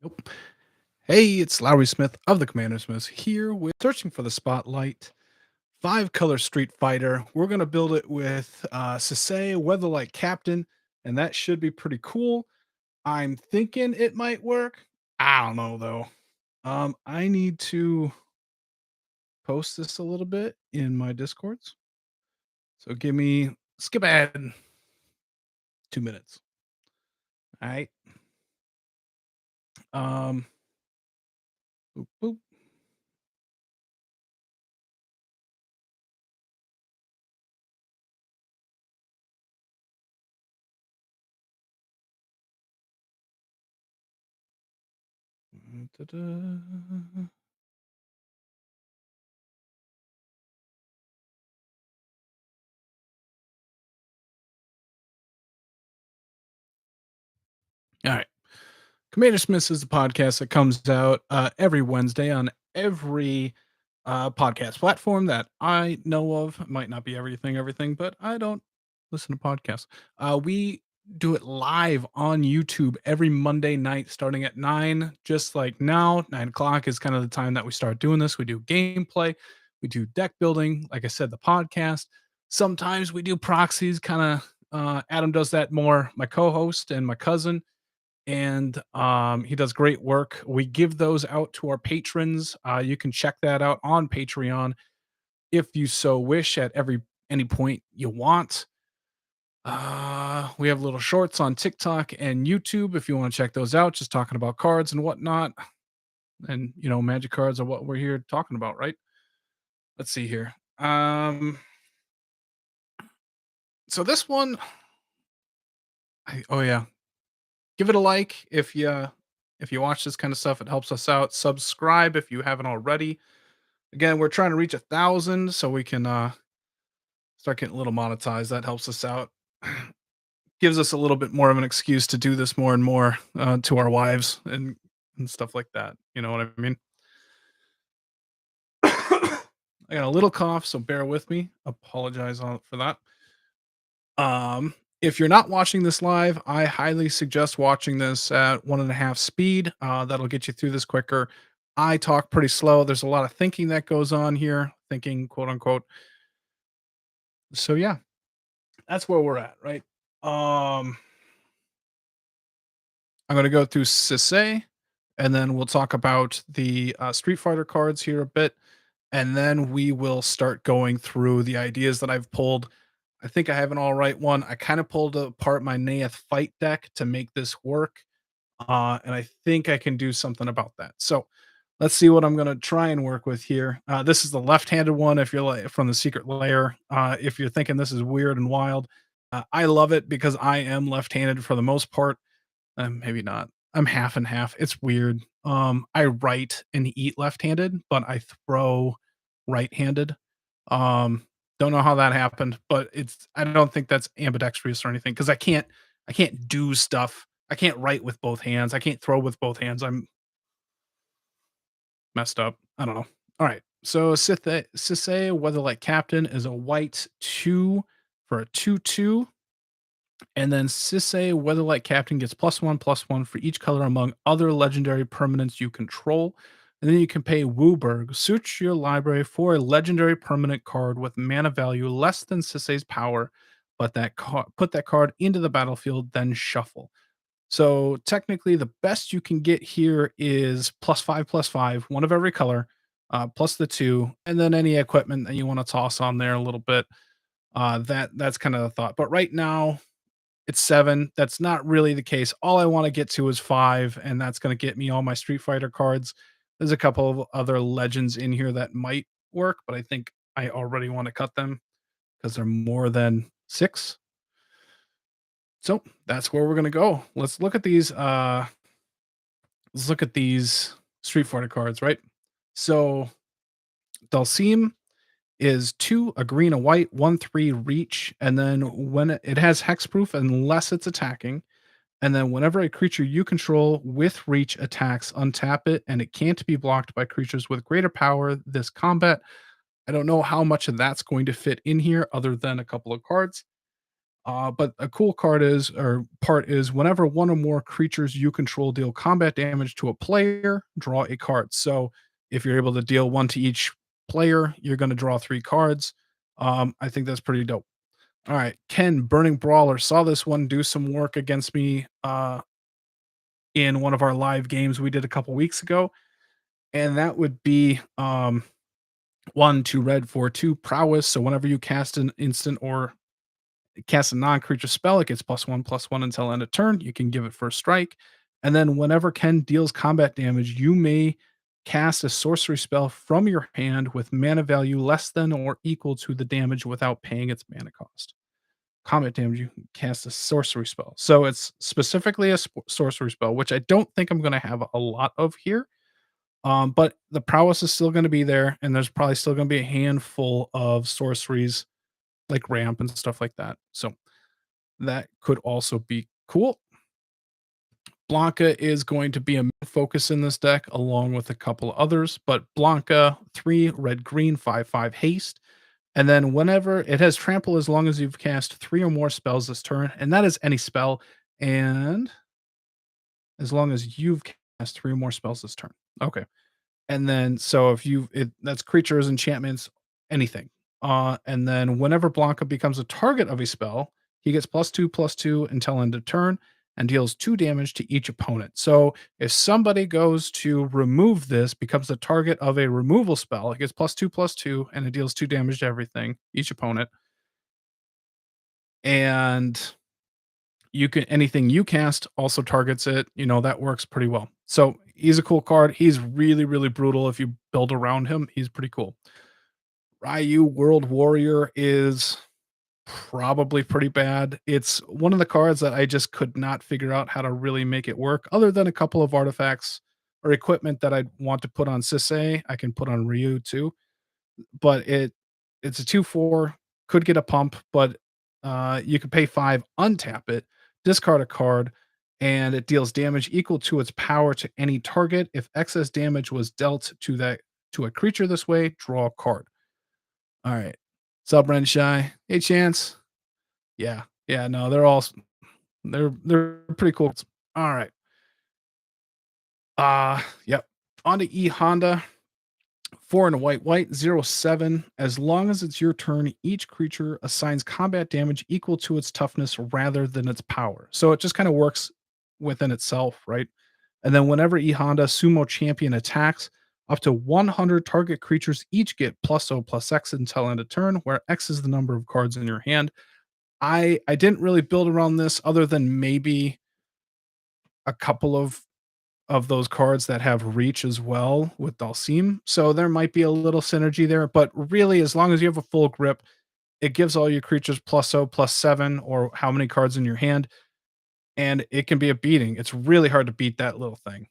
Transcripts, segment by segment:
Nope. Hey, it's Lowry Smith of the Commander Smiths here with Searching for the Spotlight. Five color Street Fighter. We're going to build it with Sisay, Weatherlight Captain, and that should be pretty cool. I'm thinking it might work. I don't know though. I need to post this a little bit in my Discords. So give me skip ahead 2 minutes. All right. Um, boop, boop. Da-da. All right. Commander Smiths is the podcast that comes out every Wednesday on every podcast platform that I know of. It might not be everything, but I don't listen to podcasts. We do it live on YouTube every Monday night starting at 9, just like now. 9 o'clock is kind of the time that we start doing this. We do gameplay, we do deck building, like I said, the podcast. Sometimes we do proxies, kind of. Adam does that more, my co host and my cousin, and he does great work. We give those out to our patrons. You can check that out on Patreon if you so wish at any point you want. We have little shorts on TikTok and YouTube if you want to check those out, just talking about cards and whatnot. And magic cards are what we're here talking about, right? Let's see here. So this one, oh yeah, give it a like if you watch this kind of stuff. It helps us out. Subscribe if you haven't already. Again, we're trying to reach 1,000 so we can start getting a little monetized. That helps us out. Gives us a little bit more of an excuse to do this more and more to our wives and stuff like that. You know what I mean? I got a little cough, so bear with me. Apologize for that. If you're not watching this live, I highly suggest watching this at 1.5 speed. That'll get you through this quicker. I talk pretty slow. There's a lot of thinking that goes on here, thinking, quote unquote. So yeah, that's where we're at, right? Um, I'm gonna go through Sisay, and then we'll talk about the Street Fighter cards here a bit, and then we will start going through the ideas that I've pulled. I think I have an all right one. I kind of pulled apart my Naeth fight deck to make this work, and I think I can do something about that. So let's see what I'm gonna try and work with here. This is the left-handed one. If you're like from the Secret Lair, if you're thinking this is weird and wild, I love it because I am left-handed for the most part. Maybe not. I'm half and half. It's weird. I write and eat left-handed, but I throw right-handed. Um, don't know how that happened, but I don't think that's ambidextrous or anything because I can't do stuff. I can't write with both hands. I can't throw with both hands. I'm messed up. I don't know. All right. So Sisay Weatherlight Captain is a white 2 for a 2/2. And then Sisay Weatherlight Captain gets +1/+1 for each color among other legendary permanents you control. And then you can pay Wooburg. Search your library for a legendary permanent card with mana value less than Sisay's power, but put that card into the battlefield, then shuffle. So technically, the best you can get here is +5/+5, one of every color, plus the two, and then any equipment that you want to toss on there a little bit. That's kind of the thought. But right now, it's 7. That's not really the case. All I wanna get to is 5, and that's gonna get me all my Street Fighter cards. There's a couple of other legends in here that might work, but I think I already wanna cut them because 'cause they're more than 6. So, that's where we're gonna go. Let's look at these Street Fighter cards, right? So, Dulcim is 2, a green, a white, 1/3 reach, and then when it has hexproof unless it's attacking. And then whenever a creature you control with reach attacks, untap it, and it can't be blocked by creatures with greater power this combat. I don't know how much of that's going to fit in here other than a couple of cards. But a cool card is or part is whenever one or more creatures you control deal combat damage to a player, draw a card. So if you're able to deal one to each player, you're going to draw 3 cards. I think that's pretty dope. All right, Ken, Burning Brawler, saw this one do some work against me in one of our live games we did a couple weeks ago, and that would be 1 2 red for 2 prowess. So whenever you cast an instant or cast a non-creature spell, it gets +1/+1 until end of turn. You can give it first strike. And then whenever Ken deals combat damage, you may cast a sorcery spell from your hand with mana value less than or equal to the damage without paying its mana cost. Combat damage, you can cast a sorcery spell. So it's specifically a sorcery spell, which I don't think I'm going to have a lot of here. But the prowess is still going to be there, and there's probably still going to be a handful of sorceries like ramp and stuff like that. So that could also be cool. Blanca is going to be a main focus in this deck along with a couple others, but Blanca 3 red green 5/5 haste. And then whenever it has trample as long as you've cast 3 or more spells this turn, and that is any spell, and as long as you've cast 3 or more spells this turn. Okay. And then so if you that's creatures, enchantments, anything. And then whenever Blanca becomes a target of a spell, he gets +2/+2 until end of turn and deals 2 damage to each opponent. So if somebody goes to remove this, becomes the target of a removal spell, it gets +2/+2 and it deals 2 damage to everything, each opponent. And you can anything you cast also targets it. That works pretty well. So he's a cool card. He's really, really brutal if you build around him. He's pretty cool. Ryu World Warrior is probably pretty bad. It's one of the cards that I just could not figure out how to really make it work, other than a couple of artifacts or equipment that I'd want to put on Sisay. I can put on Ryu too, but it's a 2/4, could get a pump, but you could pay 5, untap it, discard a card, and it deals damage equal to its power to any target. If excess damage was dealt to a creature this way, draw a card. All right. Sup, Ren Shy? Hey, Chance. Yeah. Yeah, no, they're pretty cool. All right. Yep. On to E Honda. 4 and a white, 0/7. As long as it's your turn, each creature assigns combat damage equal to its toughness rather than its power. So it just kind of works within itself, right? And then whenever E Honda Sumo Champion attacks, up to 100 target creatures each get +0/+X until end of turn, where X is the number of cards in your hand. I didn't really build around this other than maybe a couple of those cards that have reach as well with Dulcim. So there might be a little synergy there, but really, as long as you have a full grip, it gives all your creatures +0/+7 or how many cards in your hand, and it can be a beating. It's really hard to beat that little thing.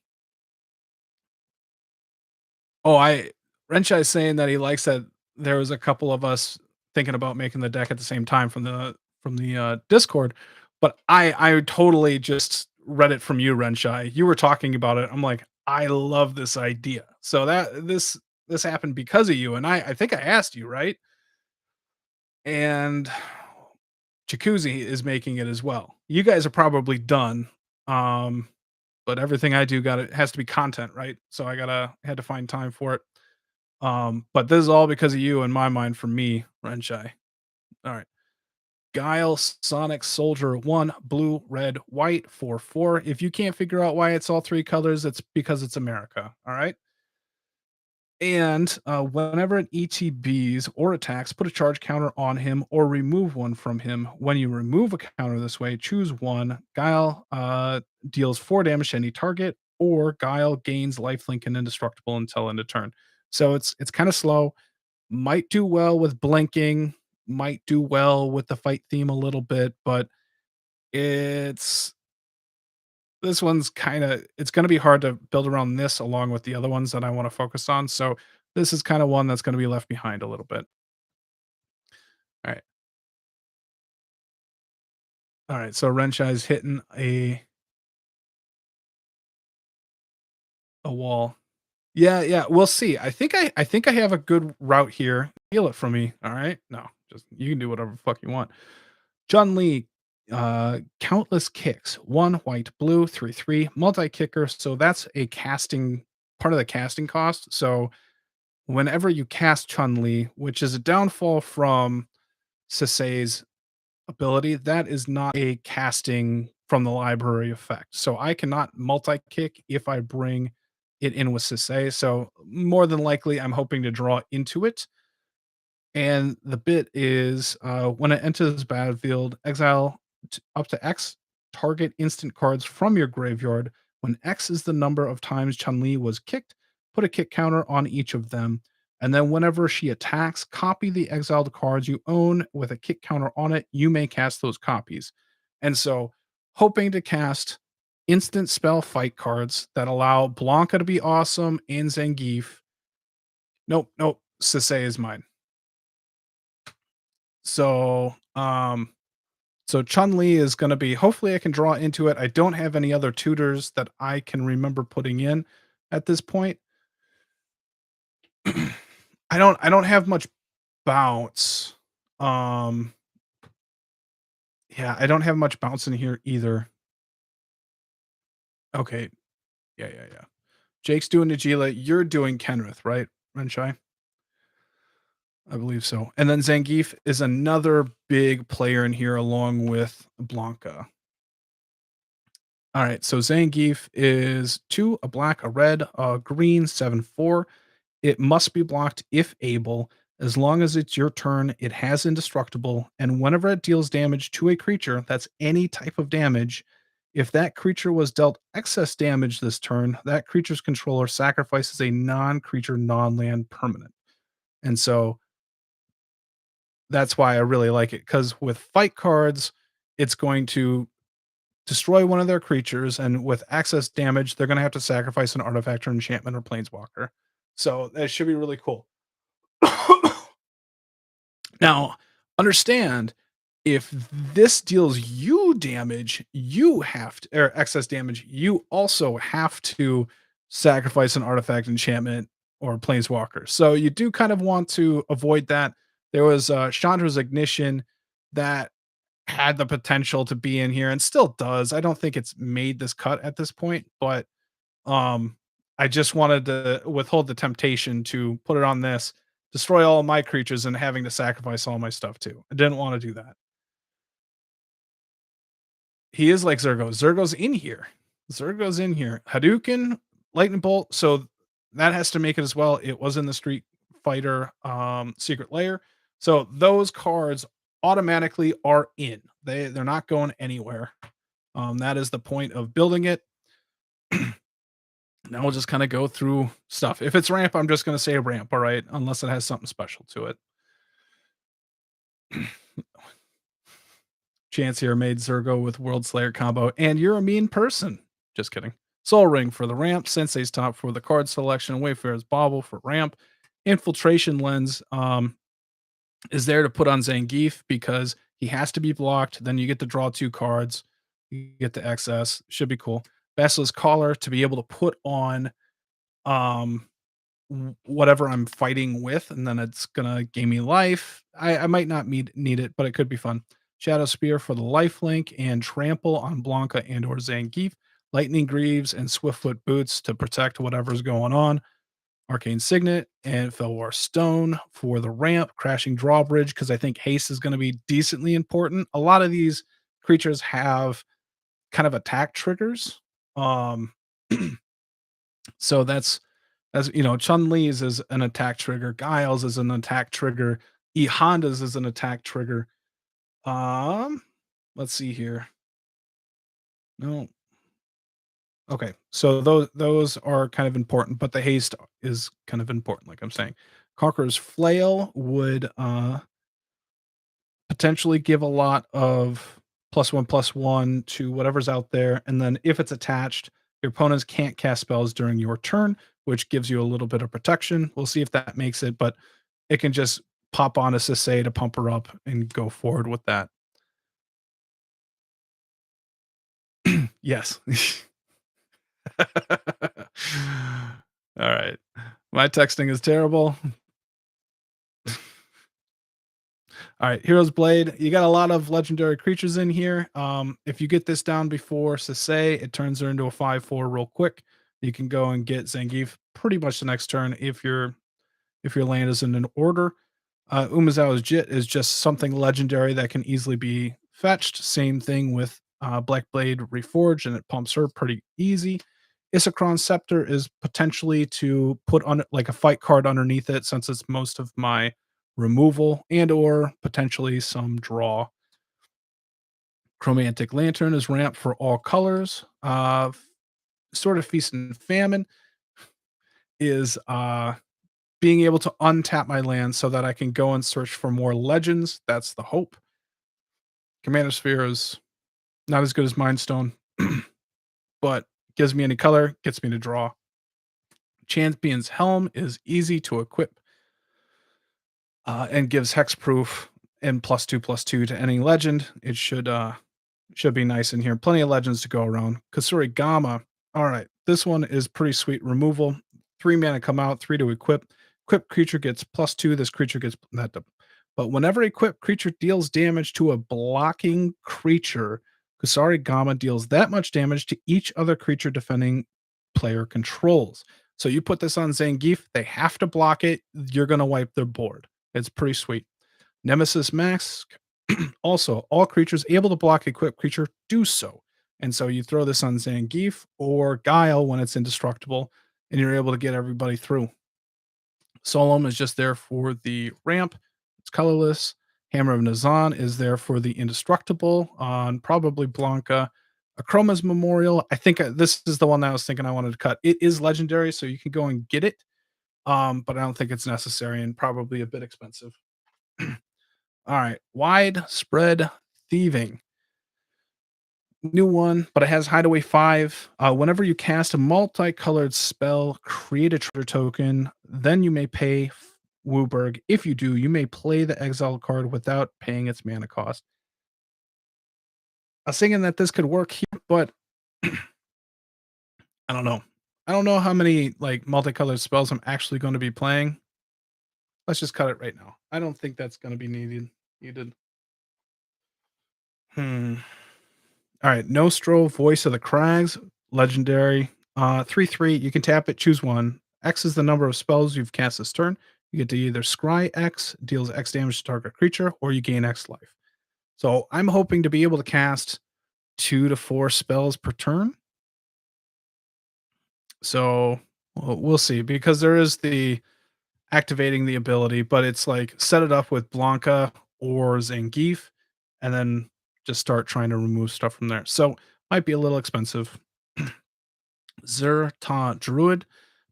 Oh, I Renshai is saying that he likes that there was a couple of us thinking about making the deck at the same time from the Discord, but I totally just read it from you, Renshai. You were talking about it. I'm like, I love this idea. So this happened because of you, and I think I asked you, right? And Jacuzzi is making it as well. You guys are probably done. Um, but everything I do got it has to be content, right? So had to find time for it. But this is all because of you in my mind for me, Renshai. All right. Guile Sonic Soldier 1 blue, red, white 4/4. If you can't figure out why it's all 3 colors, it's because it's America. All right. And whenever an ETBs or attacks, put a charge counter on him or remove one from him. When you remove a counter this way, choose one. Guile deals 4 damage to any target, or Guile gains lifelink and indestructible until end of turn. So it's kind of slow. Might do well with blinking, might do well with the fight theme a little bit, but it's this one's kinda it's gonna be hard to build around this along with the other ones that I wanna focus on, so this is kinda one that's gonna be left behind a little bit. Alright. Alright, so Renshai's hitting a wall. Yeah, yeah, we'll see. I think I have a good route here. Steal it from me, alright? No, just you can do whatever the fuck you want. Chun-Li, countless kicks, 1 white, blue, 3/3, multi-kicker, so that's a casting part of the casting cost. So whenever you cast Chun-Li, which is a downfall from Sisay's ability, that is not a casting from the library effect. So I cannot multi-kick if I bring it in with Sisay. So more than likely, I'm hoping to draw into it. And the bit is when it enters the battlefield, exile up to X target instant cards from your graveyard. When X is the number of times Chun Li was kicked, put a kick counter on each of them. And then whenever she attacks, copy the exiled cards you own with a kick counter on it. You may cast those copies. And so, hoping to cast instant spell fight cards that allow Blanca to be awesome and Zangief. Nope, nope. Sisay is mine. So, so Chun-Li is gonna be hopefully I can draw into it. I don't have any other tutors that I can remember putting in at this point. I don't have much bounce. Um, yeah, I don't have much bounce in here either. Okay. Yeah, yeah, yeah. Jake's doing Najila, you're doing Kenrith, right, Renshai? I believe so. And then Zangief is another big player in here along with Blanca. All right, so Zangief is 2, a black, a red, a green, 7/4. It must be blocked if able. As long as it's your turn, it has indestructible, and whenever it deals damage to a creature, that's any type of damage. If that creature was dealt excess damage this turn, that creature's controller sacrifices a non-creature, non-land permanent. And so that's why I really like it, because with fight cards, it's going to destroy one of their creatures, and with access damage, they're going to have to sacrifice an artifact or enchantment or planeswalker. So that should be really cool. Now, understand if this deals you damage, you have to, or excess damage, you also have to sacrifice an artifact, enchantment, or planeswalker. So you do kind of want to avoid that. There was Chandra's Ignition that had the potential to be in here and still does. I don't think it's made this cut at this point, but um I just wanted to withhold the temptation to put it on this, destroy all of my creatures and having to sacrifice all my stuff too. I didn't want to do that. He is like Zergo. Zergo's in here. Zergo's in here. Hadouken, Lightning Bolt. So that has to make it as well. It was in the Street Fighter Secret Lair. So those cards automatically are in. They're not going anywhere. That is the point of building it. Now we'll just kind of go through stuff. If it's ramp, I'm just going to say ramp, all right, unless it has something special to it. Chance here made Zergo with World Slayer combo, and you're a mean person. Just kidding. Soul Ring for the ramp, Sensei's Top for the card selection, Wayfarer's Bauble for ramp, Infiltration Lens is there to put on Zangief because he has to be blocked. Then you get to draw 2 cards. You get the excess. Should be cool. Basilisk Collar to be able to put on um whatever I'm fighting with, and then it's gonna gain me life. I might not need it, but it could be fun. Shadow Spear for the life link and trample on Blanca and or Zangief. Lightning Greaves and Swiftfoot Boots to protect whatever's going on. Arcane Signet and Felwar Stone for the ramp. Crashing Drawbridge because I think haste is going to be decently important. A lot of these creatures have kind of attack triggers. Um, so that's Chun Li's is an attack trigger. Guile's is an attack trigger. E Honda's is an attack trigger. Um, let's see here. No. Okay. So those are kind of important, but the haste is kind of important, like I'm saying. Conqueror's Flail would potentially give a lot of +1/+1 to whatever's out there. And then if it's attached, your opponents can't cast spells during your turn, which gives you a little bit of protection. We'll see if that makes it, but it can just pop on a Sisay to pump her up and go forward with that. Yes. All right. My texting is terrible. All right, Hero's Blade. You got a lot of legendary creatures in here. If you get this down before Sisay, it turns her into a 5/4 real quick. You can go and get Zangief pretty much the next turn if your land is in an order. Umezawa's Jit is just something legendary that can easily be fetched. Same thing with Black Blade Reforged, and it pumps her pretty easy. Isakron's Scepter is potentially to put on like a fight card underneath it, since it's most of my removal and or potentially some draw. Chromantic Lantern is ramp for all colors. Sort of Feast and Famine is being able to untap my land so that I can go and search for more legends. That's the hope. Commander Sphere is not as good as Mind Stone, but gives me any color, gets me to draw. Champion's Helm is easy to equip and gives hexproof and +2/+2 to any legend. It should be nice in here. Plenty of legends to go around. Kasuri Gamma. All right, this one is pretty sweet removal. 3 mana come out, 3 to equip. Equipped creature gets +2. This creature gets that. But whenever equipped creature deals damage to a blocking creature, Kasuri Gamma deals that much damage to each other creature defending player controls. So you put this on Zangief, they have to block it. You're going to wipe their board. It's pretty sweet. Nemesis Mask. Also, all creatures able to block equipped creature do so. And so you throw this on Zangief or Guile when it's indestructible, and you're able to get everybody through. Solemn is just there for the ramp. It's colorless. Hammer of Nazan is there for the indestructible on probably Blanca. Chroma's Memorial. I think this is the one that I was thinking I wanted to cut. It is legendary, so you can go and get it. But I don't think it's necessary and probably a bit expensive. All right, Widespread Thieving. New one, but it has Hideaway 5. Whenever you cast a multicolored spell, create a treasure token, then you may pay Wooburg. If you do, you may play the exile card without paying its mana cost. I was thinking that this could work here, but I don't know. I don't know how many like multicolored spells I'm actually going to be playing. Let's just cut it right now. I don't think that's going to be needed. Hmm. All right, Nostro, Voice of the Crags, legendary. 3/3. You can tap it, choose one. X is the number of spells you've cast this turn. You get to either scry X, deals X damage to target creature, or you gain X life. So I'm hoping to be able to cast 2 to 4 spells per turn. So we'll see, because there is the activating the ability, but it's like set it up with Blanca or Zangief, and then just start trying to remove stuff from there. So might be a little expensive. Zerta Druid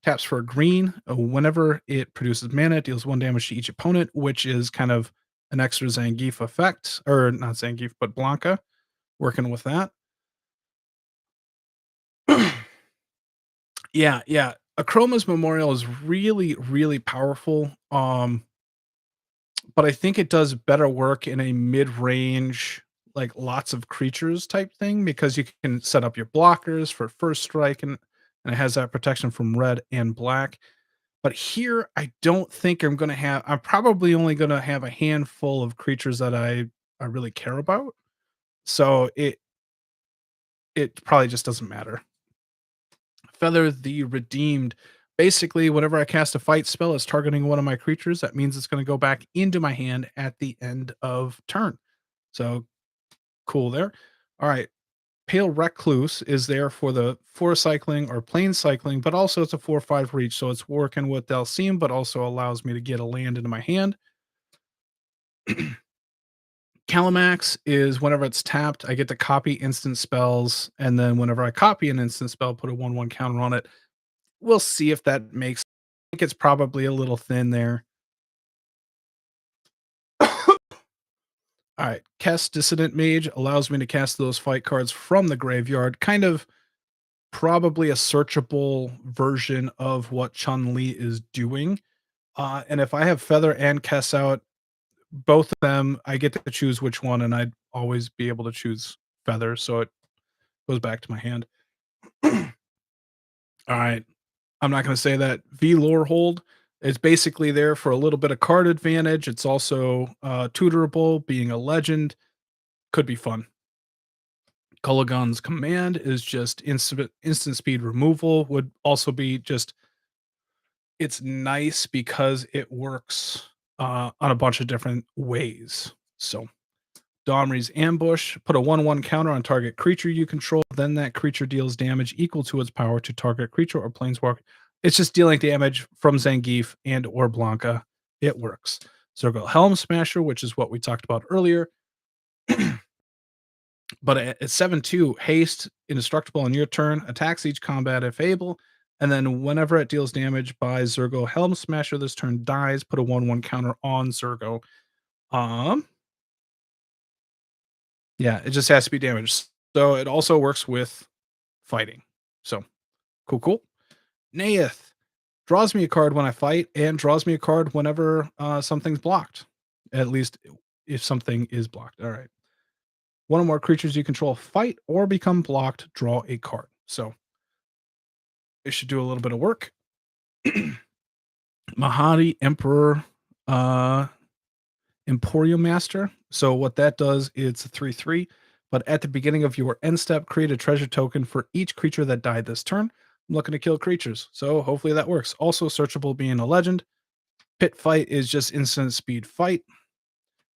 taps for a green. Whenever it produces mana, it deals 1 damage to each opponent, which is kind of an extra Zangief effect, or not Zangief, but Blanca, working with that. Yeah. Chroma's Memorial is really, really powerful. But I think it does better work in a mid-range, like lots of creatures type thing, because you can set up your blockers for first strike, and it has that protection from red and black. But here, I don't think I'm probably only gonna have a handful of creatures that I really care about. So it probably just doesn't matter. Feather the Redeemed. Basically, whenever I cast a fight spell, it's targeting one of my creatures. That means it's going to go back into my hand at the end of turn. So cool there. All right. Pale Recluse is there for the 4 cycling or plane cycling, but also it's a 4/5 reach. So it's working with Dulcim, but also allows me to get a land into my hand. Calamax is whenever it's tapped, I get to copy instant spells. And then whenever I copy an instant spell, put a 1/1 counter on it. We'll see if that makes. I think it's probably a little thin there. All right, Cast Dissident Mage allows me to cast those fight cards from the graveyard. Kind of probably a searchable version of what Chun-Li is doing. And if I have Feather and Kess out, both of them, I get to choose which one, and I'd always be able to choose Feather, so it goes back to my hand. All right. I'm not going to say that. V Lore Hold It's basically there for a little bit of card advantage. It's also tutorable, being a legend. Could be fun. Gulligan's command is just instant speed removal. Would also be just it's nice because it works on a bunch of different ways. So Domri's ambush, put a 1/1 counter on target creature you control, then that creature deals damage equal to its power to target creature or planeswalker. It's just dealing damage from Zangief and or Blanca. It works. Circle Helm Smasher, which is what we talked about earlier. But at 7/2, haste, indestructible on your turn, attacks each combat if able, and then whenever it deals damage by Zergo Helm Smasher this turn dies, put a 1/1 counter on Zergo. Um, yeah, it just has to be damaged. So it also works with fighting. So cool, cool. Naeth draws me a card when I fight and draws me a card whenever something's blocked. At least if something is blocked. All right. One or more creatures you control fight or become blocked, draw a card. So it should do a little bit of work. Mahadi Emperor uh Emporium Master. So what that does, it's a 3/3, but at the beginning of your end step, create a treasure token for each creature that died this turn. I'm looking to kill creatures, so hopefully that works. Also searchable being a legend. Pit Fight is just instant speed fight.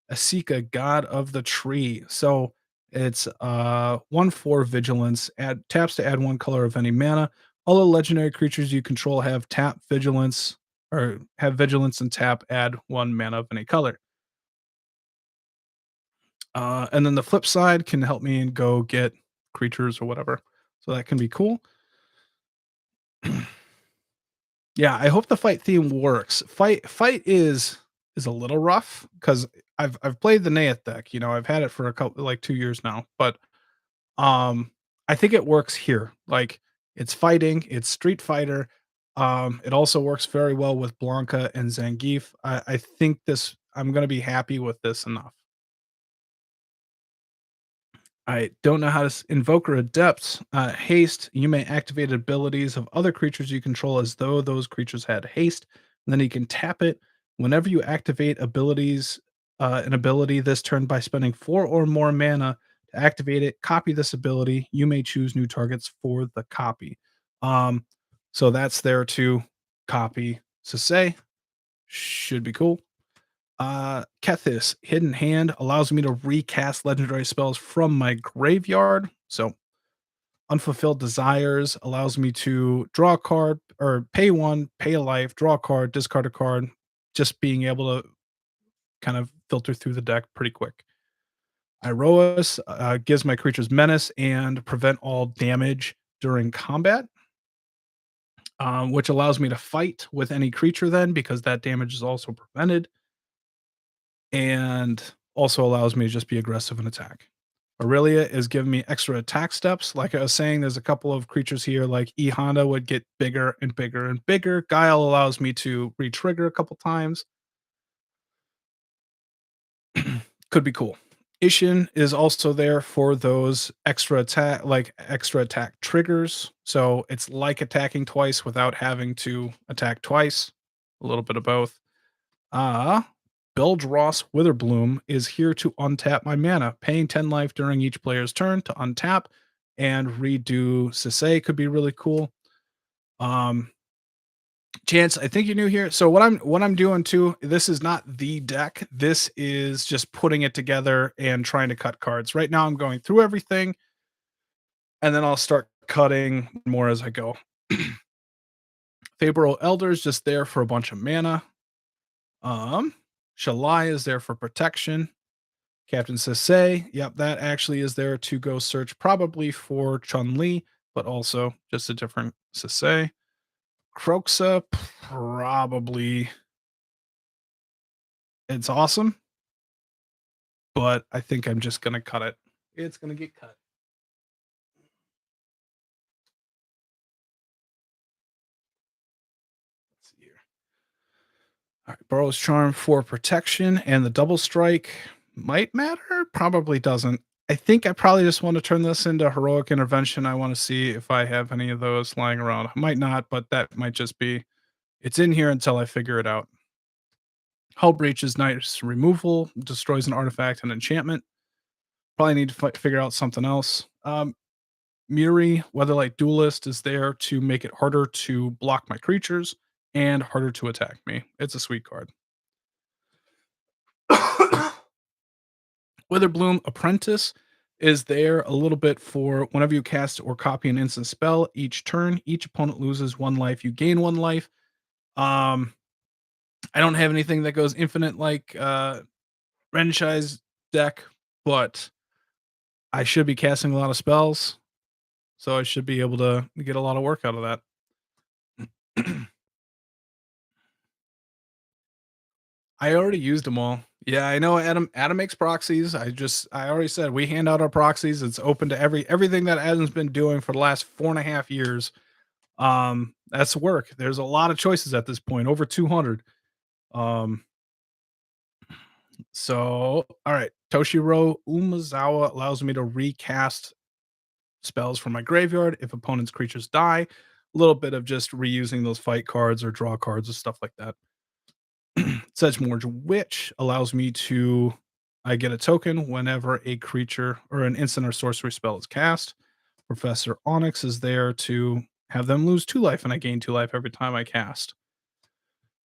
Asika, God of the Tree. So it's 1/4 vigilance. Add taps to add one color of any mana. All the legendary creatures you control have tap vigilance or have vigilance and tap add one mana of any color. And then the flip side can help me and go get creatures or whatever. So that can be cool. Yeah, I hope the fight theme works. Fight is a little rough because I've played the Naeth deck. You know, I've had it for a couple like 2 years now, but I think it works here. Like it's fighting, it's Street Fighter. It also works very well with Blanca and Zangief. I think this I'm gonna be happy with this enough. I don't know how to invoke or adept. Haste, you may activate abilities of other creatures you control as though those creatures had haste. And then you can tap it whenever you activate an ability this turn by spending 4 or more mana to activate it. Copy this ability. You may choose new targets for the copy. Um, so that's there to copy Sisay. Should be cool. Kethis, Hidden Hand, allows me to recast legendary spells from my graveyard. So, Unfulfilled Desires allows me to draw a card or pay one, pay a life, draw a card, discard a card, just being able to kind of filter through the deck pretty quick. Iroas gives my creatures menace and prevent all damage during combat, which allows me to fight with any creature then because that damage is also prevented. And also allows me to just be aggressive and attack. Aurelia is giving me extra attack steps. Like I was saying, there's a couple of creatures here, like E Honda would get bigger and bigger and bigger. Guile allows me to re-trigger a couple times. Could be cool. Ishin is also there for those extra attack triggers. So it's like attacking twice without having to attack twice. A little bit of both. Ah, Beldross Witherbloom is here to untap my mana, paying 10 life during each player's turn to untap and redo Sisay could be really cool. Um, Chance, I think you're new here. So what I'm doing too, this is not the deck. This is just putting it together and trying to cut cards. Right now I'm going through everything and then I'll start cutting more as I go. Fabro Elder is just there for a bunch of mana. Um, Shalai is there for protection. Captain Sisay, yep, that actually is there to go search probably for Chun Li, but also just a different Sisay. Croxa, probably it's awesome, but I think I'm just gonna cut it. It's gonna get cut. Let's see here. All right, Burrow's Charm for protection and the double strike might matter, probably doesn't. I think I probably just want to turn this into heroic intervention. I want to see if I have any of those lying around. I might not, but that might just be It's in here until I figure it out. Hull Breach is nice removal, destroys an artifact and enchantment. Probably need to figure out something else. Muri, Weatherlight Duelist, is there to make it harder to block my creatures and harder to attack me. It's a sweet card. Witherbloom Apprentice is there a little bit for whenever you cast or copy an instant spell each turn, each opponent loses 1 life, you gain 1 life. Um, I don't have anything that goes infinite like Renshai's deck, but I should be casting a lot of spells, so I should be able to get a lot of work out of that. I already used them all. Yeah, I know Adam makes proxies. I already said we hand out our proxies. It's open to everything that Adam's been doing for the last 4.5 years. That's work. There's a lot of choices at this point, over 200. Um, so all right. Toshiro Umazawa allows me to recast spells from my graveyard if opponent's creatures die. A little bit of just reusing those fight cards or draw cards and stuff like that. Sedgemoor's Witch allows me to I get a token whenever a creature or an instant or sorcery spell is cast. Professor Onyx is there to have them lose 2 life, and I gain 2 life every time I cast.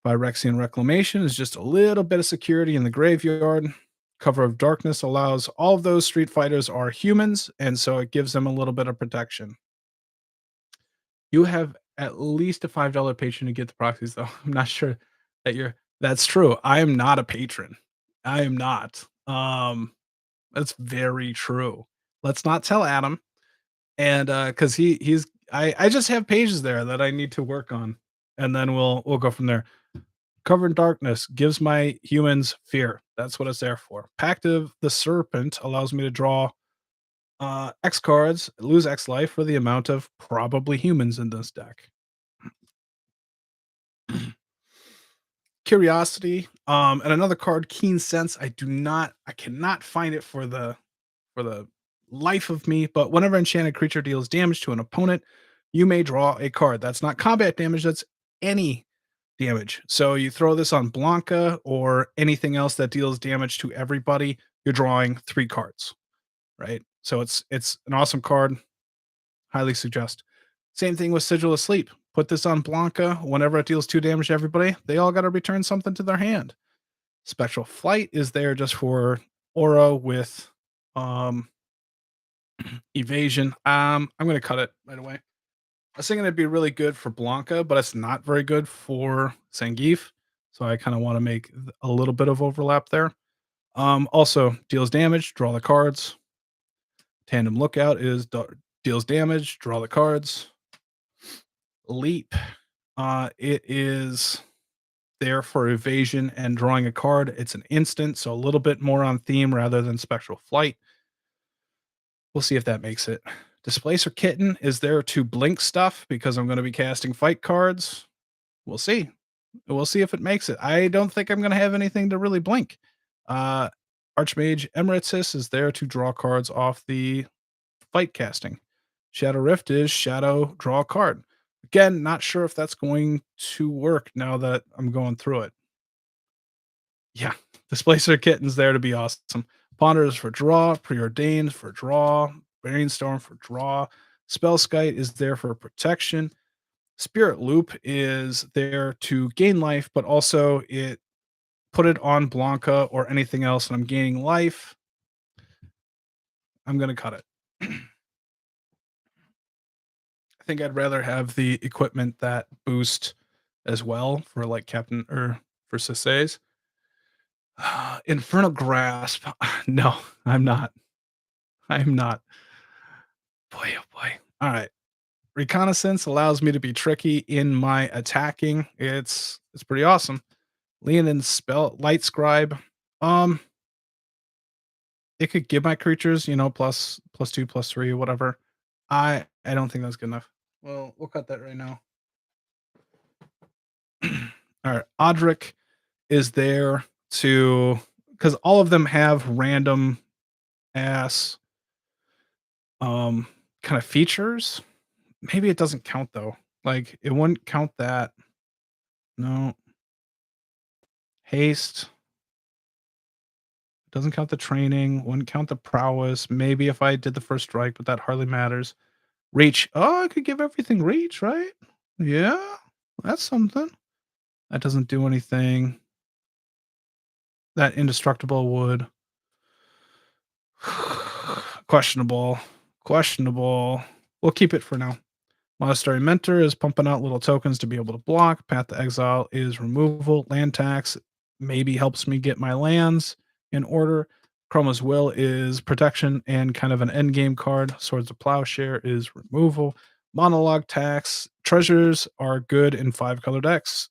Phyrexian Reclamation is just a little bit of security in the graveyard. Cover of Darkness allows all of those Street Fighters are humans, and so it gives them a little bit of protection. You have at least a $5 patron to get the proxies, though. I'm not sure that you're that's true. I am not a patron. I am not. That's very true. Let's not tell Adam. And because he's I just have pages there that I need to work on, and then we'll go from there. Cover in Darkness gives my humans fear. That's what it's there for. Pact of the Serpent allows me to draw X cards, lose X life for the amount of probably humans in this deck. Curiosity, and another card, Keen Sense. I cannot find it for the life of me, but whenever enchanted creature deals damage to an opponent, you may draw a card. That's not combat damage, that's any damage. So you throw this on Blanca or anything else that deals damage to everybody, you're drawing 3 cards, right? So it's an awesome card. Highly suggest. Same thing with Sigil of Sleep. Put this on Blanca. Whenever it deals 2 damage to everybody, they all got to return something to their hand. Spectral Flight is there just for aura with um evasion. I'm gonna cut it right away. I was thinking it'd be really good for Blanca, but it's not very good for Zangief. So I kind of want to make a little bit of overlap there. Also deals damage, draw the cards. Tandem Lookout is deals damage, draw the cards. Leap, it is there for evasion and drawing a card. It's an instant, so a little bit more on theme rather than Spectral Flight. We'll see if that makes it. Displacer Kitten is there to blink stuff because I'm going to be casting fight cards. We'll see. We'll see if it makes it. I don't think I'm going to have anything to really blink. Uh, Archmage Emeritus is there to draw cards off the fight casting. Shadow Rift is shadow, draw a card. Again, not sure if that's going to work now that I'm going through it. Yeah, Displacer Kitten's there to be awesome. Ponder is for draw, Preordained for draw, Brainstorm for draw, Spellskite is there for protection. Spirit Loop is there to gain life, but also it put it on Blanca or anything else, and I'm gaining life. I'm gonna cut it. I think I'd rather have the equipment that boost as well for like Captain or for Sisay's. Infernal Grasp. No, I'm not. I'm not. Boy, oh boy. All right. Reconnaissance allows me to be tricky in my attacking. It's pretty awesome. Leonid's spell Light Scribe. Um, it could give my creatures, plus 2, plus 3, whatever. I don't think that's good enough. Well, we'll cut that right now. All right, Odric is there to because all of them have random ass kind of features. Maybe it doesn't count though. Like it wouldn't count that. No. Haste. Doesn't count the training. Wouldn't count the prowess. Maybe if I did the first strike, but that hardly matters. Reach. Oh, I could give everything reach, right? Yeah. That's something. That doesn't do anything. That indestructible would. Questionable. Questionable. We'll keep it for now. Monastery Mentor is pumping out little tokens to be able to block. Path to Exile is removal. Land tax maybe helps me get my lands in order. Chroma's Will is protection and kind of an end game card. Swords of Plowshare is removal. Monologue tax. Treasures are good in 5-color decks.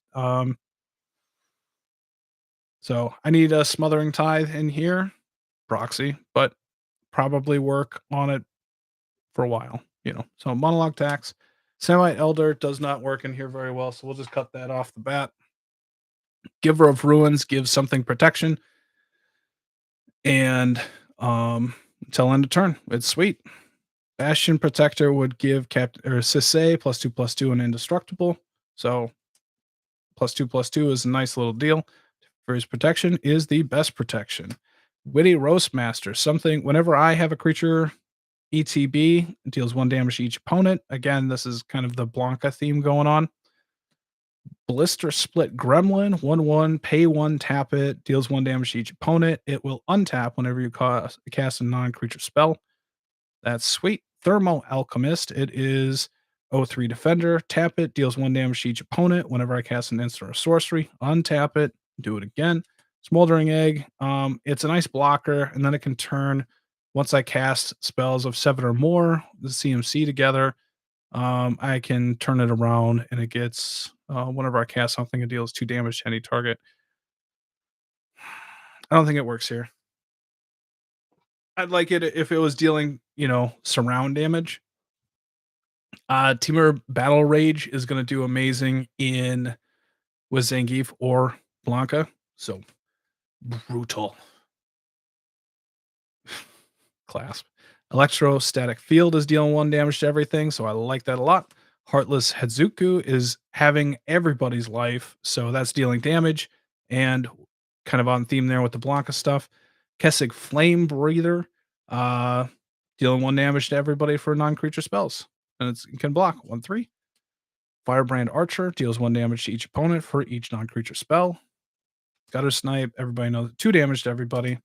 So I need a Smothering Tithe in here. Proxy, but probably work on it for a while, So monologue tax. Semi Elder does not work in here very well, so we'll just cut that off the bat. Giver of Ruins gives something protection. And until end of turn. It's sweet. Bastion Protector would give Captain or Sisay +2/+2 and indestructible. So +2/+2 is a nice little deal. For his protection is the best protection. Witty Roastmaster, something whenever I have a creature ETB, it deals 1 damage to each opponent. Again, this is kind of the Blanca theme going on. Blister Split Gremlin, 1/1, pay 1, tap it, deals 1 damage to each opponent. It will untap whenever you cast a non-creature spell. That's sweet. Thermo Alchemist, it is 0/3 Defender. Tap it, deals 1 damage to each opponent. Whenever I cast an instant or sorcery, untap it, do it again. Smoldering Egg, it's a nice blocker, and then it can turn once I cast spells of 7 or more, the CMC together. I can turn it around, and it gets whenever I cast something, it deals 2 damage to any target. I don't think it works here. I'd like it if it was dealing, surround damage. Temur Battle Rage is going to do amazing in with Zangief or Blanca. So brutal. Clasp. Electrostatic Field is dealing 1 damage to everything, so I like that a lot. Heartless Hedzuku is having everybody's life, so that's dealing damage and kind of on theme there with the Blanca stuff. Kessig Flame Breather, uh, dealing 1 damage to everybody for non-creature spells, and it can block 1/3. Firebrand Archer deals 1 damage to each opponent for each non-creature spell. Gutter Snipe, everybody knows 2 damage to everybody.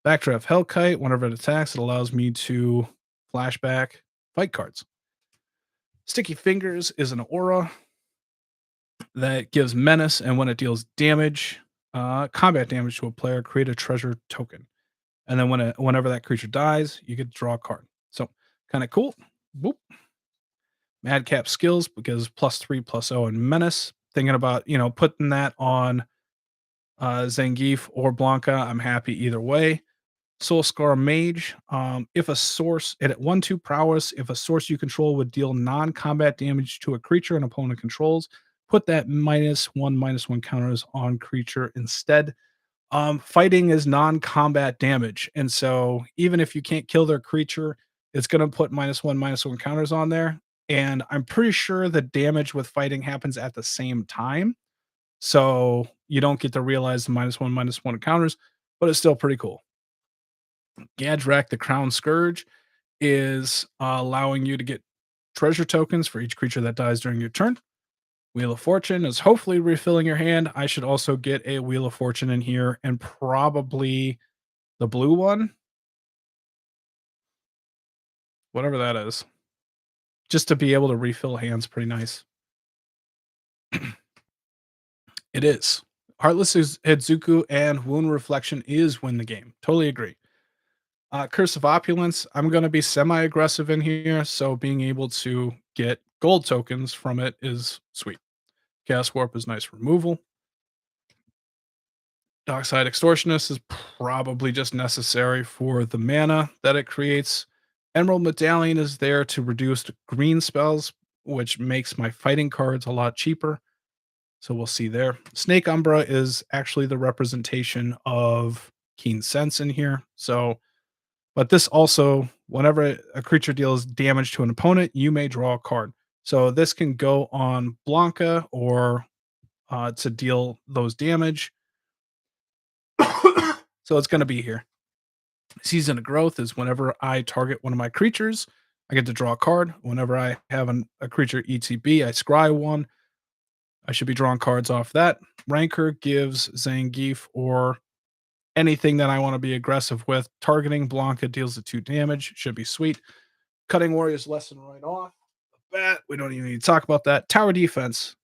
Backdraft Hellkite, whenever it attacks, it allows me to flashback fight cards. Sticky Fingers is an aura that gives menace, and when it deals damage, combat damage to a player, create a treasure token. And then whenever that creature dies, you get to draw a card. So kind of cool. Boop. Madcap Skills because +3/+0 and menace. Thinking about putting that on Zangief or Blanca. I'm happy either way. Soul Scar Mage. If a source at 1/2 prowess, if a source you control would deal non-combat damage to a creature an opponent controls, put that -1/-1 counters on creature instead. Fighting is non-combat damage, and so even if you can't kill their creature, it's going to put -1/-1 counters on there. And I'm pretty sure the damage with fighting happens at the same time, so you don't get to realize the -1/-1 counters, but it's still pretty cool. Gadrak, the Crown Scourge, is allowing you to get treasure tokens for each creature that dies during your turn. Wheel of Fortune is hopefully refilling your hand. I should also get a Wheel of Fortune in here and probably the blue one, whatever that is, just to be able to refill hands. Pretty nice. It is. Heartless is Hedzuku and Wound Reflection is win the game. Totally agree. Curse of Opulence, I'm going to be semi-aggressive in here, so being able to get gold tokens from it is sweet. Chaos Warp is nice removal. Dockside Extortionist is probably just necessary for the mana that it creates. Emerald Medallion is there to reduce green spells, which makes my fighting cards a lot cheaper. So we'll see there. Snake Umbra is actually the representation of Keen Sense in here. So, but this also, whenever a creature deals damage to an opponent, you may draw a card. So this can go on Blanca or to deal those damage. So it's going to be here. Season of Growth is whenever I target one of my creatures, I get to draw a card. Whenever I have a creature ETB, I scry one. I should be drawing cards off that. Rancor gives Zangief or anything that I want to be aggressive with. Targeting Blanca deals the 2 damage. Should be sweet. Cutting Warrior's lesson right off the bat. We don't even need to talk about that. Tower defense.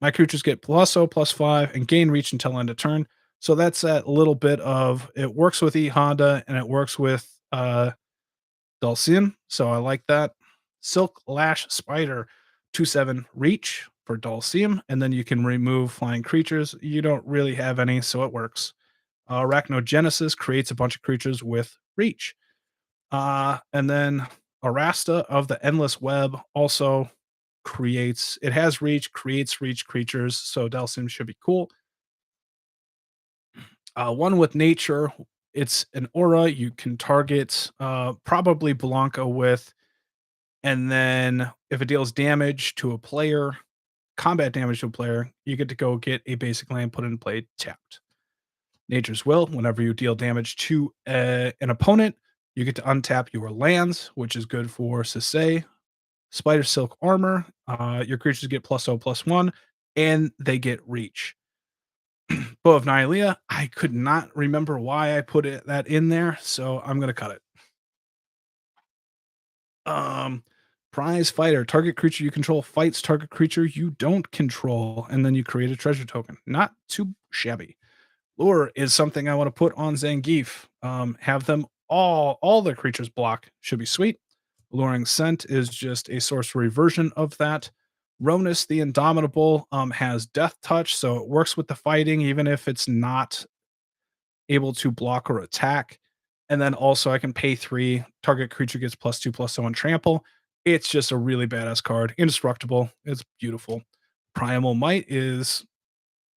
My creatures get +0/+5 and gain reach until end of turn. So that's that little bit of it works with E Honda and it works with Dulcim. So I like that. Silk Lash Spider, 2/7 reach for Dulcim, and then you can remove flying creatures. You don't really have any, so it works. Arachnogenesis creates a bunch of creatures with reach. And then Arasta of the Endless Web also creates, it has reach, creates reach creatures, so Dulcim should be cool. One with nature, it's an aura you can target, probably Blanca with, and then if it deals damage to a player, combat damage to a player, you get to go get a basic land, put it in play, tapped. Nature's Will, whenever you deal damage to an opponent, you get to untap your lands, which is good for Sisay. Spider Silk Armor, your creatures get +0/+1, and they get reach. Bow of Nylea, I could not remember why I put that in there, so I'm gonna cut it. Um, Prize Fighter, target creature you control fights target creature you don't control, and then you create a treasure token. Not too shabby. Lure is something I want to put on Zangief. Have them all their creatures block. Should be sweet. Alluring Scent is just a sorcery version of that. Ronus the Indomitable has Death Touch, so it works with the fighting, even if it's not able to block or attack. And then also I can pay 3, target creature gets +2/+1 trample. It's just a really badass card. Indestructible. It's beautiful. Primal Might is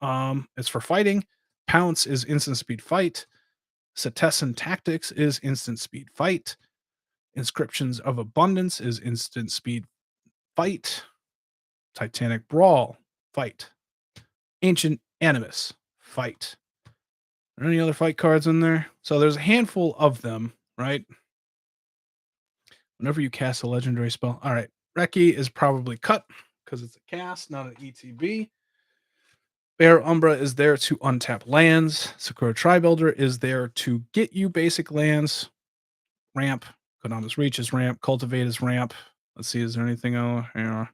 it's for fighting. Pounce is instant speed fight. Cetizen Tactics is instant speed fight. Inscriptions of Abundance is instant speed fight. Titanic Brawl fight. Ancient Animus fight. Are there any other fight cards in there? So there's a handful of them, right? Whenever you cast a legendary spell. All right. Reki is probably cut because it's a cast, not an ETB. Bear Umbra is there to untap lands. Sakura Tribuilder is there to get you basic lands. Ramp. Kodama's Reach is ramp. Cultivate is ramp. Let's see, is there anything else here?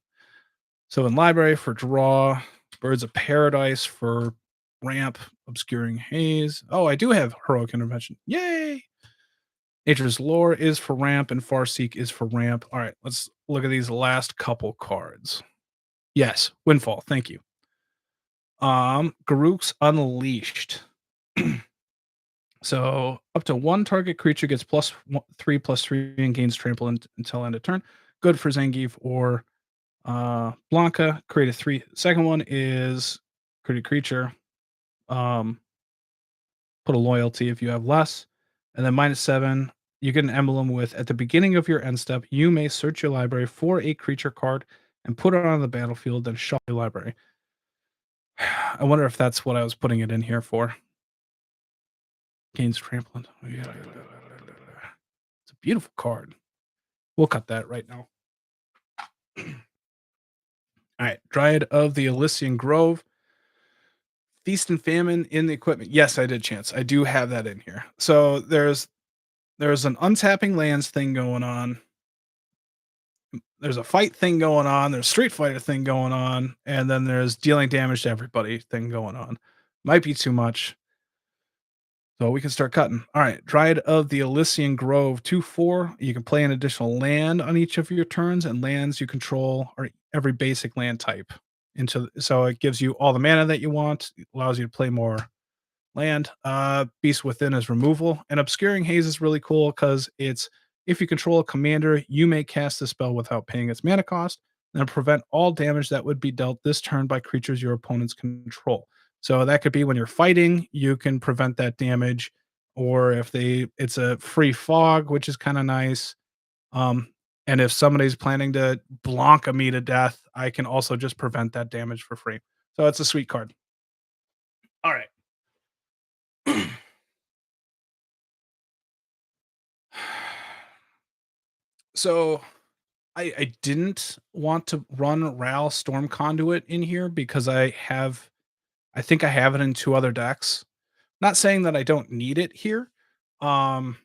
Sylvan Library for draw. Birds of Paradise for ramp. Obscuring Haze. Oh, I do have Heroic Intervention. Yay! Nature's Lore is for ramp, and Farseek is for ramp. All right, let's look at these last couple cards. Yes, Windfall. Thank you. Garruk's Unleashed. So up to 1 target creature gets +3/+3 and gains trample until end of turn. Good for Zangief or Blanca. Create a 3. Second one is create a creature. Put a loyalty if you have less. And then -7, you get an emblem with at the beginning of your end step, you may search your library for a creature card and put it on the battlefield, then shuffle your library. I wonder if that's what I was putting it in here for. Gains trampled. It's a beautiful card. We'll cut that right now. All right. Dryad of the Elysian Grove. Feast and Famine in the equipment. Yes, I did, Chance. I do have that in here. So there's an untapping lands thing going on. There's a fight thing going on. There's Street Fighter thing going on. And then there's dealing damage to everybody thing going on. Might be too much. So we can start cutting. All right. Dryad of the Elysian Grove, 2/4. You can play an additional land on each of your turns, and lands you control are every basic land type. So it gives you all the mana that you want, it allows you to play more land. Beast Within is removal. And Obscuring Haze is really cool because it's if you control a commander, you may cast the spell without paying its mana cost, and prevent all damage that would be dealt this turn by creatures your opponents control. So that could be when you're fighting, you can prevent that damage, or if it's a free fog, which is kind of nice. And if somebody's planning to Blanca me to death, I can also just prevent that damage for free. So it's a sweet card. All right. So I didn't want to run Ral Storm Conduit in here because I think I have it in 2 other decks. Not saying that I don't need it here, um,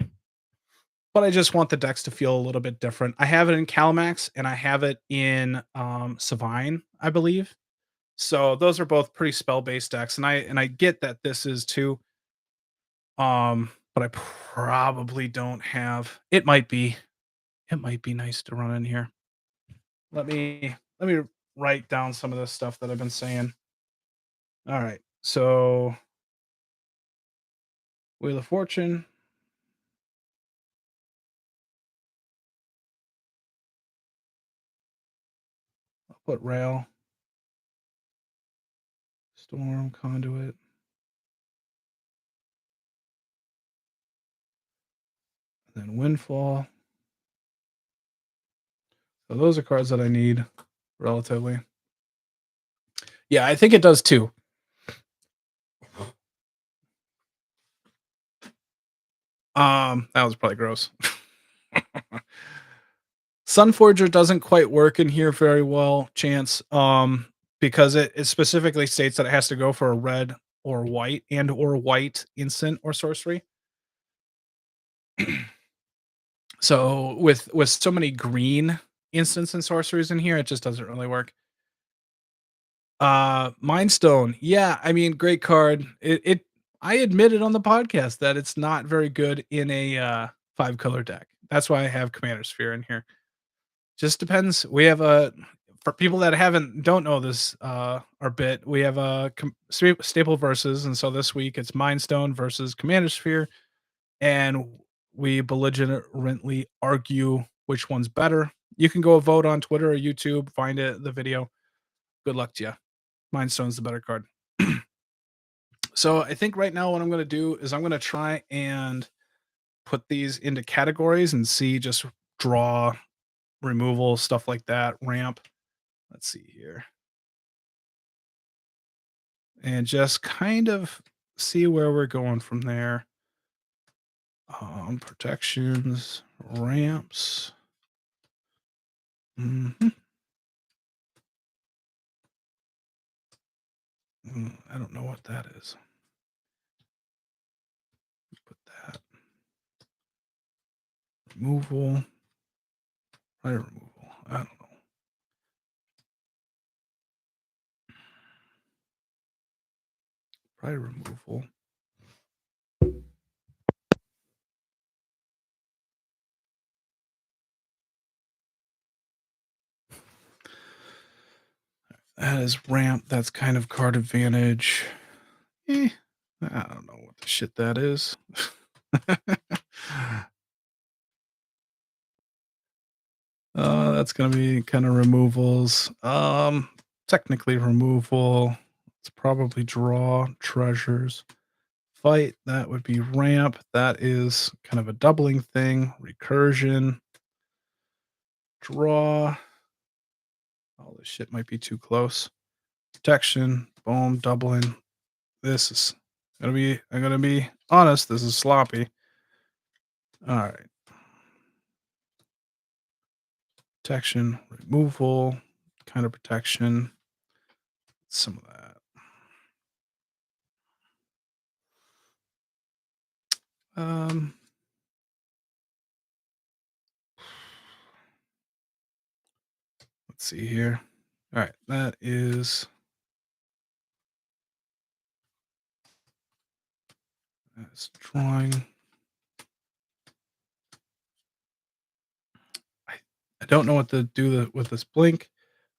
but I just want the decks to feel a little bit different. I have it in Calamax and I have it in, Savine, I believe. So those are both pretty spell-based decks, and I get that this is too, but I probably don't have it might be nice to run in here. Let me write down some of the stuff that I've been saying. All right. So Wheel of Fortune. I'll put Rail. Storm Conduit. And then Windfall. So those are cards that I need relatively. Yeah, I think it does too. That was probably gross. Sunforger doesn't quite work in here very well, Chance, because it specifically states that it has to go for a red or white and or white instant or sorcery. So with so many green instants and sorceries in here, it just doesn't really work. Mind Stone. Yeah, I mean, great card. It I admitted on the podcast that it's not very good in a 5 color deck. That's why I have Commander Sphere in here. Just depends. We have a for people that haven't don't know this our bit, we have a staple versus, and so this week it's Mind Stone versus Commander Sphere, and we belligerently argue which one's better. You can go vote on Twitter or YouTube, find it the video. Good luck to you. Mind Stone's the better card. So I think right now what I'm going to do is I'm going to try and put these into categories and see just draw, removal, stuff like that, ramp. Let's see here. And just kind of see where we're going from there. Protections, ramps. I don't know what that is. Put that. Removal. Fire removal. I don't know. Fire removal. That is ramp. That's kind of card advantage. I don't know what the shit that is. That's gonna be kind of removals. Technically removal. It's probably draw treasures. Fight, that would be ramp. That is kind of a doubling thing. Recursion. Draw. All this shit might be too close. Protection. Boom. Doubling. This is I'm gonna be honest, this is sloppy. All right. Protection, removal, kind of protection. Some of that. Let's see here. All right, that's drawing. I don't know what to do with this blink.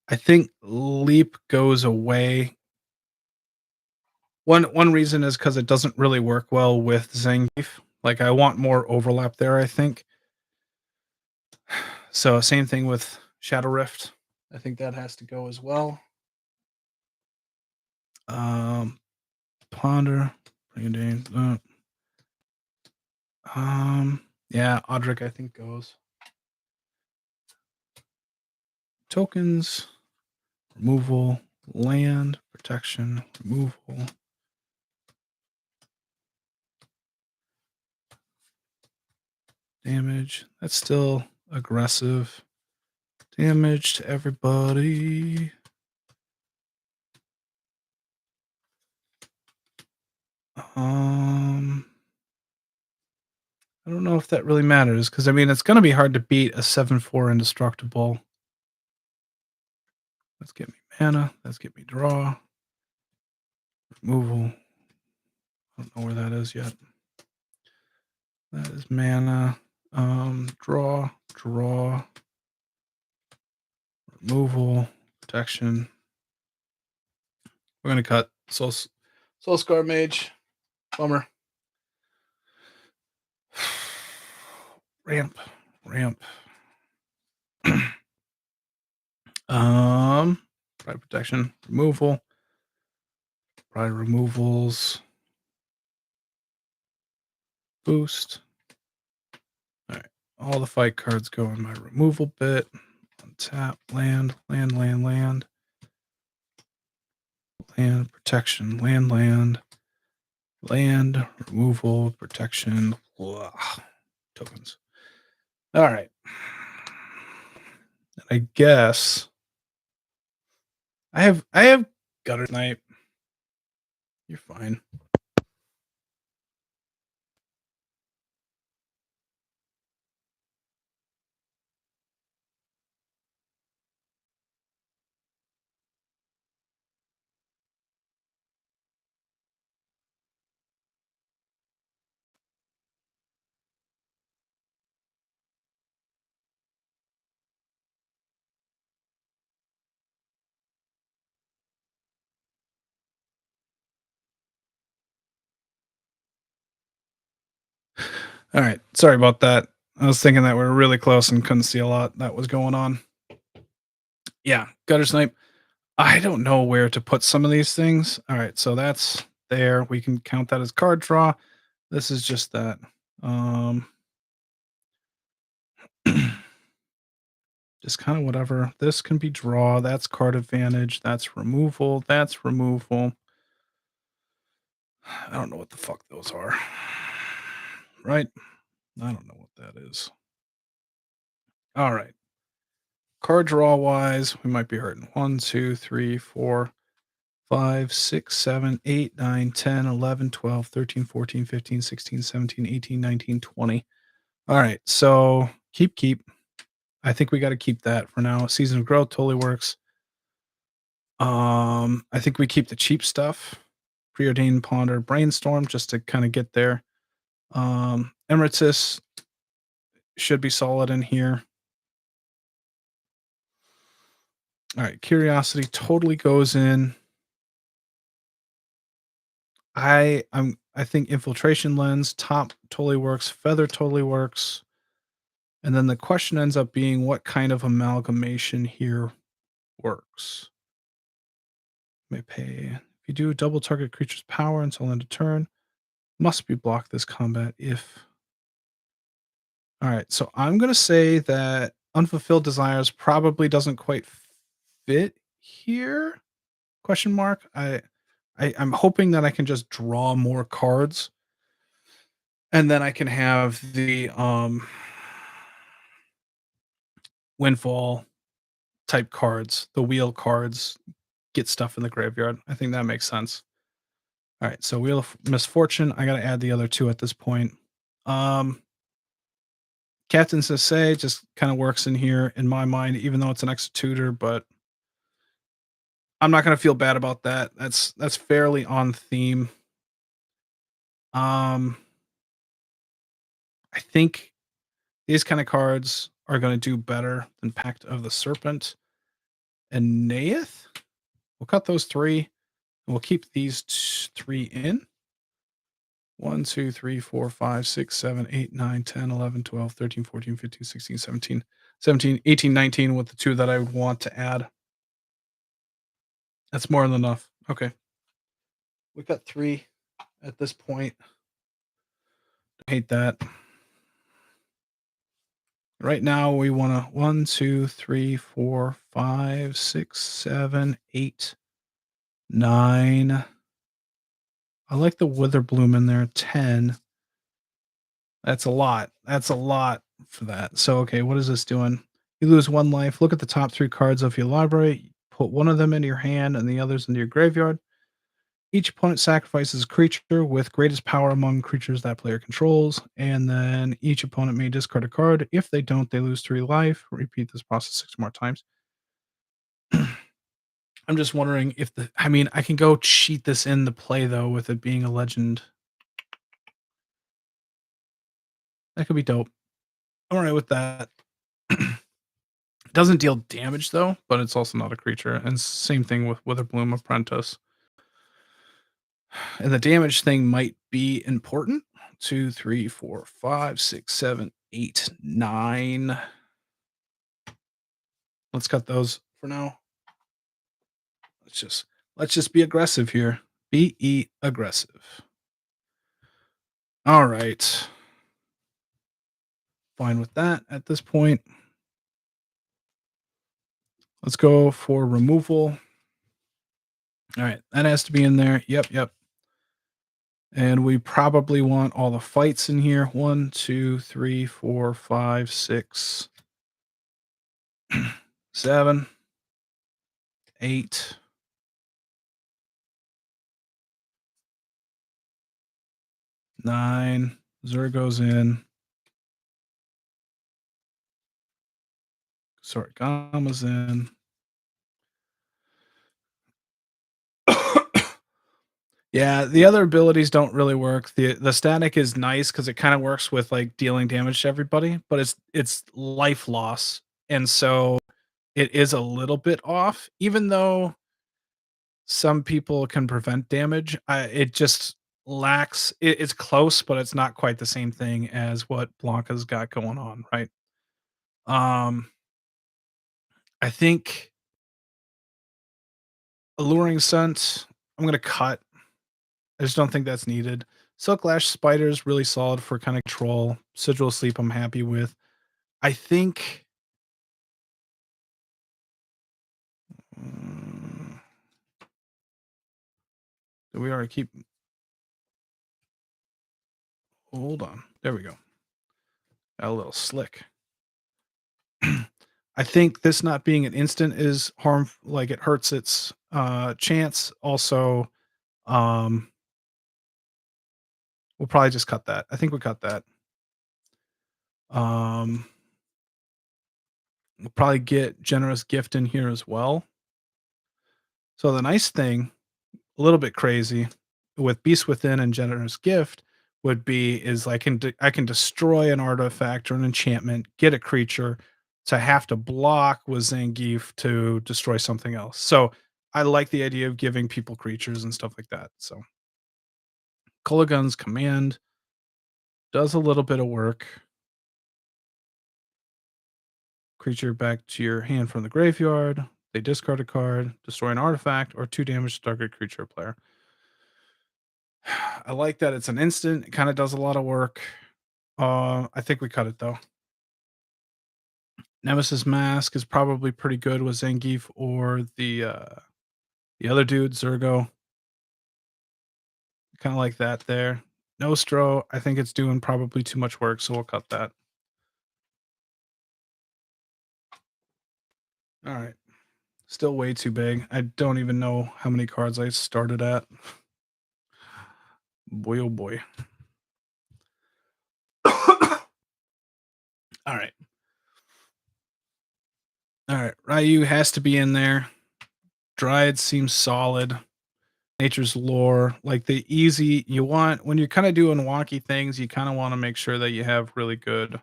I think leap goes away. One reason is because it doesn't really work well with Zangief. Like I want more overlap there, I think. So same thing with Shadow Rift. I think that has to go as well. Ponder, bring it in. Yeah, Audric I think goes. Tokens, removal, land, protection, removal. Damage. That's still aggressive. Damage to everybody. I don't know if that really matters because I mean it's going to be hard to beat a 7/4 indestructible. Let's get me mana. Let's get me draw. Removal. I don't know where that is yet. That is mana. Draw. Removal. Protection. We're gonna cut Soul Scar Mage. Bummer. Ramp. Pride protection. Removal. Pride removals. Boost. All right. All the fight cards go in my removal bit. Untap. Land. Land, protection. Land. Removal, protection. Blah. Tokens. All right. I guess I have Gutter Snipe. You're fine. All right. Sorry about that. I was thinking that we were really close and couldn't see a lot that was going on. Yeah, Gutter Snipe. I don't know where to put some of these things. All right, so that's there. We can count that as card draw. This is just that. Just kind of whatever. This can be draw. That's card advantage. That's removal. That's removal. I don't know what the fuck those are. Right? I don't know what that is. All right. Card draw wise, we might be hurting. 1, 2, 3, 4, 5, 6, 7, 8, 9, 10, 11, 12, 13, 14, 15, 16, 17, 18, 19, 20. All right. So keep. I think we got to keep that for now. Season of Growth totally works. I think we keep the cheap stuff. Preordained Ponder, Brainstorm, just to kind of get there. Emeritus should be solid in here. All right, Curiosity totally goes in. I think Infiltration Lens, Top totally works, Feather totally works. And then the question ends up being what kind of amalgamation here works. May pay. If you do double target creature's power until end of turn, must be blocked this combat if. All right, so I'm gonna say that Unfulfilled Desires probably doesn't quite fit here. Question mark. I'm hoping that I can just draw more cards, and then I can have the windfall type cards, the wheel cards, get stuff in the graveyard. I think that makes sense. All right, so Wheel of Misfortune. I got to add the other two at this point. Captain Sisay just kind of works in here in my mind, even though it's an extra tutor, but I'm not going to feel bad about that. That's fairly on theme. I think these kind of cards are going to do better than Pact of the Serpent and Naeth. We'll cut those three, and we'll keep these three in. 1, 2, 3, 4, 5, 6, 7, 8, 9, 10, 11, 12, 13, 14, 15, 16, 17, 18, 19 with the two that I would want to add. That's more than enough. Okay. We've got 3 at this point. Hate that. Right now we want to 1, 2, 3, 4, 5, 6, 7, 8. 9. I like the Wither Bloom in there. 10. That's a lot. That's a lot for that. So, okay, what is this doing? You lose 1 life. Look at the top 3 cards of your library. Put one of them into your hand and the others into your graveyard. Each opponent sacrifices a creature with greatest power among creatures that player controls, and then each opponent may discard a card. If they don't, they lose 3 life. Repeat this process 6 more times. I'm just wondering if I mean, I can go cheat this in the play though with it being a legend. That could be dope. I'm alright with that. Doesn't deal damage though, but it's also not a creature. And same thing with Witherbloom Apprentice. And the damage thing might be important. 2, 3, 4, 5, 6, 7, 8, 9. Let's cut those for now. Let's just be aggressive here. Be aggressive. All right. Fine with that at this point. Let's go for removal. All right, that has to be in there. Yep, yep. And we probably want all the fights in here. 1, 2, 3, 4, 5, 6, 7, 8. 9. Zergo's in. Sorry, Gamma's in. Yeah, the other abilities don't really work. The static is nice because it kind of works with like dealing damage to everybody, but it's life loss. And so it is a little bit off, even though some people can prevent damage. It just lacks it's close, but it's not quite the same thing as what Blanca's got going on, right? Um I think Alluring Scent, I'm gonna cut. I just don't think that's needed. Silk Lash Spider is really solid for kind of control. Sigil Sleep, I'm happy with. I think. Mm, do we already keep? Hold on. There we go. Got a little slick. I think this not being an instant is harm. Like it hurts its chance. Also, um, we'll probably just cut that. I think we cut that. Um, we'll probably get Generous Gift in here as well. So the nice thing, a little bit crazy, with Beast Within and Generous Gift would be is I can destroy an artifact or an enchantment, get a creature to have to block with Zangief to destroy something else. So I like the idea of giving people creatures and stuff like that. So Kulagun's command does a little bit of work. Creature back to your hand from the graveyard. They discard a card, destroy an artifact, or 2 damage to target creature or player. I like that it's an instant. It kind of does a lot of work. I think we cut it though. Nemesis Mask is probably pretty good with Zangief or the other dude, Zergo. Kind of like that there. Nostro, I think it's doing probably too much work, so we'll cut that. All right. Still way too big. I don't even know how many cards I started at. Boy, oh boy. All right. All right. Ryu has to be in there. Dryad seems solid. Nature's lore, like the easy you want when you're kind of doing wonky things, you kind of want to make sure that you have really good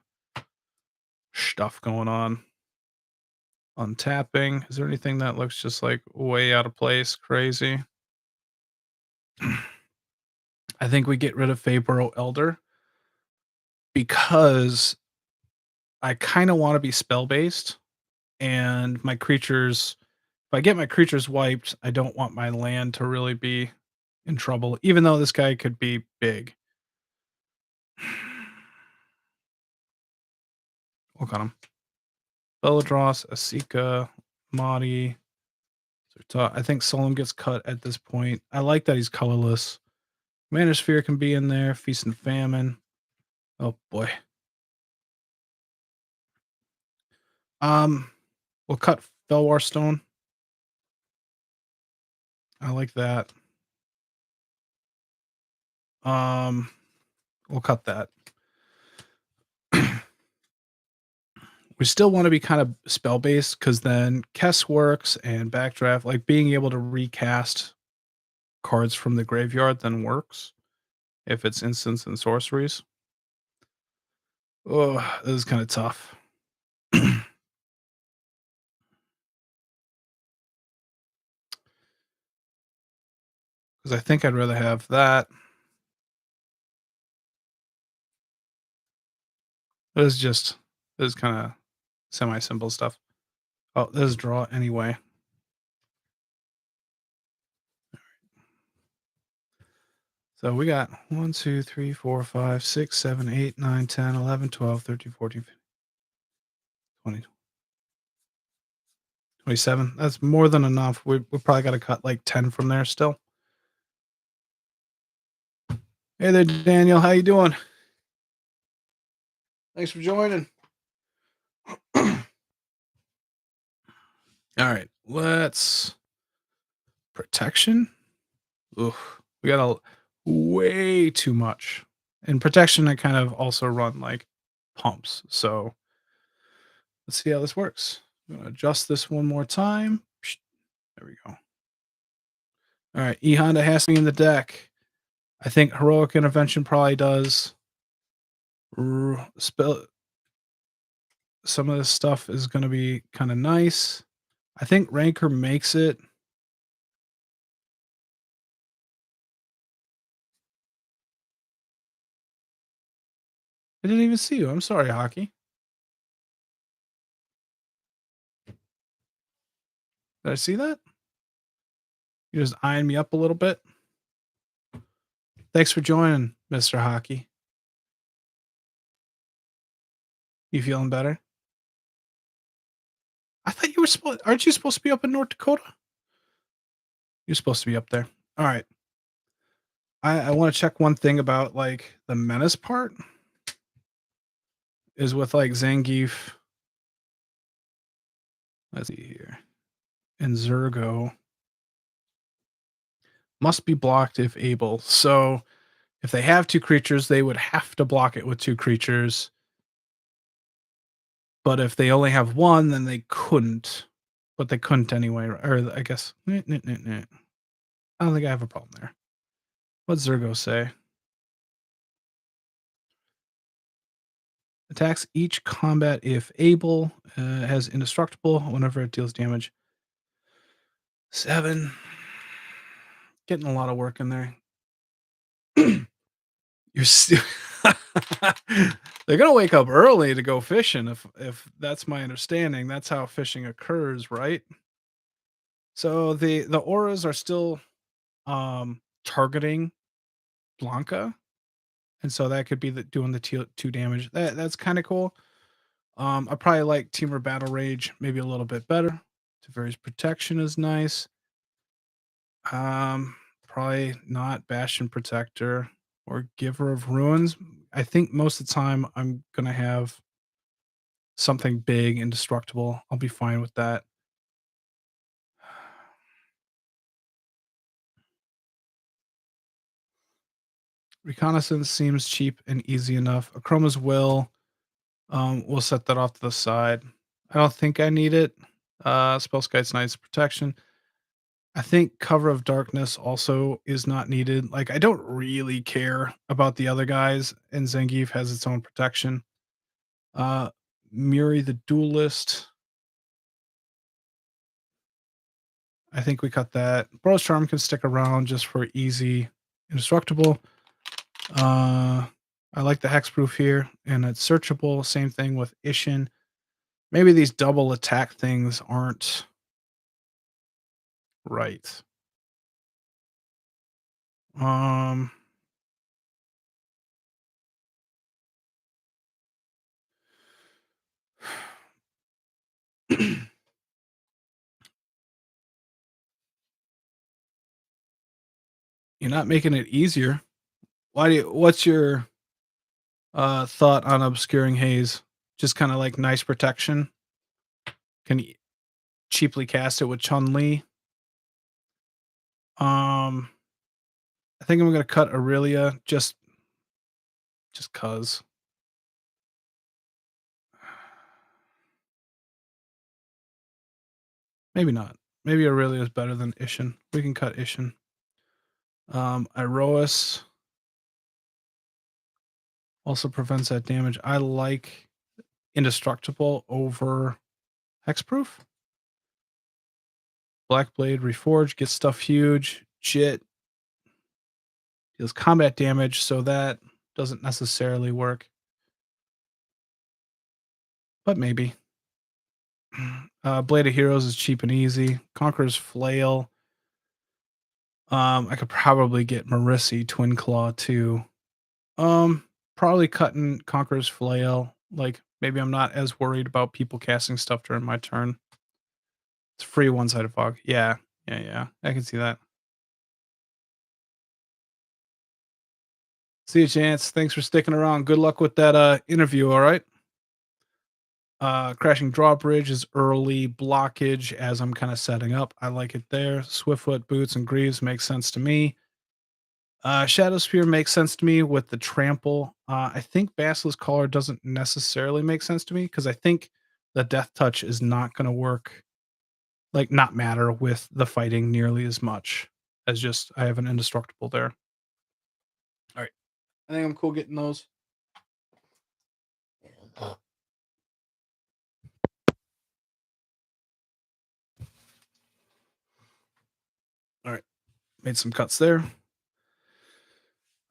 stuff going on. Untapping. Is there anything that looks just like way out of place? Crazy. I think we get rid of Fabro Elder because I kind of want to be spell based and my creatures. If I get my creatures wiped, I don't want my land to really be in trouble, even though this guy could be big. Look on him. Belladross, Asika, Madi, So I think Solemn gets cut at this point. I like that he's colorless. Manosphere can be in there. Feast and Famine. Oh boy. Um, we'll cut Felwar Stone. I like that. Um, we'll cut that. We still want to be kind of spell based because then Kess works and Backdraft, like being able to recast cards from the graveyard, then works if it's instants and sorceries. Oh, this is kind of tough. Because I think I'd rather have that. This is kind of semi simple stuff. Oh, this is draw anyway. So we got 1, 2, 3, 4, 5, 6, 7, 8, 9, 10, 11, 12, 13, 14, 15, 20, 27. That's more than enough. We probably got to cut like 10 from there still. Hey there, Daniel. How you doing? Thanks for joining. All right, let's protection. Ugh, we got a way too much. In protection, I kind of also run like pumps. So let's see how this works. I'm gonna adjust this one more time. There we go. All right, E Honda has to be in the deck. I think heroic intervention probably does. Spell. Some of this stuff is going to be kind of nice. I think Rancor makes it. I didn't even see you. I'm sorry, Hockey. Did I see that? You just eyeing me up a little bit. Thanks for joining, Mr. Hockey. You feeling better? I thought you were supposed. Aren't you supposed to be up in North Dakota? You're supposed to be up there. All right. I want to check one thing about like the menace part is with like Zangief. Let's see here. And Zergo must be blocked if able. So if they have two creatures, they would have to block it with two creatures. But if they only have one, then they couldn't. But they couldn't anyway. Or I guess. I don't think I have a problem there. What's Zergo say? Attacks each combat if able. Has indestructible whenever it deals damage. 7. Getting a lot of work in there. You're still. They're gonna wake up early to go fishing if that's my understanding. That's how fishing occurs, right? So the auras are still targeting Blanca, and so that could be doing the 2 damage. That's kind of cool. I probably like Teamer Battle Rage maybe a little bit better. Teferi's Protection is nice. Probably not Bastion Protector or Giver of Ruins. I think most of the time I'm gonna have something big, indestructible. I'll be fine with that. Reconnaissance seems cheap and easy enough. Achroma's Will. We'll set that off to the side. I don't think I need it. Spellskite's Knight's Protection. I think Cover of Darkness also is not needed. Like, I don't really care about the other guys, and Zangief has its own protection. Muri the Duelist. I think we cut that. Bro's Charm can stick around just for easy indestructible. I like the hexproof here, and it's searchable. Same thing with Ishin. Maybe these double attack things aren't right. Um, You're not making it easier. What's your thought on obscuring haze? Just kind of like nice protection. Can you cheaply cast it with Chun Li? Um, I think I'm gonna cut Aurelia just cause. Maybe not. Maybe Aurelia is better than Ishin. We can cut Ishin. Iroas also prevents that damage. I like Indestructible over Hexproof. Black Blade Reforged gets stuff huge. Jit deals combat damage, so that doesn't necessarily work. But maybe. Blade of Heroes is cheap and easy. Conqueror's Flail. I could probably get Marissi Twin Claw too. Probably cutting Conqueror's Flail. Like maybe I'm not as worried about people casting stuff during my turn. It's free one-sided fog. Yeah. Yeah. I can see that. See you, Chance. Thanks for sticking around. Good luck with that interview, all right? Crashing Drawbridge is early blockage as I'm kind of setting up. I like it there. Swiftfoot, Boots, and Greaves makes sense to me. Shadow Spear makes sense to me with the trample. I think Basilisk Collar doesn't necessarily make sense to me because I think the Death Touch is not going to work, like, not matter with the fighting nearly as much as just I have an indestructible there. All right. I think I'm cool getting those. All right. Made some cuts there.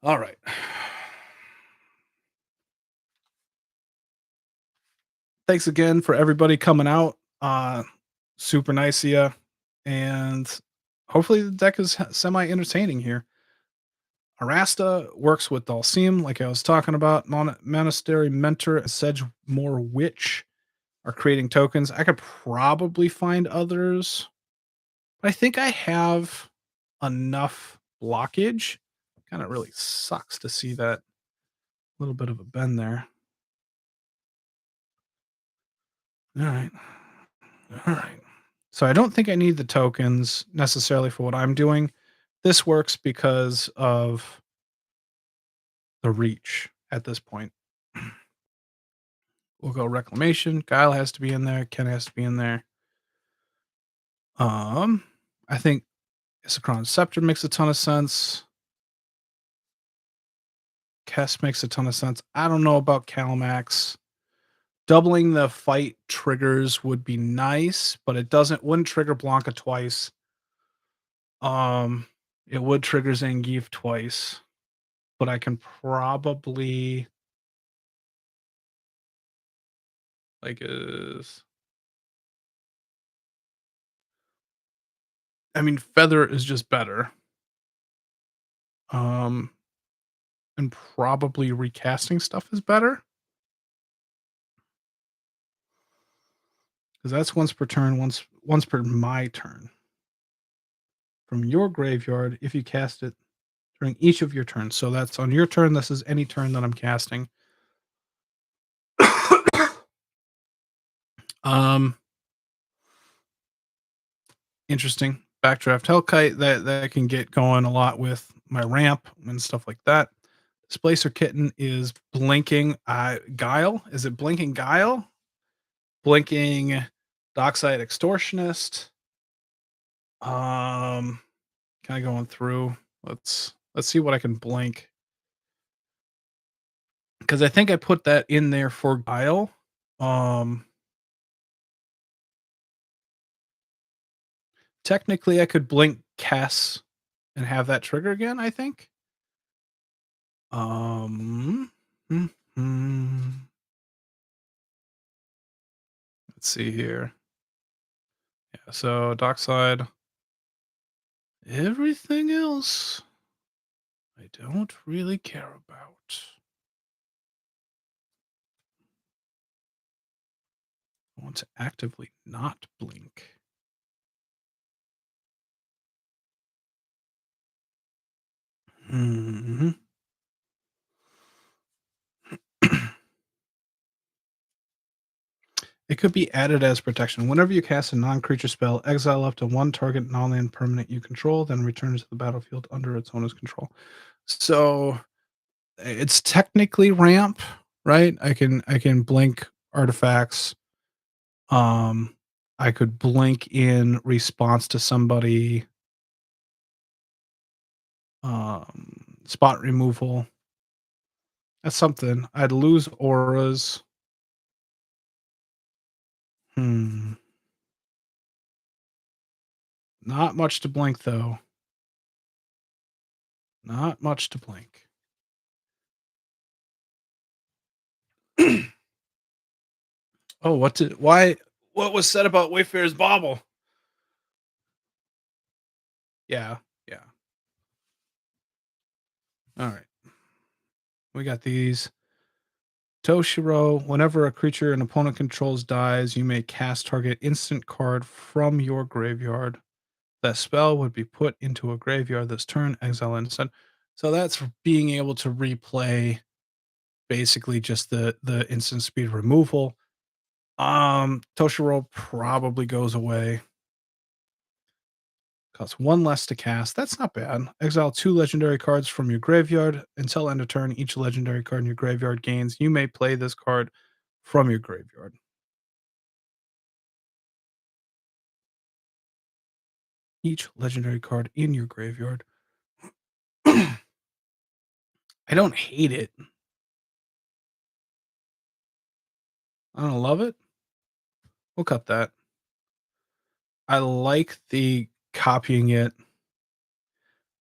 All right. Thanks again for everybody coming out. Super nice of you. And hopefully the deck is semi entertaining here. Arasta works with Dulcim, like I was talking about. Monastery Mentor and Sedgemoor Witch are creating tokens. I could probably find others. But I think I have enough blockage. Kind of really sucks to see that little bit of a bend there. All right. All right. So I don't think I need the tokens necessarily for what I'm doing. This works because of the reach at this point. We'll go Reclamation. Guile has to be in there. Ken has to be in there. I think Isakron Scepter makes a ton of sense. Kess makes a ton of sense. I don't know about Calmax. Doubling the fight triggers would be nice, but wouldn't trigger Blanca twice. It would trigger Zangief twice, but I can probably is I mean, Feather is just better. Um, and probably recasting stuff is better. Because that's once per turn, once per my turn. From your graveyard, if you cast it during each of your turns. So that's on your turn. This is any turn that I'm casting. Interesting. Backdraft Hellkite that can get going a lot with my ramp and stuff like that. Displacer Kitten is blinking Guile. Is it blinking Guile? Blinking Dockside Extortionist. Kind of going through. Let's see what I can blink. Because I think I put that in there for Guile. Technically I could blink Kess and have that trigger again, I think. Let's see here. Yeah, so Dockside. Everything else I don't really care about. I want to actively not blink. Mhm. It could be added as protection. Whenever you cast a non-creature spell, exile up to one target non-land permanent you control, then return to the battlefield under its owner's control. So it's technically ramp, right? I can blink artifacts. Um, I could blink in response to somebody. Spot removal. That's something. I'd lose auras. Hmm. Not much to blink though. Not much to blink. Oh, what did why what was said about Wayfarer's Bauble? Yeah, yeah. All right. We got these. Toshiro, whenever a creature an opponent controls dies, you may cast target instant card from your graveyard. That spell would be put into a graveyard this turn, exile instead. So that's being able to replay basically just the instant speed removal. Toshiro probably goes away. Costs one less to cast. That's not bad. Exile two legendary cards from your graveyard. Until end of turn, each legendary card in your graveyard gains. You may play this card from your graveyard. Each legendary card in your graveyard. I don't hate it. I don't love it. We'll cut that. I like the copying it,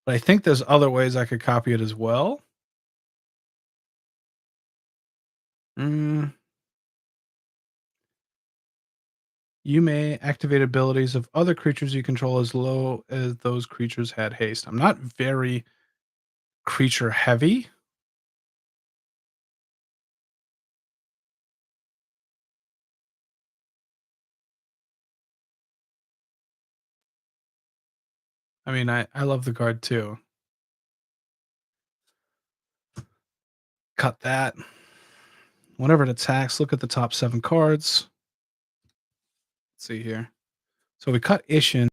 but I think there's other ways I could copy it as well. Mm, you may activate abilities of other creatures you control as low as those creatures had haste. I'm not very creature heavy. I mean, I love the card too. Cut that. Whenever it attacks, look at the top 7 cards. Let's see here. So we cut Ishin,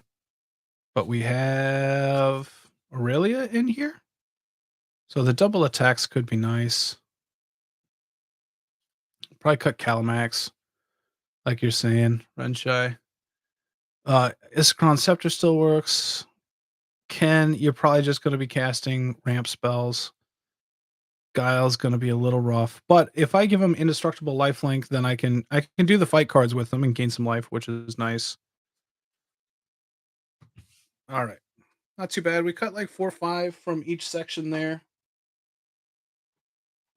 but we have Aurelia in here. So the double attacks could be nice. Probably cut Calamax, like you're saying, Renshai. Iskron Scepter still works. Ken, you're probably just going to be casting ramp spells. Guile's going to be a little rough, but if I give him indestructible lifelink, then I can do the fight cards with them and gain some life, which is nice. All right, not too bad. We cut like 4 or 5 from each section there.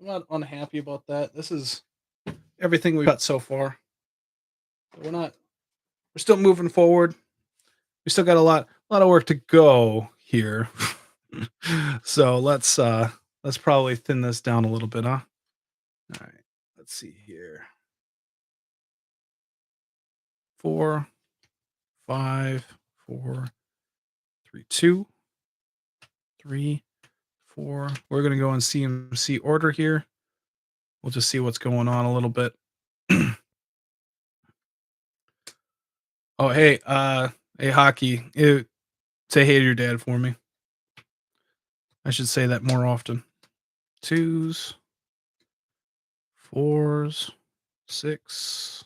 I'm not unhappy about that. This is everything we've got so far. We're not. We're still moving forward. We still got a lot of work to go here. So let's probably thin this down a little bit, huh? All right. Let's see here. 4, 5, 4, 3, 2, 3, 4. We're gonna go in CMC order here. We'll just see what's going on a little bit. Oh, hey, hockey. Say hey to your dad for me. I should say that more often. 2s, 4s, 6.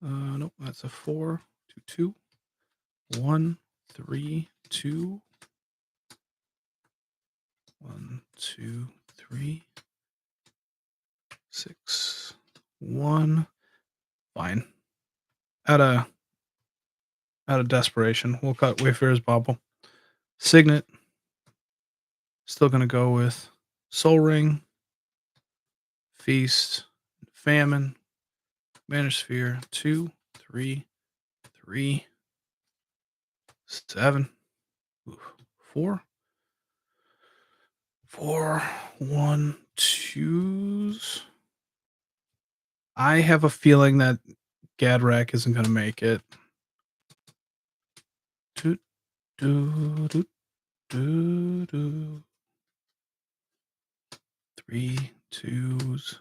Nope, that's a 4, 2, 2, 1, 3, 2, 1, 2, 3, 6, 1. Fine. Out of desperation, we'll cut Wayfarer's Bauble. Signet. Still gonna go with Soul Ring, Feast, Famine, Manosphere. 2, 3, 3, 7, 4, 4, 1, 2s. I have a feeling that Gadrak isn't gonna make it. Doot, doot, doot. Do, do. 3 twos.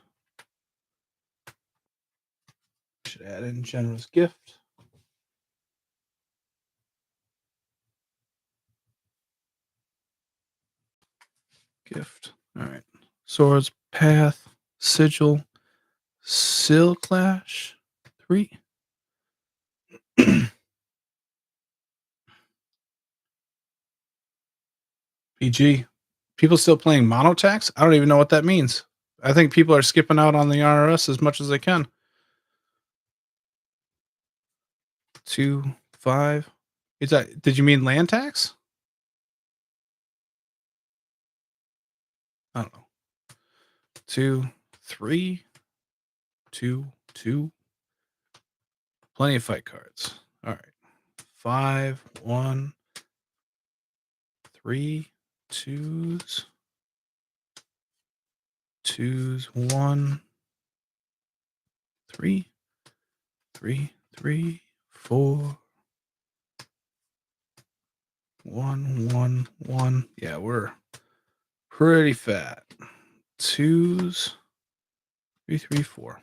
Should add in generous gift. Gift. All right. Swords, path, sigil, seal clash. 3. PG. People still playing monotax? I don't even know what that means. I think people are skipping out on the RRS as much as they can. 2, 5. Is that? Did you mean land tax? I don't know. 2, 3, 2, 2. Plenty of fight cards. All right. 5, 1, 3, twos, twos, 1, 3, 3, 3, 4, 1, 1, 1. Yeah, we're pretty fat. Twos, 3, 3, 4.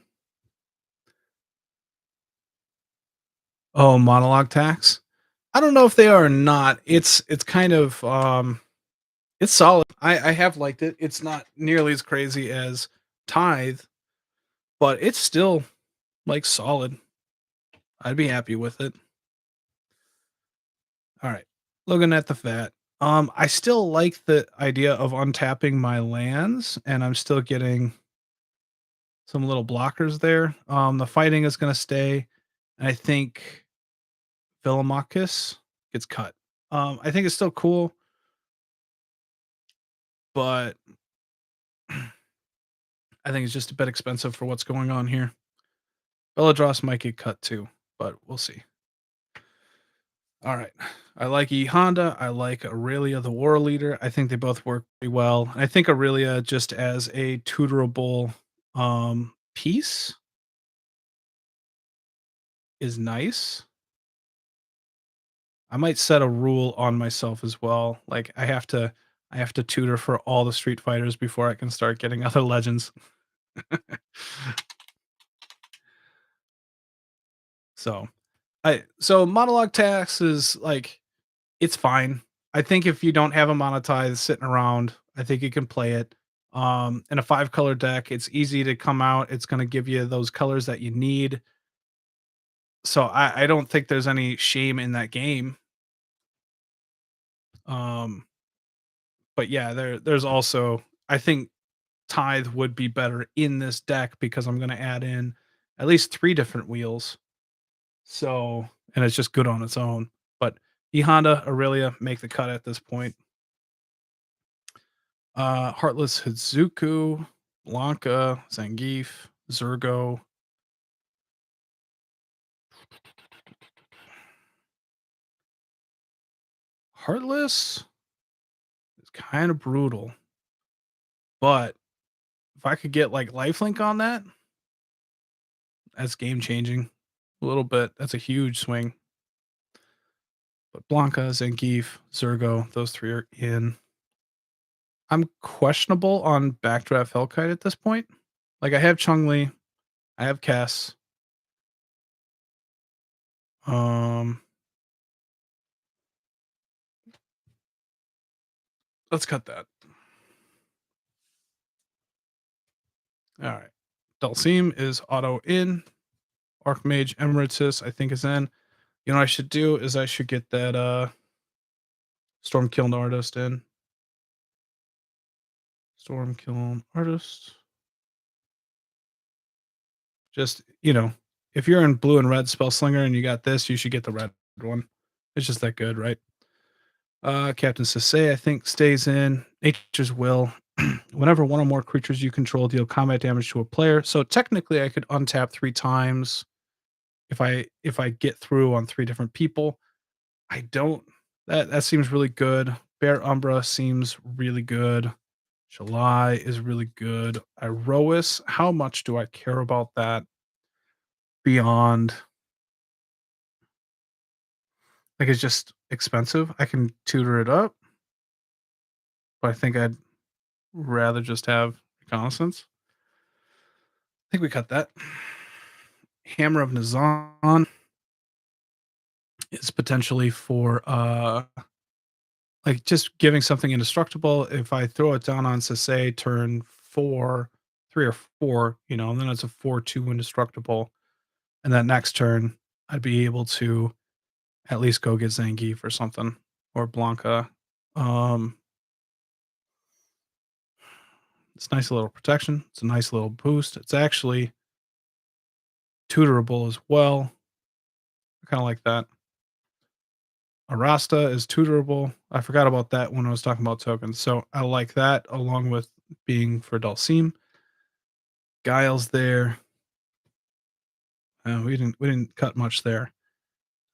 Oh, monologue tax. I don't know if they are or not. It's kind of it's solid. I have liked it. It's not nearly as crazy as Tithe, but it's still like solid. I'd be happy with it. All right. Looking at the fat. I still like the idea of untapping my lands, and I'm still getting some little blockers there. The fighting is gonna stay. And I think Philomakis gets cut. I think it's still cool, but I think it's just a bit expensive for what's going on here. Belladross might get cut too, but we'll see. All right. I like E Honda. I like Aurelia, the War Leader. I think they both work pretty well. I think Aurelia, just as a tutorable piece, is nice. I might set a rule on myself as well. Like I have to tutor for all the Street Fighters before I can start getting other legends. So so monologue tax is like it's fine. I think if you don't have a monetize sitting around, I think you can play it. In a 5 color deck, it's easy to come out. It's going to give you those colors that you need. So I don't think there's any shame in that game. Um, but yeah, there's also I think Tithe would be better in this deck because I'm going to add in at least 3 different wheels. So and it's just good on its own. But E Honda, Aurelia make the cut at this point. Heartless Hizuku, Blanca, Zangief, Zergo. Heartless is kind of brutal, but if I could get like lifelink on that, that's game changing. A little bit. That's a huge swing. But Blanca, Zangief, Zergo, those 3 are in. I'm questionable on Backdraft Hellkite at this point. Like I have Chun-Li, I have Cass. Um, let's cut that. All right. Dulcim is auto in. Archmage Emeritus, I think, is in. You know what I should do is I should get that Storm Kiln Artist in. Storm Kiln Artist. Just, if you're in blue and red Spellslinger and you got this, you should get the red one. It's just that good, right? Captain Sisay, I think, stays in. Nature's Will. Whenever one or more creatures you control deal combat damage to a player. So technically I could untap 3 times if I get through on 3 different people. I don't that seems really good. Bear Umbra seems really good. July is really good. Iroas, how much do I care about that beyond like it's just expensive? I can tutor it up. but I think I'd rather just have reconnaissance. I think we cut that. Hammer of Nazan is potentially for like just giving something indestructible. If I throw it down on Sisay turn 4, 3 or 4, and then it's a 4/2 indestructible. And that next turn, I'd be able to at least go get Zangief or something or Blanca. Um, it's nice little protection. It's a nice little boost. It's actually tutorable as well. I kind of like that. Arasta is tutorable. I forgot about that when I was talking about tokens. So I like that along with being for Dulcim. Guile's there. We didn't cut much there.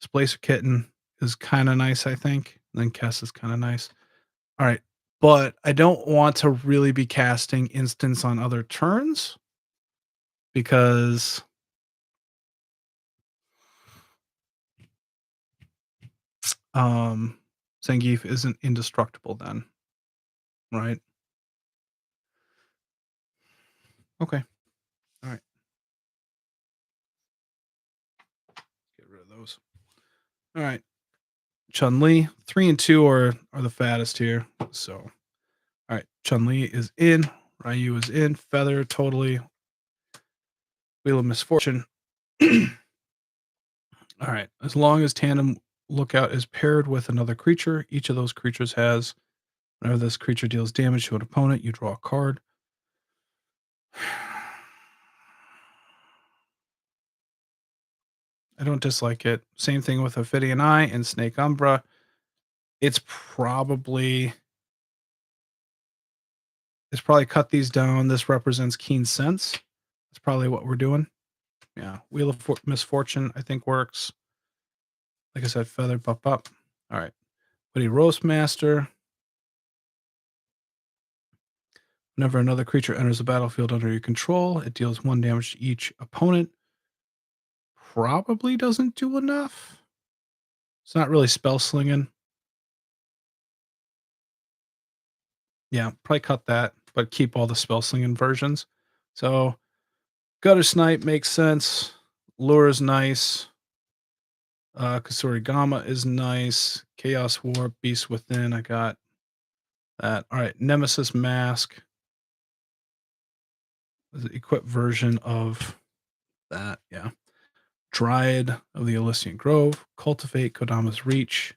Displacer Kitten is kind of nice, I think. And then Kess is kind of nice. All right. But I don't want to really be casting instants on other turns because um Zangief isn't indestructible then, right? Okay. All right. Get rid of those. All right. Chun Li, 3 and 2 are the fattest here. So, all right. Chun Li is in. Ryu is in. Feather totally. Wheel of Misfortune. All right. As long as Tandem Lookout is paired with another creature, each of those creatures has, whenever this creature deals damage to an opponent, you draw a card. I don't dislike it. Same thing with Ophidian Eye and Snake Umbra. It's probably cut these down. This represents Keen Sense. That's probably what we're doing. Yeah. Wheel of Misfortune, I think works. Like I said, Feather, pop up. All right. Woody Roastmaster. Whenever another creature enters the battlefield under your control, it deals 1 damage to each opponent. Probably doesn't do enough. It's not really spell slinging. Yeah, probably cut that, but keep all the spell slinging versions. So Gutter Snipe makes sense. Lure is nice. Kasuri Gamma is nice. Chaos Warp, Beast Within. I got that. All right. Nemesis Mask is the equipped version of that. Yeah. Dryad of the Elysian Grove. Cultivate Kodama's Reach.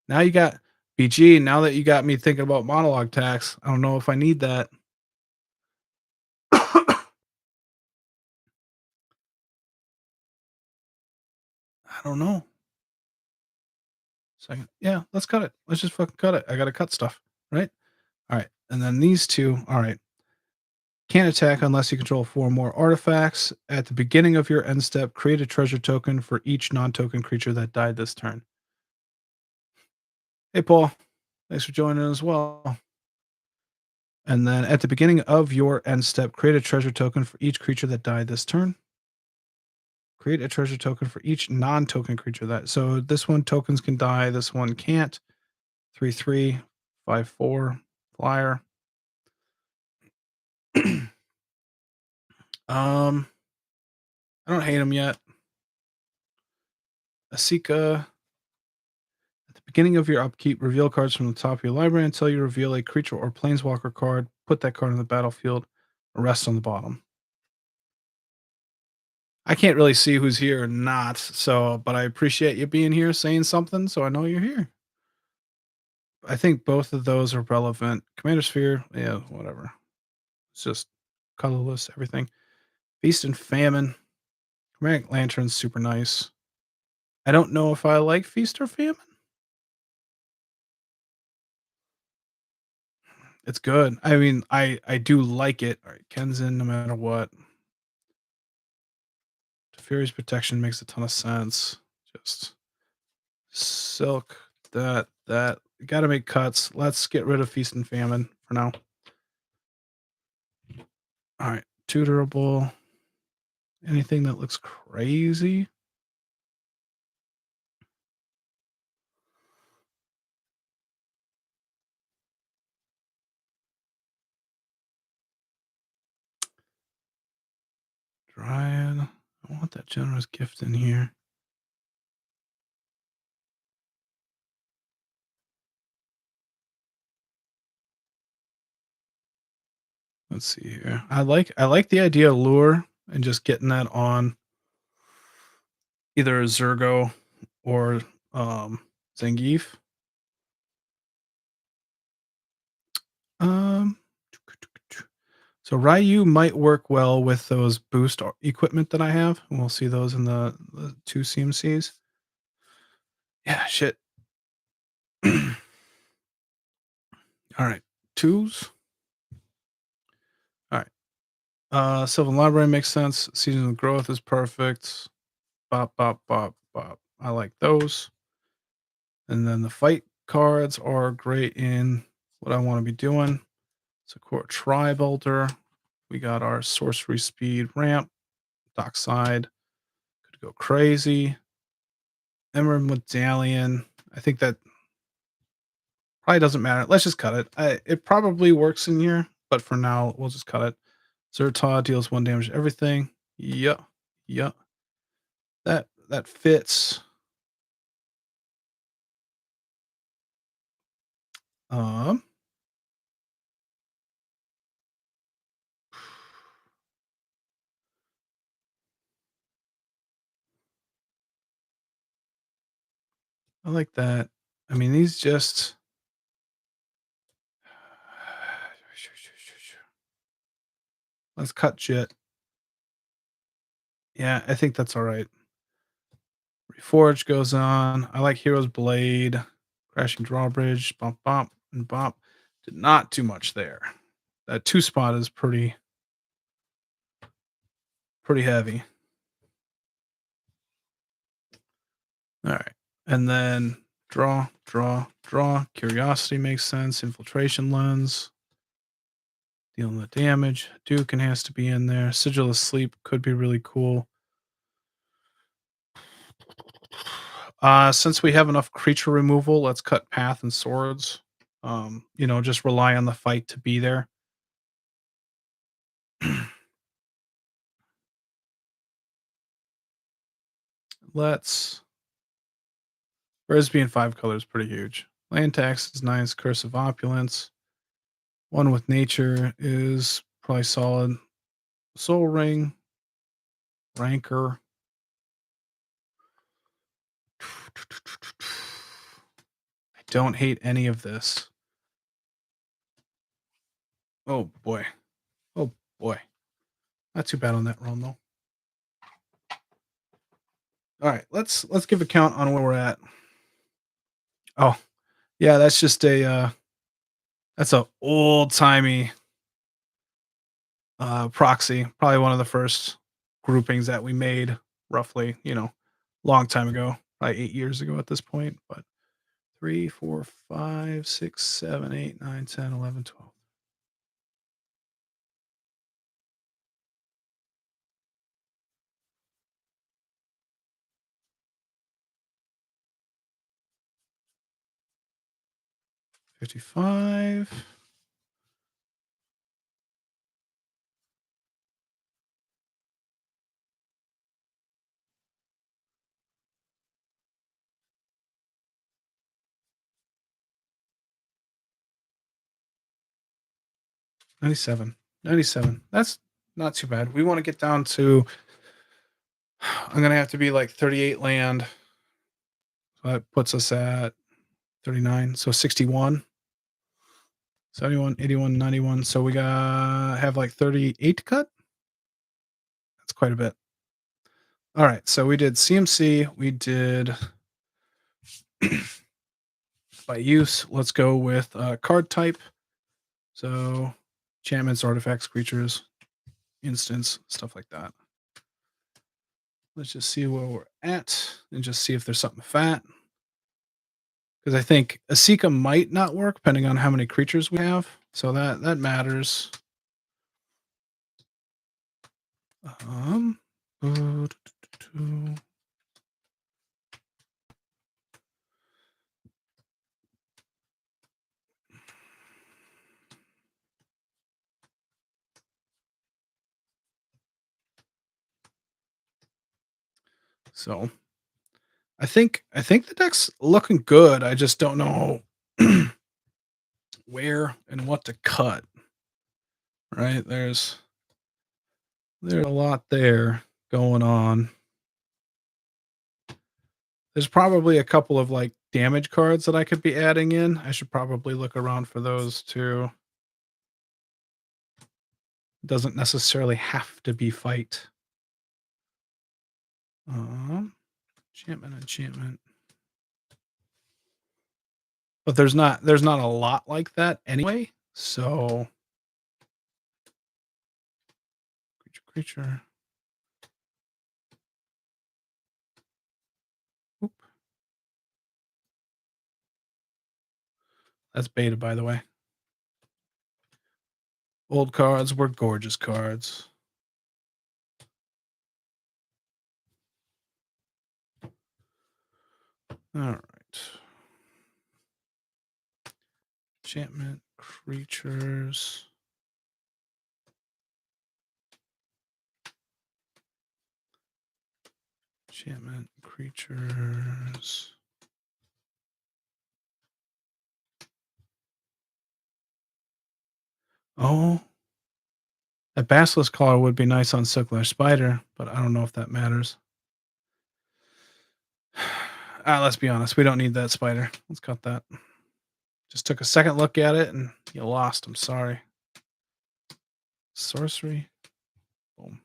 Now you got BG. Now that you got me thinking about monologue tax, I don't know if I need that. I don't know. Second. Yeah, let's cut it. Let's just fucking cut it. I gotta cut stuff, right? All right. And then these two, all right. Can't attack unless you control 4 more artifacts. At the beginning of your end step, create a treasure token for each non-token creature that died this turn. Hey, Paul. Thanks for joining as well. And then at the beginning of your end step, create a treasure token for each creature that died this turn. Create a treasure token for each non-token creature that. So this one tokens can die. This one can't. 3/3, 5/4 flyer. I don't hate him yet. Asika. At the beginning of your upkeep, reveal cards from the top of your library until you reveal a creature or planeswalker card. Put that card on the battlefield. Rest on the bottom. I can't really see who's here or not, so but I appreciate you being here, saying something, so I know you're here. I think both of those are relevant. Commander Sphere, yeah, whatever. It's just colorless, everything. Feast and Famine. Chromatic Lantern's super nice. I don't know if I like Feast or Famine. It's good. I mean, I do like it. All right, Kenzin, no matter what. Teferi's Protection makes a ton of sense. Just Silk, that. Got to make cuts. Let's get rid of Feast and Famine for now. All right, tutorable. Anything that looks crazy? Dryad. I want that generous gift in here. Let's see here. I like the idea of lure and just getting that on either a Zergo or Zangief. Um so Ryu might work well with those boost equipment that I have. And we'll see those in the two CMCs. Yeah, shit. All right. Twos. All right. Sylvan Library makes sense. Season of Growth is perfect. Bop, bop, bop, bop. I like those. And then the fight cards are great in what I want to be doing. Support Tribe Elder. We got our sorcery speed ramp. Dockside. Could go crazy. Emerald Medallion. I think that probably doesn't matter. Let's just cut it. It probably works in here, but for now, we'll just cut it. Zertaw deals 1 damage to everything. Yeah. Yeah. That fits. Um I like that. I mean, these just let's cut Jit. Yeah, I think that's all right. Reforge goes on. I like Hero's Blade. Crashing Drawbridge. Bump, bump, and bump. Did not do much there. That 2 spot is pretty heavy. All right. And then draw, draw, draw. Curiosity makes sense. Infiltration Lens. Dealing the damage. Dukin has to be in there. Sigil of Sleep could be really cool. Since we have enough creature removal, let's cut Path and Swords. Just rely on the fight to be there. Let's Frisbee in 5 colors, pretty huge. Land tax is nice. Curse of Opulence. One with nature is probably solid. Soul Ring. Rancor. I don't hate any of this. Oh boy. Oh boy. Not too bad on that roll though. All right, let's give a count on where we're at. Oh, yeah, that's just that's a old-timey proxy. Probably one of the first groupings that we made roughly, long time ago, probably 8 years ago at this point, but 3, 4, 5, 6, 7, 8, 9, 10, 11, 12. $55. 97. 97. That's not too bad. We want to get down to I'm gonna have to be like 38 land. So that puts us at 39. So 61. 71, 81, 91. So we got have like 38 to cut. That's quite a bit. All right. So we did CMC. We did by use. Let's go with card type. So enchantments, artifacts, creatures, instants, stuff like that. Let's just see where we're at and just see if there's something fat. Because I think Asika might not work depending on how many creatures we have. So that matters. Um, So I think the deck's looking good. I just don't know where and what to cut. Right? There's a lot there going on. There's probably a couple of like damage cards that I could be adding in. I should probably look around for those too. Doesn't necessarily have to be fight. Enchantment. But there's not a lot like that anyway. So creature. Oop. That's beta, by the way. Old cards were gorgeous cards. All right. Enchantment creatures. Enchantment creatures. Oh, a Basilisk collar would be nice on Silk Spider, but I don't know if that matters. Let's be honest, we don't need that spider. Let's cut that. Just took a second look at it and you lost. I'm sorry. Sorcery. Boom.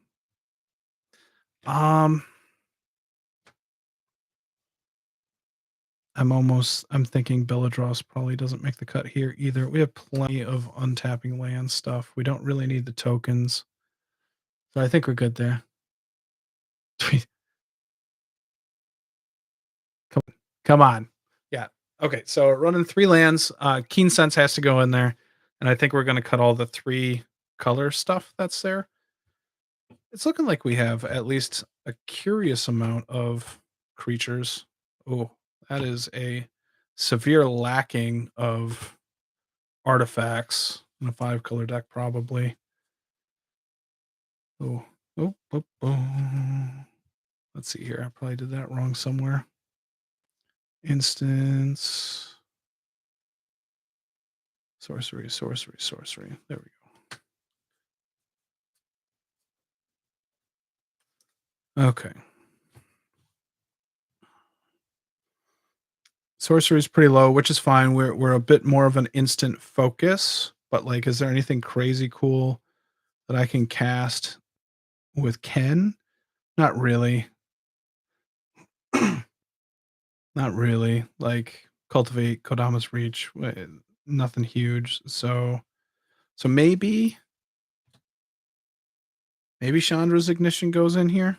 I'm thinking Belladross probably doesn't make the cut here either. We have plenty of untapping land stuff. We don't really need the tokens. So I think we're good there. Come on. Yeah. Okay, so running 3 lands. Keen Sense has to go in there. And I think we're gonna cut all the 3 color stuff that's there. It's looking like we have at least a curious amount of creatures. Oh, that is a severe lacking of artifacts in a 5-color deck, probably. Oh, oh. Let's see here. I probably did that wrong somewhere. Instance. Sorcery. There we go. Okay. Sorcery is pretty low, which is fine. We're a bit more of an instant focus, but like, is there anything crazy cool that I can cast with Ken? Not really. Not really. Like cultivate Kodama's reach, nothing huge. So maybe Chandra's ignition goes in here.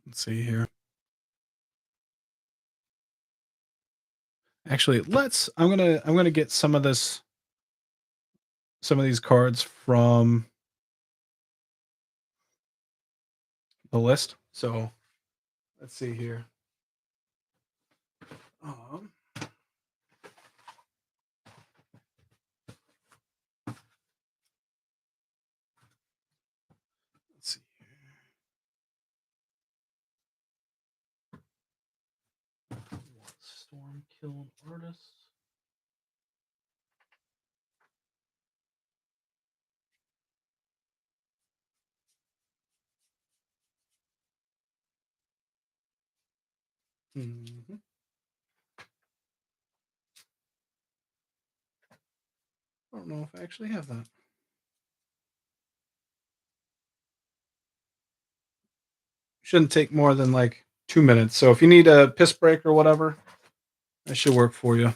Let's see here. Actually, I'm gonna get some of these cards from the list. So let's see here. Let's see here. Storm Kiln Artist. Mm-hmm. I don't know if I actually have that. Shouldn't take more than like 2 minutes. So if you need a piss break or whatever, that should work for you.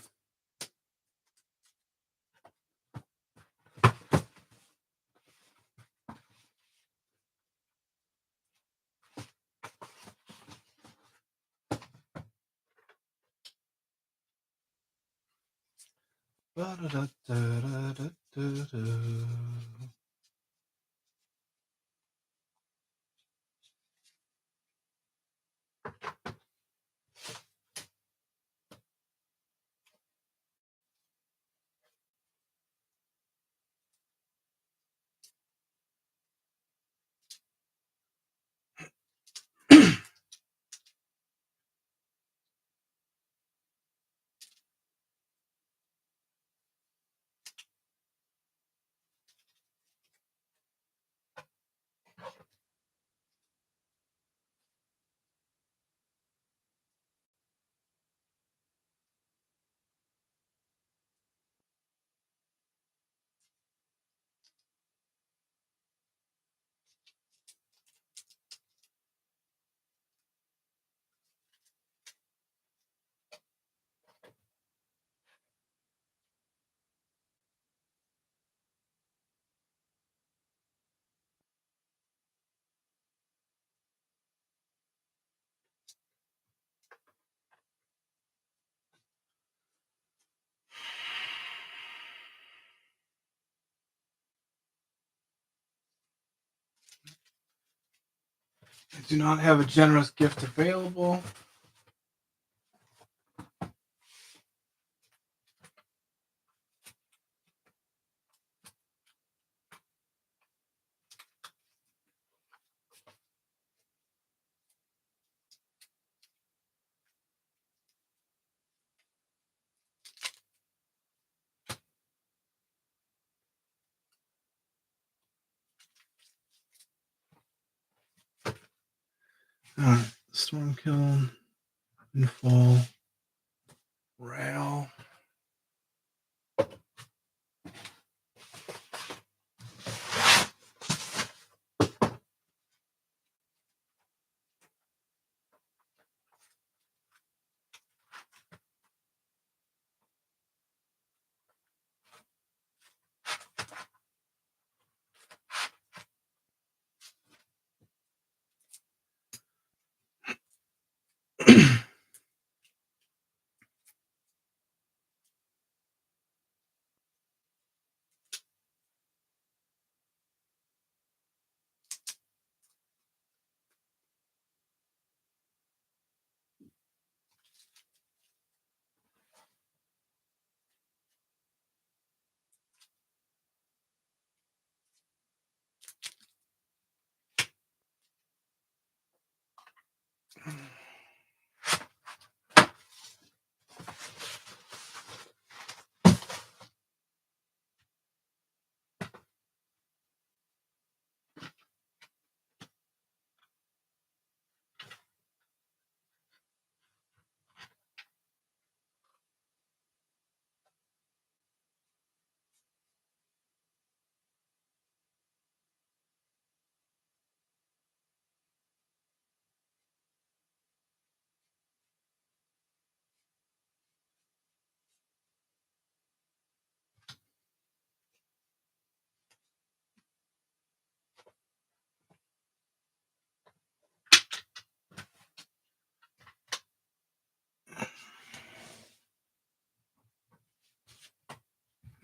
I do not have a generous gift available. Alright, Storm Kiln, Infall, Rail.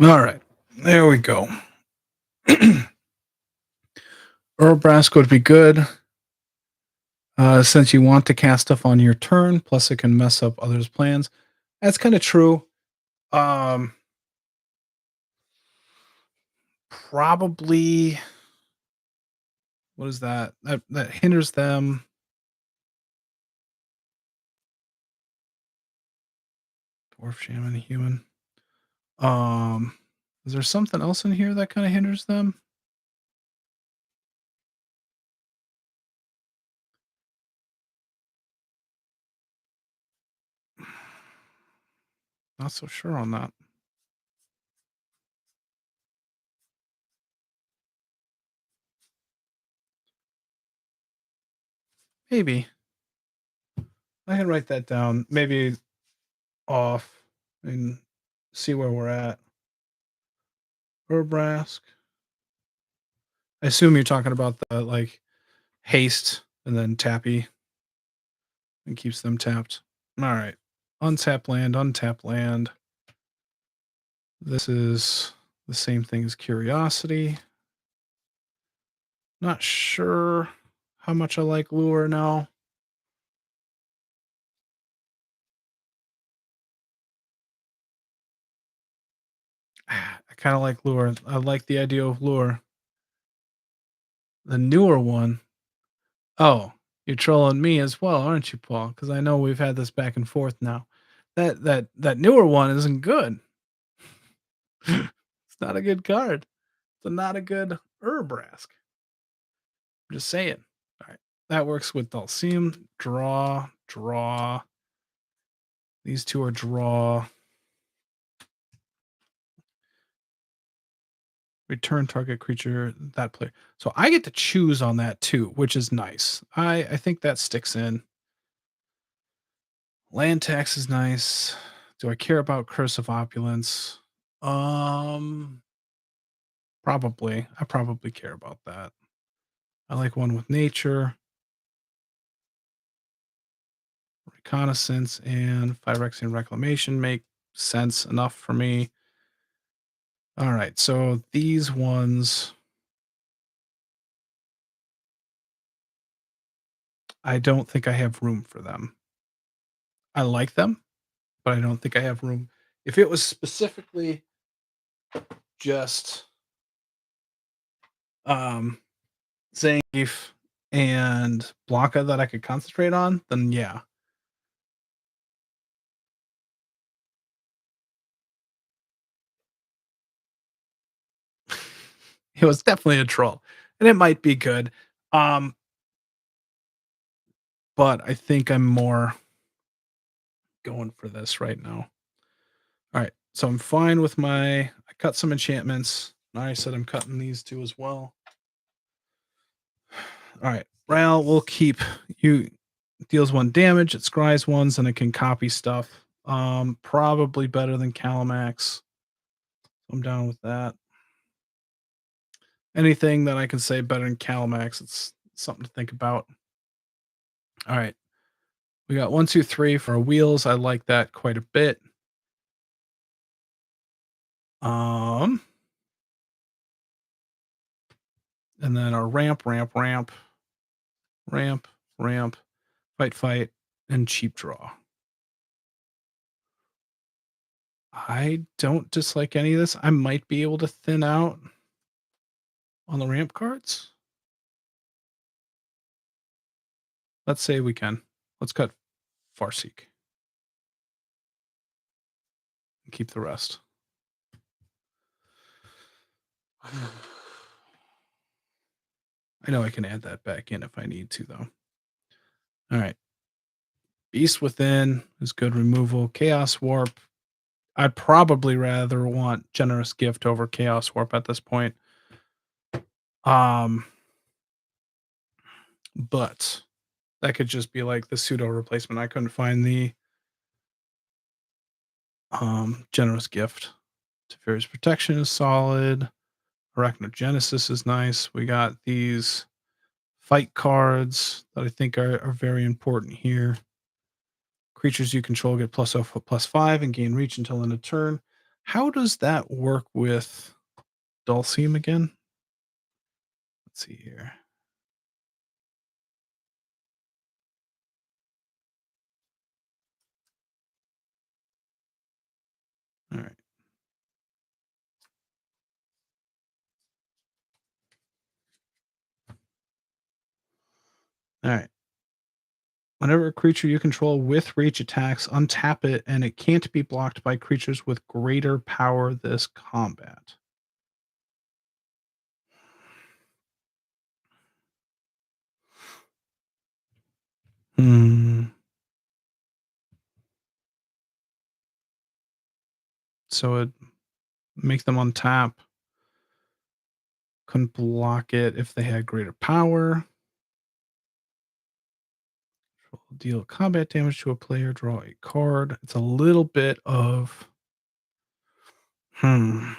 All right, there we go. Urbrask would be good. Since you want to cast stuff on your turn, plus it can mess up others' plans. That's kind of true. Probably. What is that? That hinders them. Dwarf, shaman, human. Is there something else in here that kind of hinders them? Not so sure on that. Maybe. I can write that down. Maybe off and see where we're at. Urbrask. I assume you're talking about the like haste and then tappy and keeps them tapped. All right. Untap land, untap land. This is the same thing as curiosity. Not sure how much I like lure now. I kind of like lure. I like the idea of lure. The newer one. Oh, you're trolling me as well, aren't you, Paul? Because I know we've had this back and forth now. That newer one isn't good. It's not a good card. It's not a good Urbrask. I'm just saying. All right. That works with Dulcim. Draw, draw. These two are draw. Return target creature, that player. So I get to choose on that too, which is nice. I think that sticks in. Land tax is nice. Do I care about Curse of Opulence? Probably. I probably care about that. I like one with nature, reconnaissance, and Phyrexian reclamation make sense enough for me. All right, so these ones. I don't think I have room for them. I like them, but I don't think I have room. If it was specifically just um Zangief and Blanca that I could concentrate on, then yeah. It was definitely a troll, and it might be good. Um, but I think I'm more going for this right now. Alright, so I'm fine with I cut some enchantments. I said I'm cutting these 2 as well. Alright, Ral will keep you deals 1 damage, it scries ones, and it can copy stuff. Probably better than Calamax. I'm down with that. Anything that I can say better than Calamax, it's something to think about. Alright, we got 1, 2, 3 for our wheels. I like that quite a bit. Um, and then our ramp, ramp, ramp, ramp, ramp, fight, fight, and cheap draw. I don't dislike any of this. I might be able to thin out on the ramp cards. Let's say we can. Let's cut Farseek and keep the rest. I know I can add that back in if I need to, though. All right. Beast Within is good removal. Chaos Warp. I'd probably rather want Generous Gift over Chaos Warp at this point. Um, but that could just be like the pseudo replacement. I couldn't find the Generous Gift. Teferi's Protection is solid. Arachnogenesis is nice. We got these fight cards that I think are very important here. Creatures you control get +5 and gain reach until end of turn. How does that work with Dulcim again? Let's see here. All right. All right. Whenever a creature you control with reach attacks, untap it, and it can't be blocked by creatures with greater power this combat. Hmm. So it makes them untap. Couldn't block it if they had greater power. Deal combat damage to a player, draw a card. It's a little bit of hmm.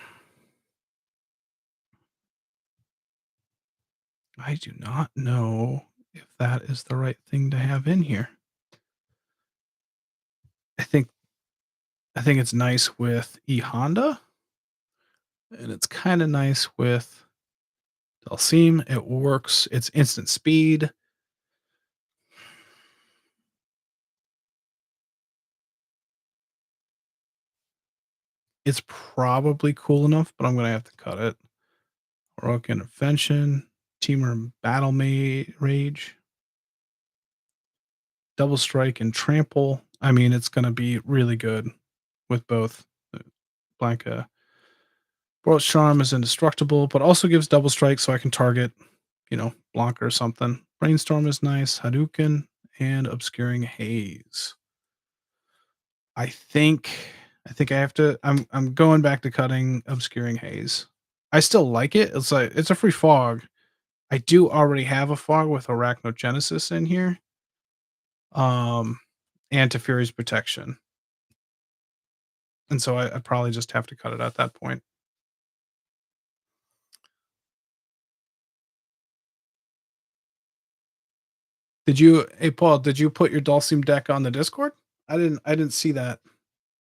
I do not know if that is the right thing to have in here. I think it's nice with E Honda, and it's kind of nice with Dulcim. It works. It's instant speed. It's probably cool enough, but I'm gonna have to cut it. Heroic Intervention, Teamer Battle Rage, Double Strike, and Trample. I mean, it's gonna be really good with both. Blanca Broach Charm is indestructible, but also gives double strike so I can target, Blanca or something. Brainstorm is nice. Hadouken and Obscuring Haze. I think I have to I'm going back to cutting Obscuring Haze. I still like it. It's a free fog. I do already have a fog with Arachnogenesis in here. Um and Teferi's Protection. And so I probably just have to cut it at that point. Hey Paul, did you put your Dulcim deck on the Discord? I didn't see that.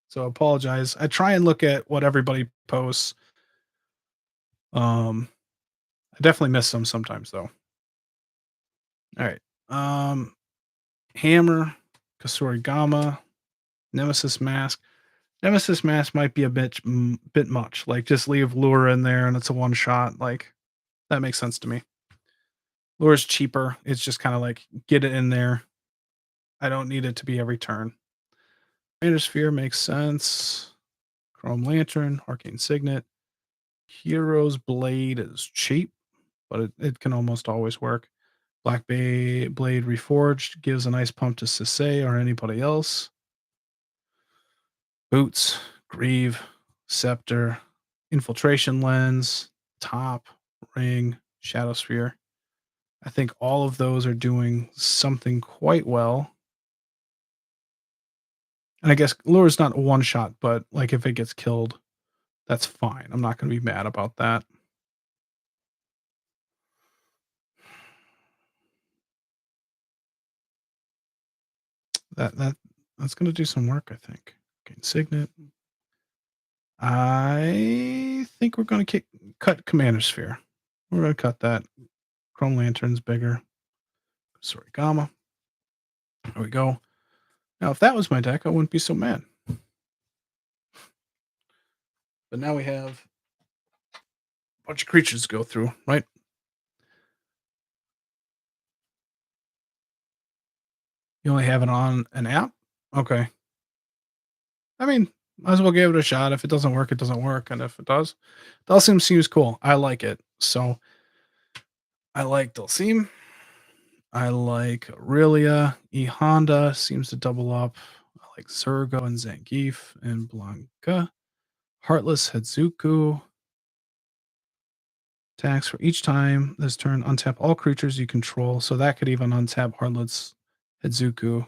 So apologize. I try and look at what everybody posts. Um I definitely miss some sometimes though. All right. Hammer, Kasuri Gamma, Nemesis Mask. Nemesis Mask might be a bit much. Like, just leave Lure in there and it's a one shot. Like, that makes sense to me. Lure's cheaper. It's just kind of like get it in there. I don't need it to be every turn. Commander Sphere makes sense. Chrome Lantern, Arcane Signet. Hero's Blade is cheap, but it can almost always work. Black Bay Blade Reforged gives a nice pump to Sisay or anybody else. Boots, Grieve, Scepter, Infiltration Lens, Top, Ring, Shadow Sphere. I think all of those are doing something quite well. And I guess Lure's not a one shot, but like if it gets killed, that's fine. I'm not going to be mad about that. That's going to do some work, I think. Okay, Signet. I think we're going to cut Commander Sphere. We're going to cut that. Chrome Lantern's bigger. Sorry, Gamma. There we go. Now, if that was my deck, I wouldn't be so mad. But now we have a bunch of creatures to go through, right? You only have it on an app? Okay. I mean, might as well give it a shot. If it doesn't work, it doesn't work. And if it does, Dulcim seems cool. I like it. So I like Dulcim. I like Aurelia. E Honda seems to double up. I like Zergo and Zangief and Blanca. Heartless Hedzuku. Attacks for each time this turn. Untap all creatures you control. So that could even untap Heartless Hedzuku.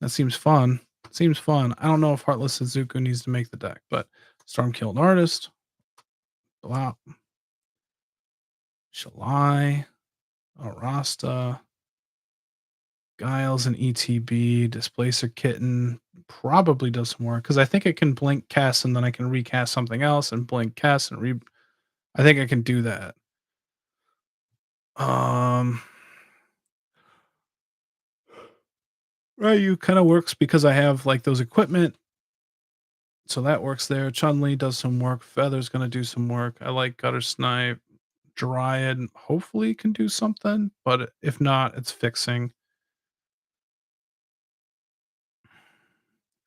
That seems fun. Seems fun. I don't know if Heartless Hedzuku needs to make the deck, but Storm-Killed Artist. Blop. Shalai. Arasta. Giles and ETB. Displacer Kitten. Probably does some work because I think it can blink cast and then I can recast something else and blink cast and I think I can do that. Ryu kind of works because I have like those equipment. So that works there. Chun-Li does some work. Feather's gonna do some work. I like Gutter Snipe. Dryad hopefully can do something, but if not, it's fixing.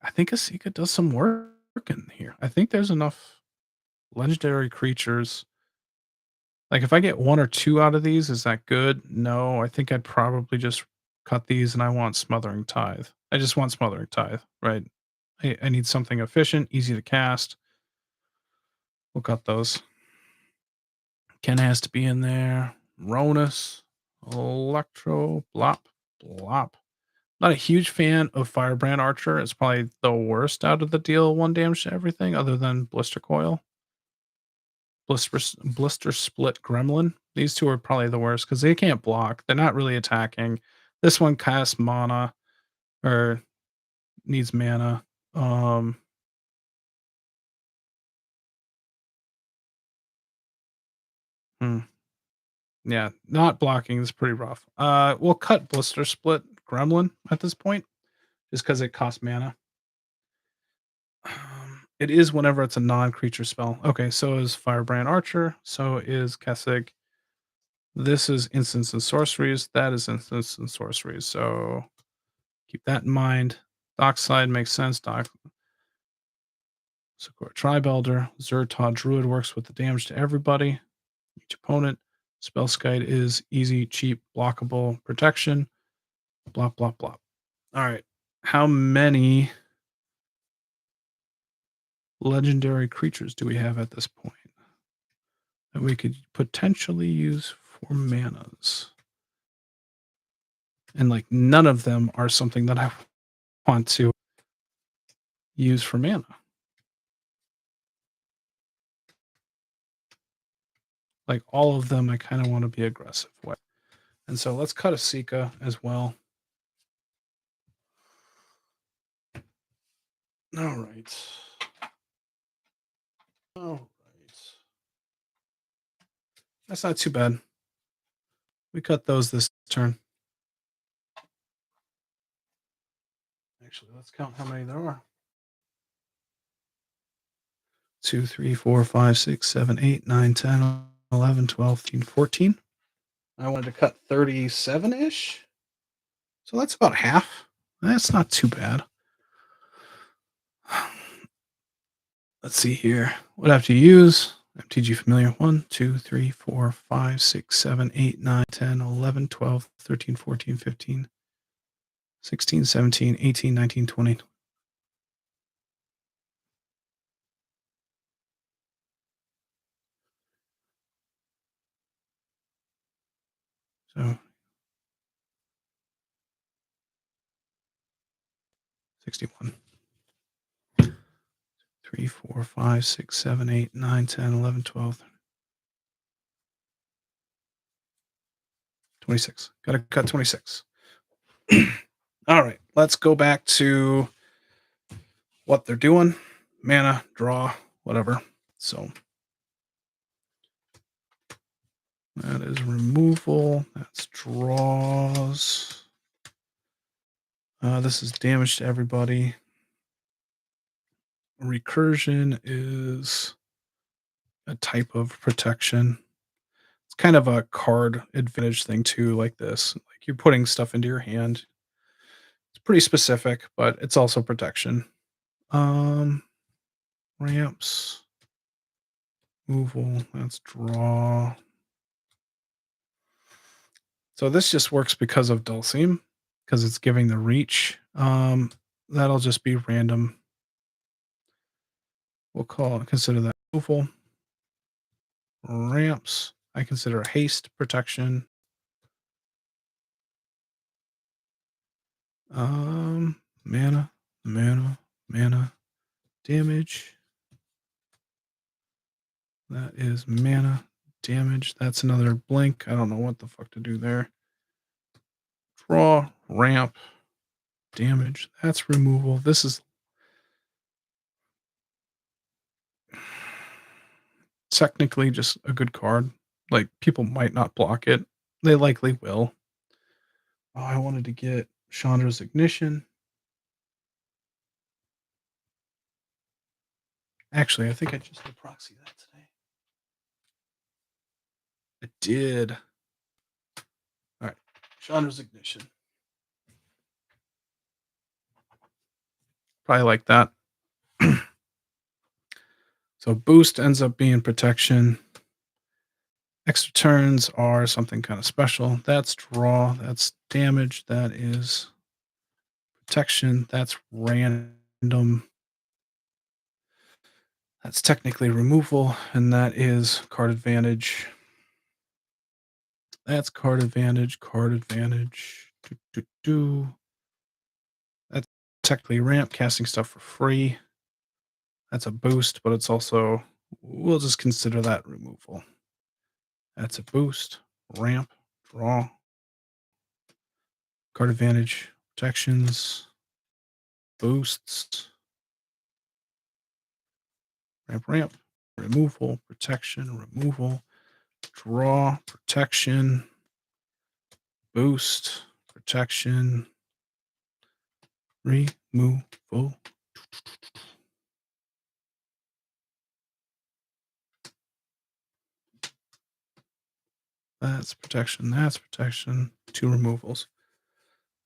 I think Asika does some work in here. I think there's enough legendary creatures. Like if I get one or two out of these, is that good? No, I think I'd probably just cut these and I want Smothering Tithe. I just want Smothering Tithe, right? I need something efficient, easy to cast. We'll cut those. Ken has to be in there. Ronus, Electro, Blop, Blop. Not a huge fan of Firebrand Archer. It's probably the worst out of the deal. One damage to everything other than Blister Coil. Blister Split Gremlin. These two are probably the worst because they can't block. They're not really attacking. This one casts mana or needs mana. Hmm. Yeah, not blocking is pretty rough. We'll cut Blister Split Gremlin at this point just because it costs mana. It is whenever it's a non-creature spell. Okay, so is Firebrand Archer. So is Kessig. This is instants and sorceries. That is instants and sorceries. So keep that in mind. Dockside makes sense. Sakura Tribe Elder. Zertod Druid works with the damage to everybody. Each opponent. Spellskite is easy, cheap, blockable protection. Blah, blah, blah. All right. How many legendary creatures do we have at this point that we could potentially use for manas? And like none of them are something that I want to use for mana. Like all of them, I kind of want to be aggressive with. And so let's cut a Sika as well. All right. All right. That's not too bad. We cut those this turn. Actually, let's count how many there are. 2, 3, 4, 5, 6, 7, 8, 9, 10, 11, 12, 13, 14. I wanted to cut 37-ish. So that's about half. That's not too bad. Let's see here. What I have to use? MTG familiar. 1, 2, 3, 4, 5, 6, 7, 8, 9, 10, 11, 12, 13, 14, 15, 16, 17, 18, 19, 20. So 61. 3, 4, 5, 6, 7, 8, 9, 10, 11, 12, 26. Got to cut 26. All right, let's go back to what they're doing. Mana, draw, whatever. So that is removal. That's draws. This is damage to everybody. Recursion is a type of protection. It's kind of a card advantage thing too, like this. Like you're putting stuff into your hand. It's pretty specific, but it's also protection. Ramps. Removal. That's draw. So this just works because of Dulcim, because it's giving the reach. That'll just be random. We'll consider that removal. Ramps. I consider a haste protection. Mana, damage. That is mana damage. That's another blink. I don't know what the fuck to do there. Draw, ramp, damage. That's removal. This is technically just a good card. Like people might not block it. They likely will. Oh, I wanted to get Chandra's Ignition. Actually, I think I just did proxy that today. I did. All right. Chandra's Ignition. Probably like that. So boost ends up being protection. Extra turns are something kind of special. That's draw. That's damage. That is protection. That's random. That's technically removal. And that is card advantage. That's card advantage. Card advantage. That's technically ramp, casting stuff for free. That's a boost, but it's also, we'll just consider that removal. That's a boost, ramp, draw, card advantage, protections, boosts, ramp, removal, protection, removal, draw, protection, boost, protection, removal. That's protection. That's protection. 2 removals.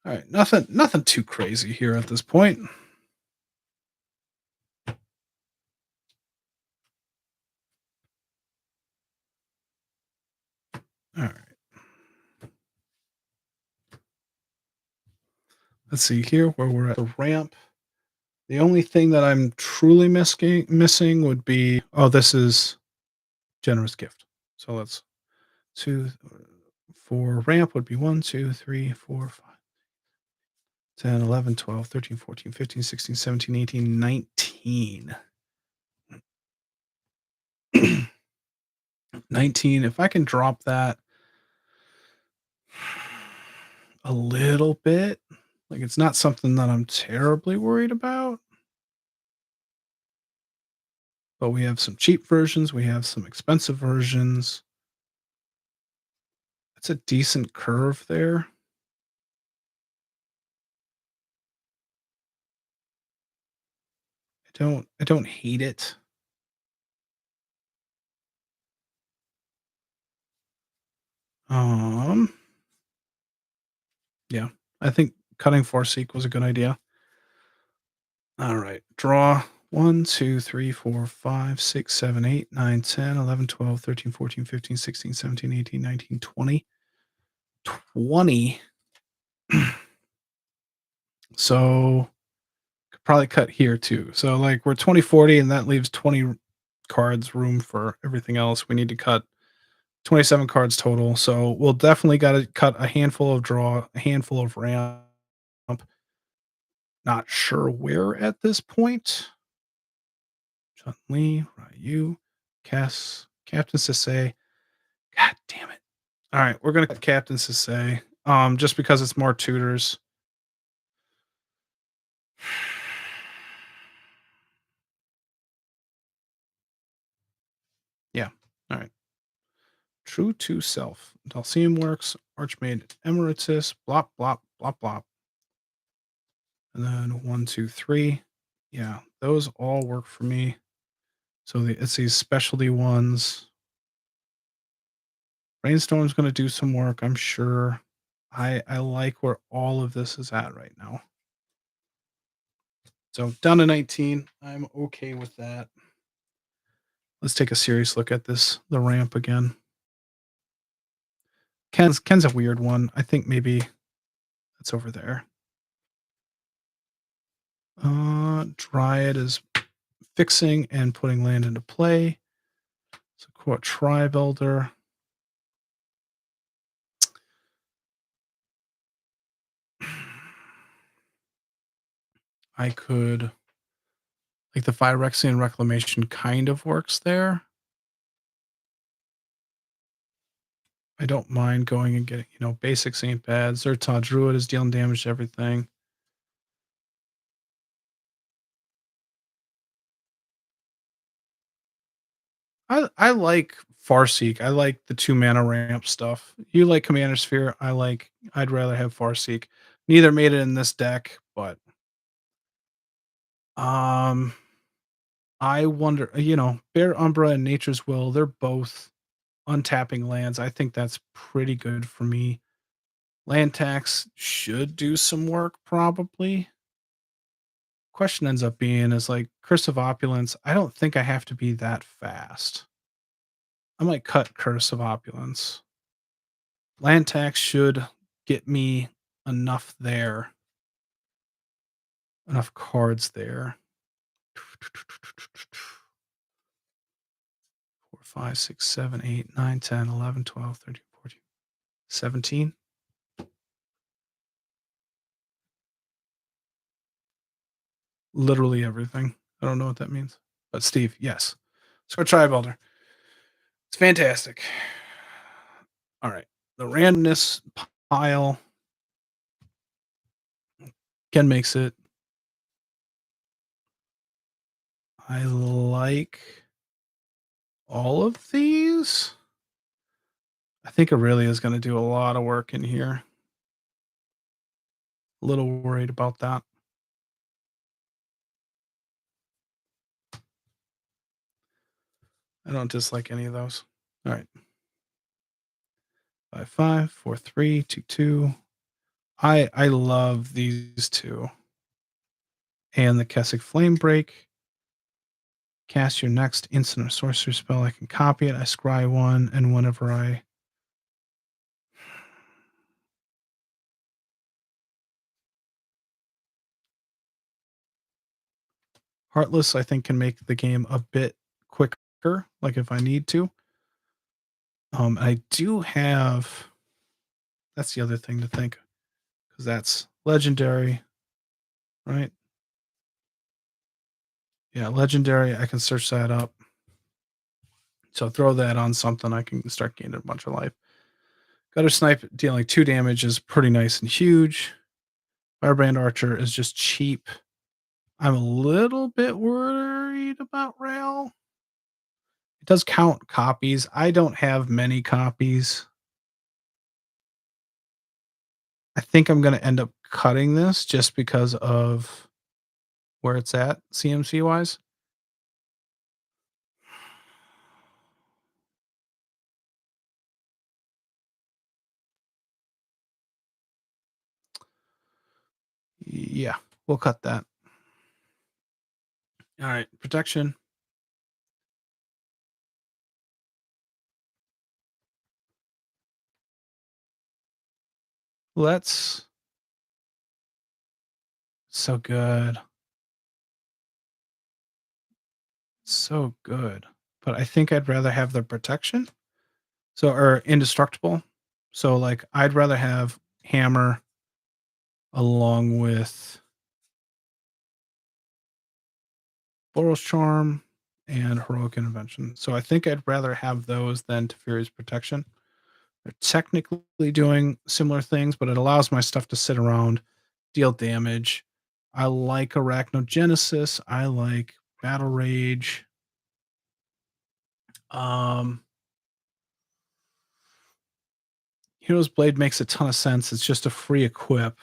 All right, nothing too crazy here at this point. All right. Let's see here where we're at the ramp. The only thing that I'm truly missing would be, oh, this is generous gift. So let's 2, 4 ramp would be 1, 2, 3, 4, 5, 10, 11, 12, 13, 14, 15, 16, 17, 18, 19. 19. If I can drop that a little bit, like it's not something that I'm terribly worried about. But we have some cheap versions, we have some expensive versions. It's a decent curve there. I don't hate it. Um, yeah, I think cutting Farseek was a good idea. All right, draw 1, 2, 3, 4, 5, 6, 7, 8, 9, 10, 11, 12, 13, 14, 15, 16, 17, 18, 19, 20. 20. So could probably cut here too. So like we're 20, 40, and that leaves 20 cards room for everything else. We need to cut 27 cards total. So we'll definitely got to cut a handful of draw, a handful of ramp. Not sure where at this point. Chun Li, Ryu, Cass, Captain Sisay. God damn it. All right, we're gonna cut Captain Sisay. Just because it's more tutors. Yeah. All right. True to self. Dulcim works. Archmaid Emeritus. Blop, blop, blop, blop. And then 1, 2, 3. Yeah, those all work for me. So it's these specialty ones. Brainstorm's going to do some work, I'm sure. I like where all of this is at right now. So down to 19. I'm okay with that. Let's take a serious look at this, the ramp again. Ken's a weird one. I think maybe that's over there. Dryad is fixing and putting land into play. So quote Tribe Elder. I could like the Phyrexian Reclamation kind of works there. I don't mind going and getting, basics ain't bad. Zertod Druid is dealing damage to everything. I like Farseek. I like the 2 mana ramp stuff. You like Commander Sphere. I'd rather have Farseek. Neither made it in this deck, but um I wonder, Bear Umbra and Nature's Will, they're both untapping lands. I think that's pretty good for me. Land tax should do some work, probably. Question ends up being is like Curse of Opulence. I don't think I have to be that fast. I might cut Curse of Opulence. Land tax should get me enough there, enough cards there. 4, 5, 6, 7, 8, 9, 10, 11, 12, 13, 14, 17. Literally everything. I don't know what that means. But Steve, yes. Score Tribe Elder. It's fantastic. All right. The randomness pile. Ken makes it. I like all of these. I think Aurelia is going to do a lot of work in here. A little worried about that. I don't dislike any of those. All right. 5, 5, 4, 3, 2, 2. I love these two. And the Kessic Flame Break. Cast your next instant or sorcery spell. I can copy it. I scry one, and whenever I Heartless, I think, can make the game a bit quicker, like if I need to. I do have. That's the other thing to think, because that's legendary, right? Yeah, legendary. I can search that up. So throw that on something. I can start gaining a bunch of life. Gutter Snipe dealing 2 damage is pretty nice and huge. Firebrand Archer is just cheap. I'm a little bit worried about Rail. It does count copies. I don't have many copies. I think I'm going to end up cutting this just because of where it's at CMC wise. Yeah, we'll cut that. All right, protection. Let's so good. So good. But I think I'd rather have the protection. So or indestructible. So like I'd rather have hammer along with Boros Charm and Heroic Intervention. So I think I'd rather have those than Teferi's Protection. They're technically doing similar things, but it allows my stuff to sit around, deal damage. I like Arachnogenesis. I like Battle Rage. Um, Hero's Blade makes a ton of sense. It's just a free equip.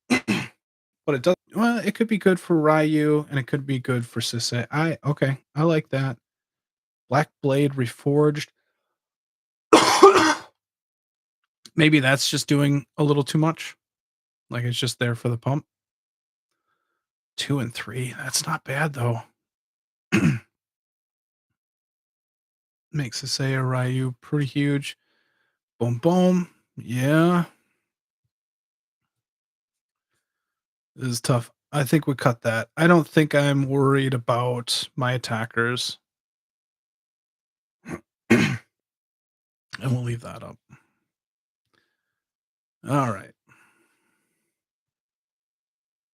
But it does well, it could be good for Ryu and it could be good for Sisay. I like that. Black Blade Reforged. Maybe that's just doing a little too much. Like it's just there for the pump. 2 and 3. That's not bad though. Makes Sisay or Ryu pretty huge. Boom boom. Yeah. This is tough. I think we cut that. I don't think I'm worried about my attackers. And we'll leave that up. All right.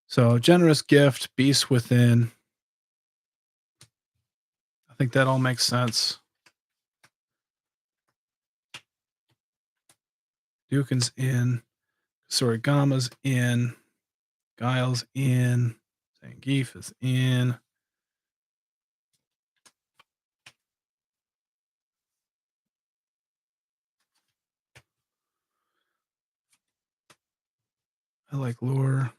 So generous gift, beast within. I think that all makes sense. Dukin's in. Kasuri Gamma's in. Guile's in. Zangief is in. I like lure.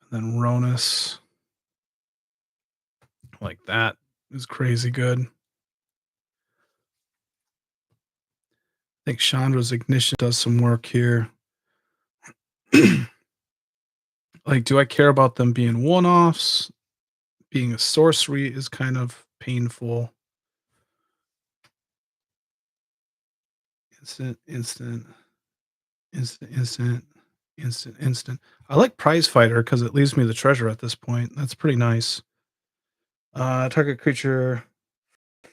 And then Ronus. Like that is crazy good. I think Chandra's Ignition does some work here. Like, do I care about them being one offs? Being a sorcery is kind of painful. Instant, instant, instant, instant, instant, instant. I like Prize Fighter because it leaves me the treasure at this point. That's pretty nice. Target creature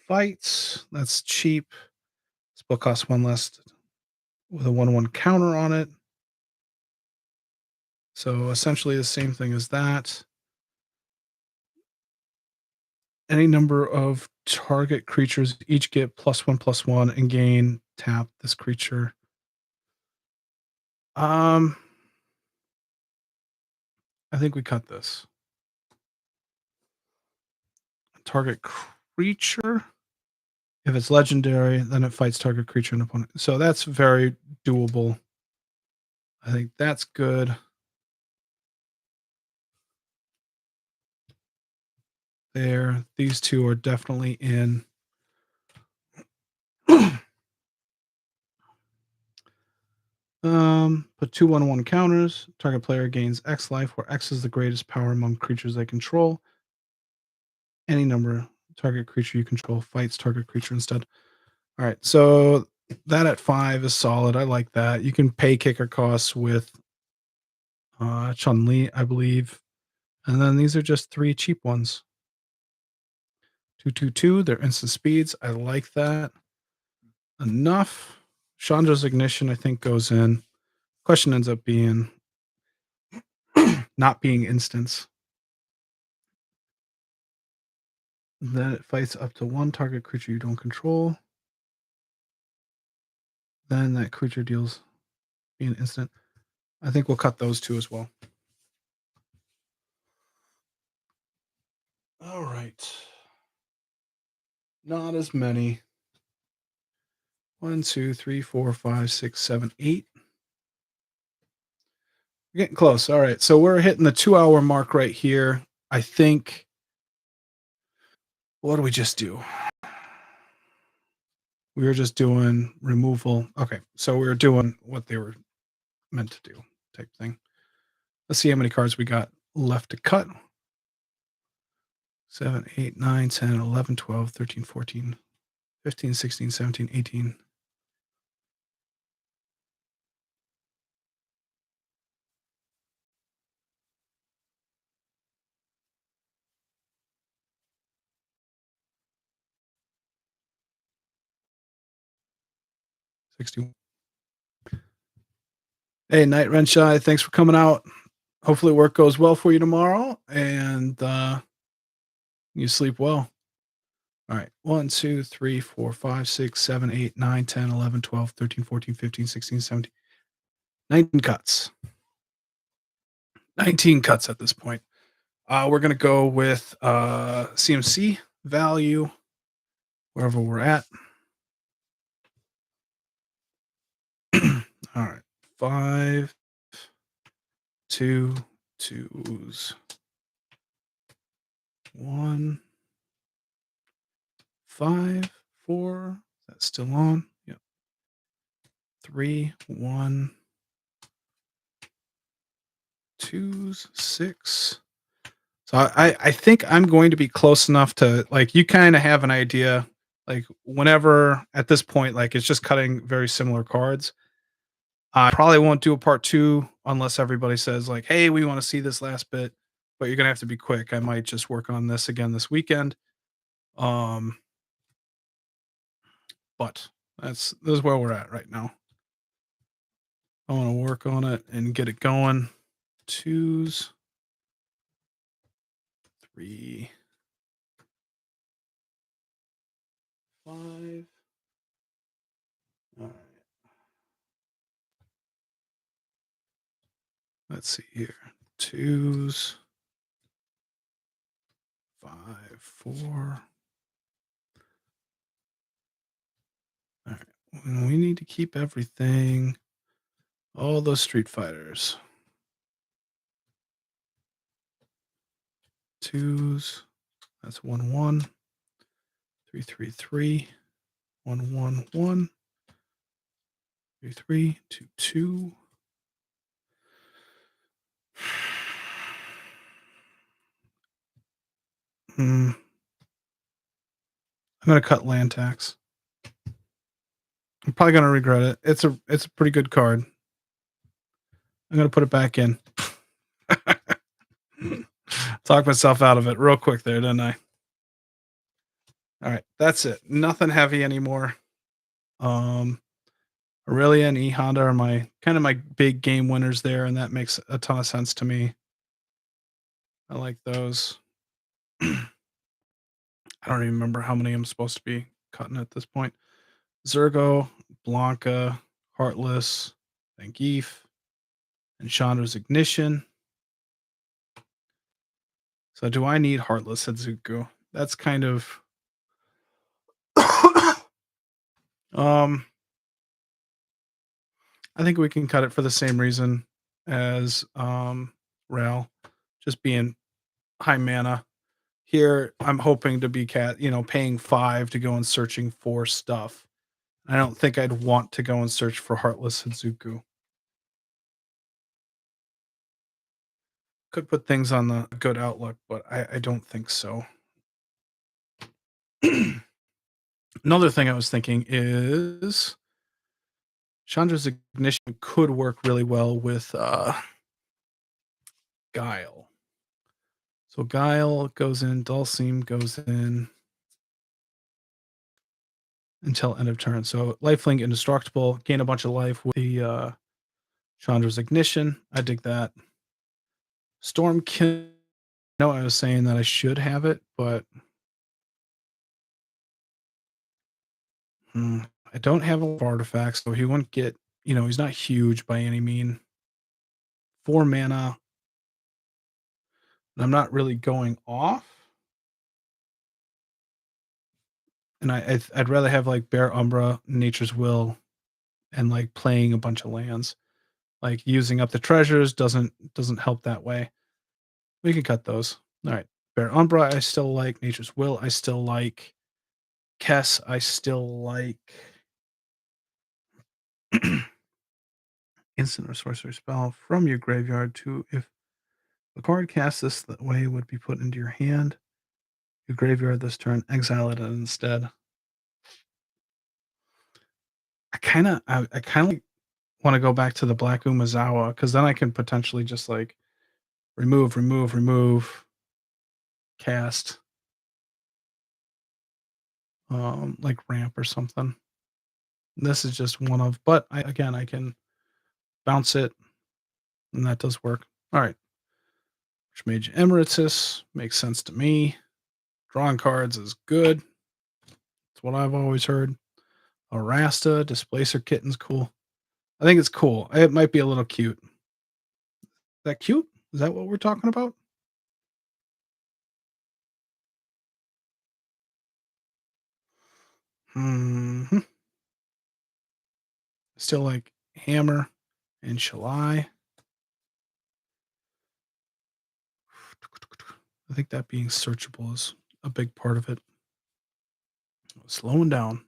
fights. That's cheap. Spell costs 1 less with a 1/1 counter on it. So essentially the same thing as that. Any number of target creatures each get +1/+1 and gain tap this creature. I think we cut this. Target creature. If it's legendary, then it fights target creature and opponent. So that's very doable. I think that's good. There. These two are definitely in. Put 2/1/1 counters. Target player gains X life, where X is the greatest power among creatures they control. Any number target creature you control fights target creature instead. All right, so that at 5 is solid. I like that. You can pay kicker costs with Chun Li, I believe, and then these are just 3 cheap ones. 2/2/2. They're instant speeds. I like that. Enough. Chandra's Ignition, I think, goes in. Question ends up being not being instants. Then it fights up to 1 target creature you don't control. Then that creature deals being instant. I think we'll cut those 2 as well. All right. Not as many. 1, 2, 3, 4, 5, 6, 7, 8. We're getting close. All right. So we're hitting the 2-hour mark right here. I think. What do we just do? We were just doing removal. Okay. So we were doing what they were meant to do type thing. Let's see how many cards we got left to cut. 7, 8, 9, 10, 11, 12, 13, 14, 15, 16, 17, 18. Hey, Night Renshai, thanks for coming out. Hopefully, work goes well for you tomorrow and you sleep well. All right. 1, 2, 3, 4, 5, 6, 7, 8, 9, 10, 11, 12, 13, 14, 15, 16, 17, 19 cuts. 19 cuts at this point. We're going to go with CMC value wherever we're at. All right. 5, 2, 2s. 1, 5, 4. That's still on. Yep. 3, 1, 2s, 6. So I think I'm going to be close enough to like you kind of have an idea. Like whenever at this point, like it's just cutting very similar cards. I probably won't do a part two unless everybody says like, "Hey, we want to see this last bit," but you're gonna have to be quick. I might just work on this again this weekend. Um, but this is where we're at right now. I want to work on it and get it going. 2s, 3, 5. All right. Let's see here. 2s, 5, 4. All right. We need to keep everything. All those Street Fighters. 2s. That's 1, 1. 3, 3, 3. 1, 1, 1. 3, 3, 2, 2. I'm gonna cut land tax. I'm probably gonna regret it. It's a pretty good card. I'm gonna put it back in. Talk myself out of it real quick there, didn't I? All right, that's it. Nothing heavy anymore. Aurelia and E Honda are my kind of my big game winners there, and that makes a ton of sense to me. I like those. I don't even remember how many I'm supposed to be cutting at this point. Zergo, Blanca, Heartless, Zangief, and Chandra's Ignition. So do I need Heartless Setsuko? That's kind of um I think we can cut it for the same reason as Ral, just being high mana. Here I'm hoping to be paying 5 to go and searching for stuff. I don't think I'd want to go and search for Heartless Suzuku. Could put things on the good outlook, but I don't think so. Another thing I was thinking is Chandra's Ignition could work really well with Guile. So Guile goes in, Dulcim goes in until end of turn. So lifelink indestructible, gain a bunch of life with the Chandra's Ignition. I dig that. Stormkill. No, I was saying that I should have it, but I don't have a lot of artifacts, so he wouldn't get, he's not huge by any mean. 4 mana. And I'm not really going off. And I'd rather have like Bear Umbra, Nature's Will, and like playing a bunch of lands. Like using up the treasures doesn't help that way. We can cut those. All right. Bear Umbra, I still like. Nature's Will, I still like. Kess, I still like. Instant or sorcery spell from your graveyard to if the card cast this way would be put into your hand. Your graveyard this turn, exile it instead. I kind of want to go back to the Black Umazawa because then I can potentially just like remove, cast, like ramp or something. This is just one of, but I can bounce it, and that does work. All right, Mage Emeritus makes sense to me. Drawing cards is good. That's what I've always heard. Arasta, Displacer Kitten's cool. I think it's cool. It might be a little cute. Is that cute? Is that what we're talking about? Hmm. Still like Hammer and Shalai. I think that being searchable is a big part of it. Slowing down.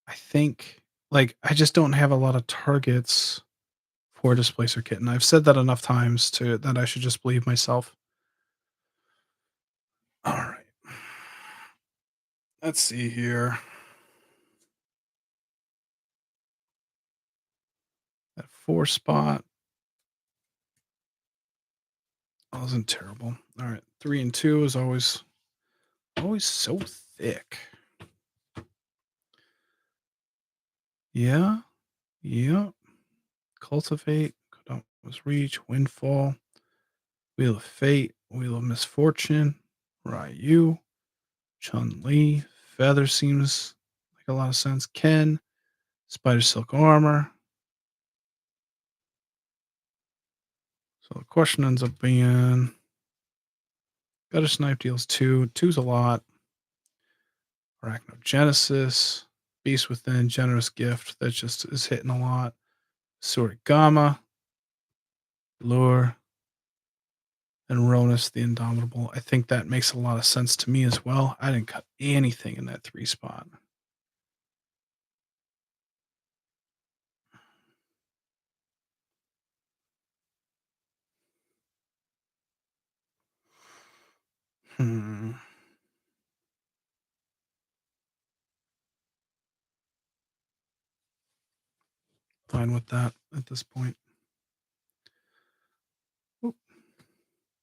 I think like I just don't have a lot of targets for Displacer Kitten. I've said that enough times to that I should just believe myself. All right. Let's see here. That 4 spot wasn't terrible. All right. 3 and 2 is always so thick. Yeah. Yeah. Cultivate. Was Reach. Windfall. Wheel of Fate. Wheel of Misfortune. Ryu. Chun-Li. Feather seems like a lot of sense. Ken. Spider Silk Armor. So the question ends up being Gutter Snipe deals 2. 2's a lot. Arachnogenesis. Beast Within. Generous Gift. That just is hitting a lot. Kasuri Gamma. Lure. And Ronus the Indomitable. I think that makes a lot of sense to me as well. I didn't cut anything in that 3 spot. Hmm. Fine with that at this point. Oop.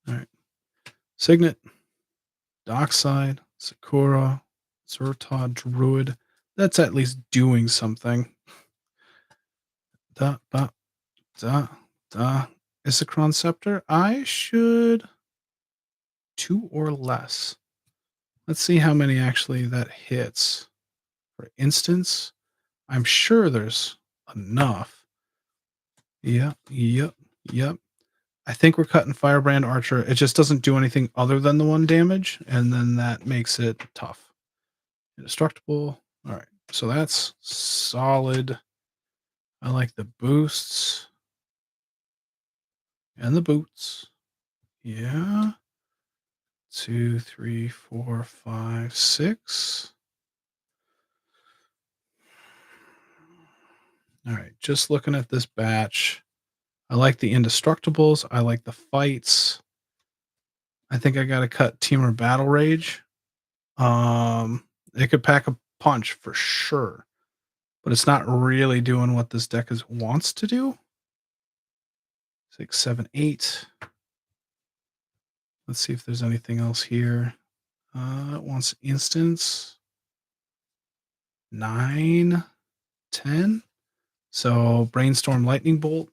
All right. Signet, Dockside, Sakura, Zertod, Druid. That's at least doing something. Da, ba, da, da. Isokron Scepter. I should 2 or less. Let's see how many actually that hits. For instance, I'm sure there's enough. Yep. I think we're cutting Firebrand Archer. It just doesn't do anything other than the 1 damage, and then that makes it tough. Indestructible. All right. So that's solid. I like the boosts and the boots. Yeah. 2, 3, 4, 5, 6. All right. Just looking at this batch. I like the indestructibles. I like the fights. I think I got to cut Teamer Battle Rage. It could pack a punch for sure, but it's not really doing what this deck wants to do. 6, 7, 8. Let's see if there's anything else here. It wants instance. 9, 10. So Brainstorm Lightning Bolt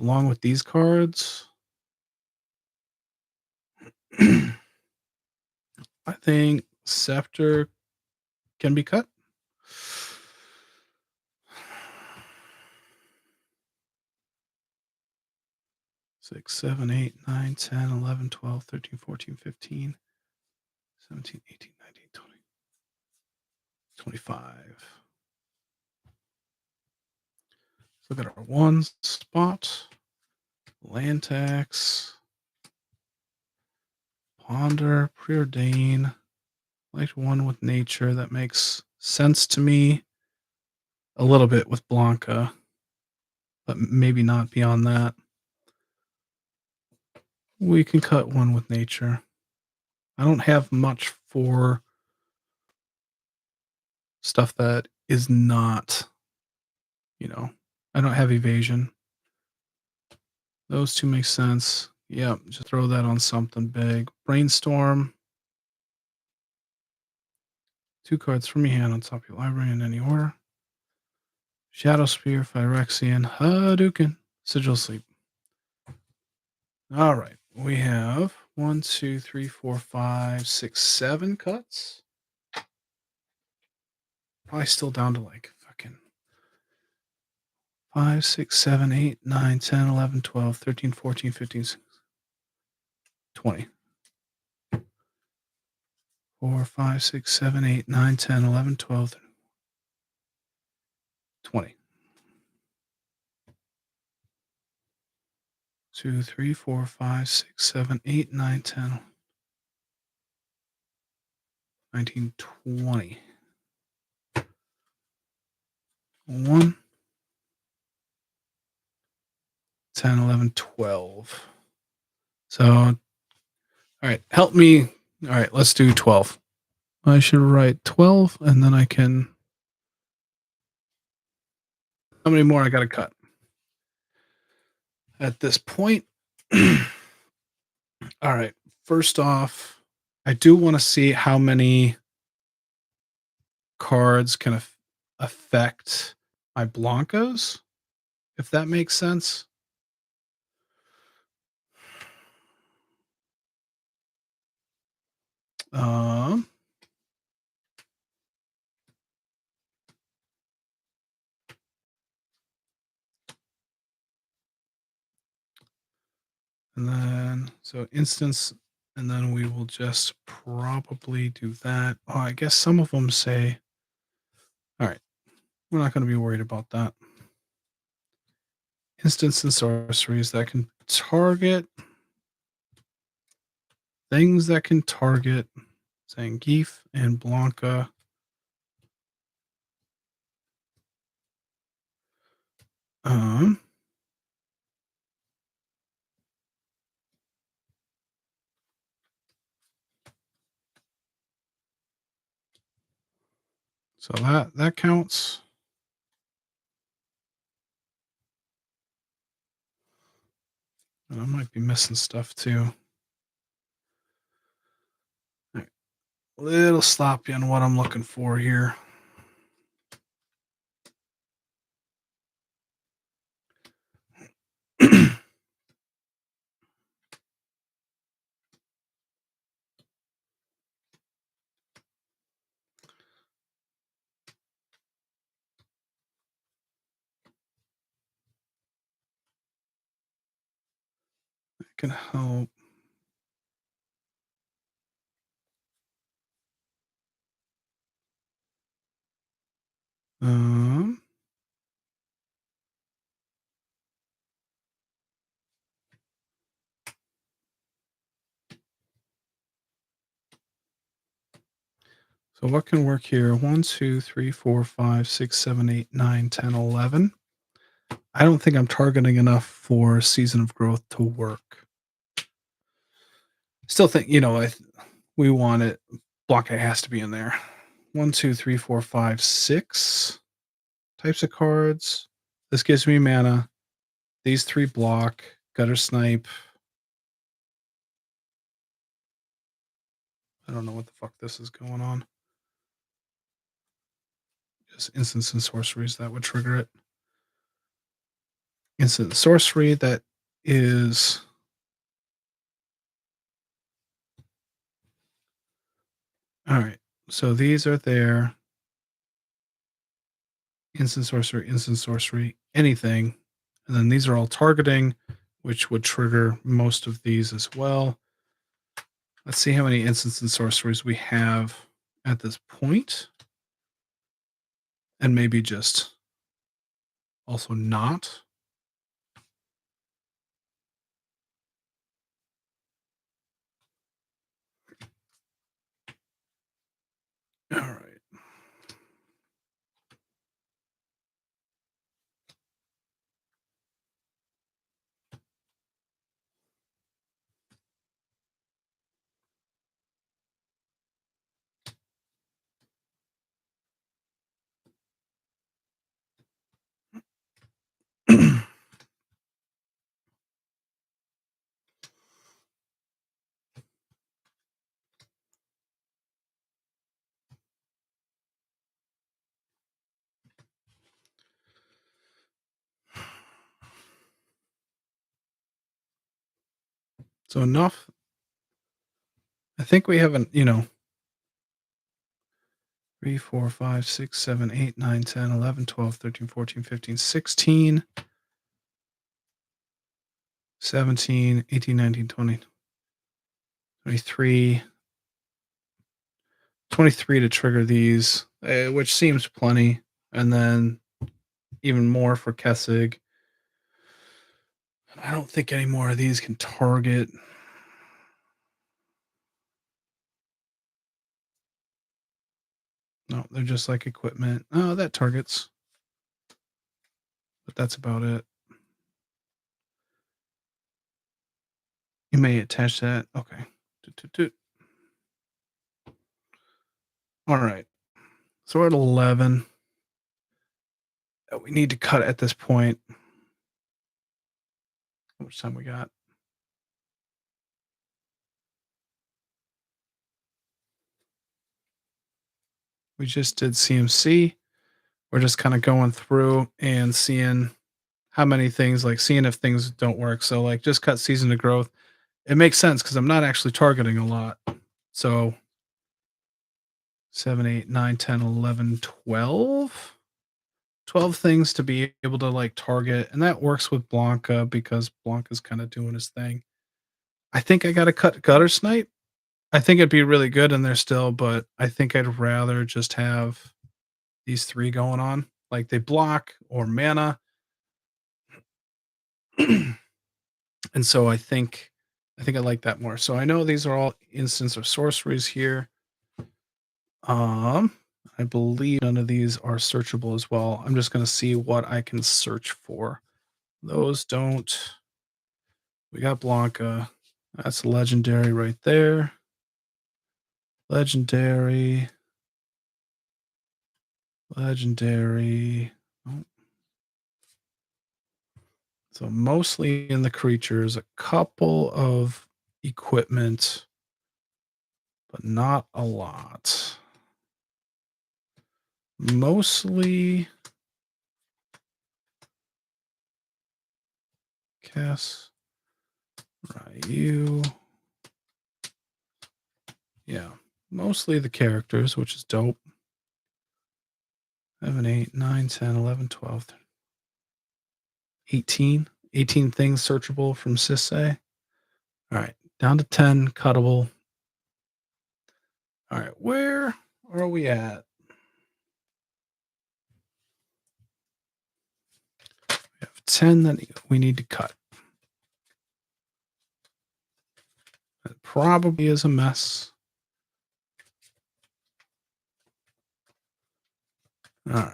along with these cards. I think Scepter can be cut. 6, 7, 8, 9, 10, 11, 12, 13, 14, 15, 17, 18, 19, 20. 25. Let's look at our one spot. Land tax. Ponder, preordain. Like one with nature. That makes sense to me. A little bit with Blanca, but maybe not beyond that. We can cut one with nature. I don't have much for stuff that is not, I don't have evasion. Those two make sense. Yep, just throw that on something big. Brainstorm. 2 cards from your hand on top of your library in any order. Shadow Spear, Phyrexian, Hadouken, Sigil Sleep. All right, we have 1, 2, 3, 4, 5, 6, 7 cuts. Probably still down to like fucking 5, 6, 7, 8, 9, 10, 11, 12, 13, 14, 15, 20. 4, 5, 6, 7, 8, 9, 10, 11, 12, 20. 2, 3, 4, 5, 6, 7, 8, 9, 10, 19, 20. 1, 10, 11, 12. So, all right, help me. All right, let's do 12. I should write 12 and then I can. How many more I got to cut? At this point. All right, first off, I do want to see how many cards can affect my Blancos, if that makes sense. And then, so instance, and then we will just probably do that. Oh, I guess some of them say, all right, we're not going to be worried about that. Instance and sorceries that can target things that can target Zangief and Blanca. So that counts. And I might be missing stuff too. Right. A little sloppy on what I'm looking for here. Can help. So what can work here? 1, 2, 3, 4, 5, 6, 7, 8, 9, 10, 11. I don't think I'm targeting enough for Season of Growth to work. Still think, we want it. Blanca has to be in there. 1, 2, 3, 4, 5, 6 types of cards. This gives me mana. These 3 block. Gutter Snipe. I don't know what the fuck this is going on. Just instants and sorceries that would trigger it. Instant sorcery that is all right. So these are there. Instant sorcery, anything. And then these are all targeting, which would trigger most of these as well. Let's see how many instants and sorceries we have at this point. and maybe just also not. All right. So enough. I think we have 3, 4, 5, 6, 7, 8, 9, 10, 11, 12, 13, 14, 15, 16, 17, 18, 19, 20, 23, 23 to trigger these, which seems plenty. And then even more for Kessig. I don't think any more of these can target. No, they're just like equipment. Oh, that targets. But that's about it. You may attach that. Okay. Toot, toot, toot. All right. So we're at 11. We need to cut at this point. How much time we got? We just did CMC. We're just kind of going through and seeing how many things, like seeing if things don't work. So, like, just cut season to growth. It makes sense because I'm not actually targeting a lot. So, 7, 8, 9, 10, 11, 12. 12 things to be able to like target. And that works with Blanca because Blanca's kind of doing his thing. I think I got to cut Gutter Snipe. I think it'd be really good in there still, but I think I'd rather just have these three going on. Like they block or mana. And so I think I like that more. So I know these are all instants of sorceries here. I believe none of these are searchable as well. I'm just gonna see what I can search for. Those don't. We got Blanca. That's legendary right there. Legendary. Legendary. Oh. So mostly in the creatures, a couple of equipment, but not a lot. Mostly Cass, Ryu. Yeah, mostly the characters, which is dope. 7, 8, 9, 10, 11, 12, 18. 18 things searchable from Sisay. All right, down to 10 cuttable. All right, where are we at? We have 10 that we need to cut. It probably is a mess. All right.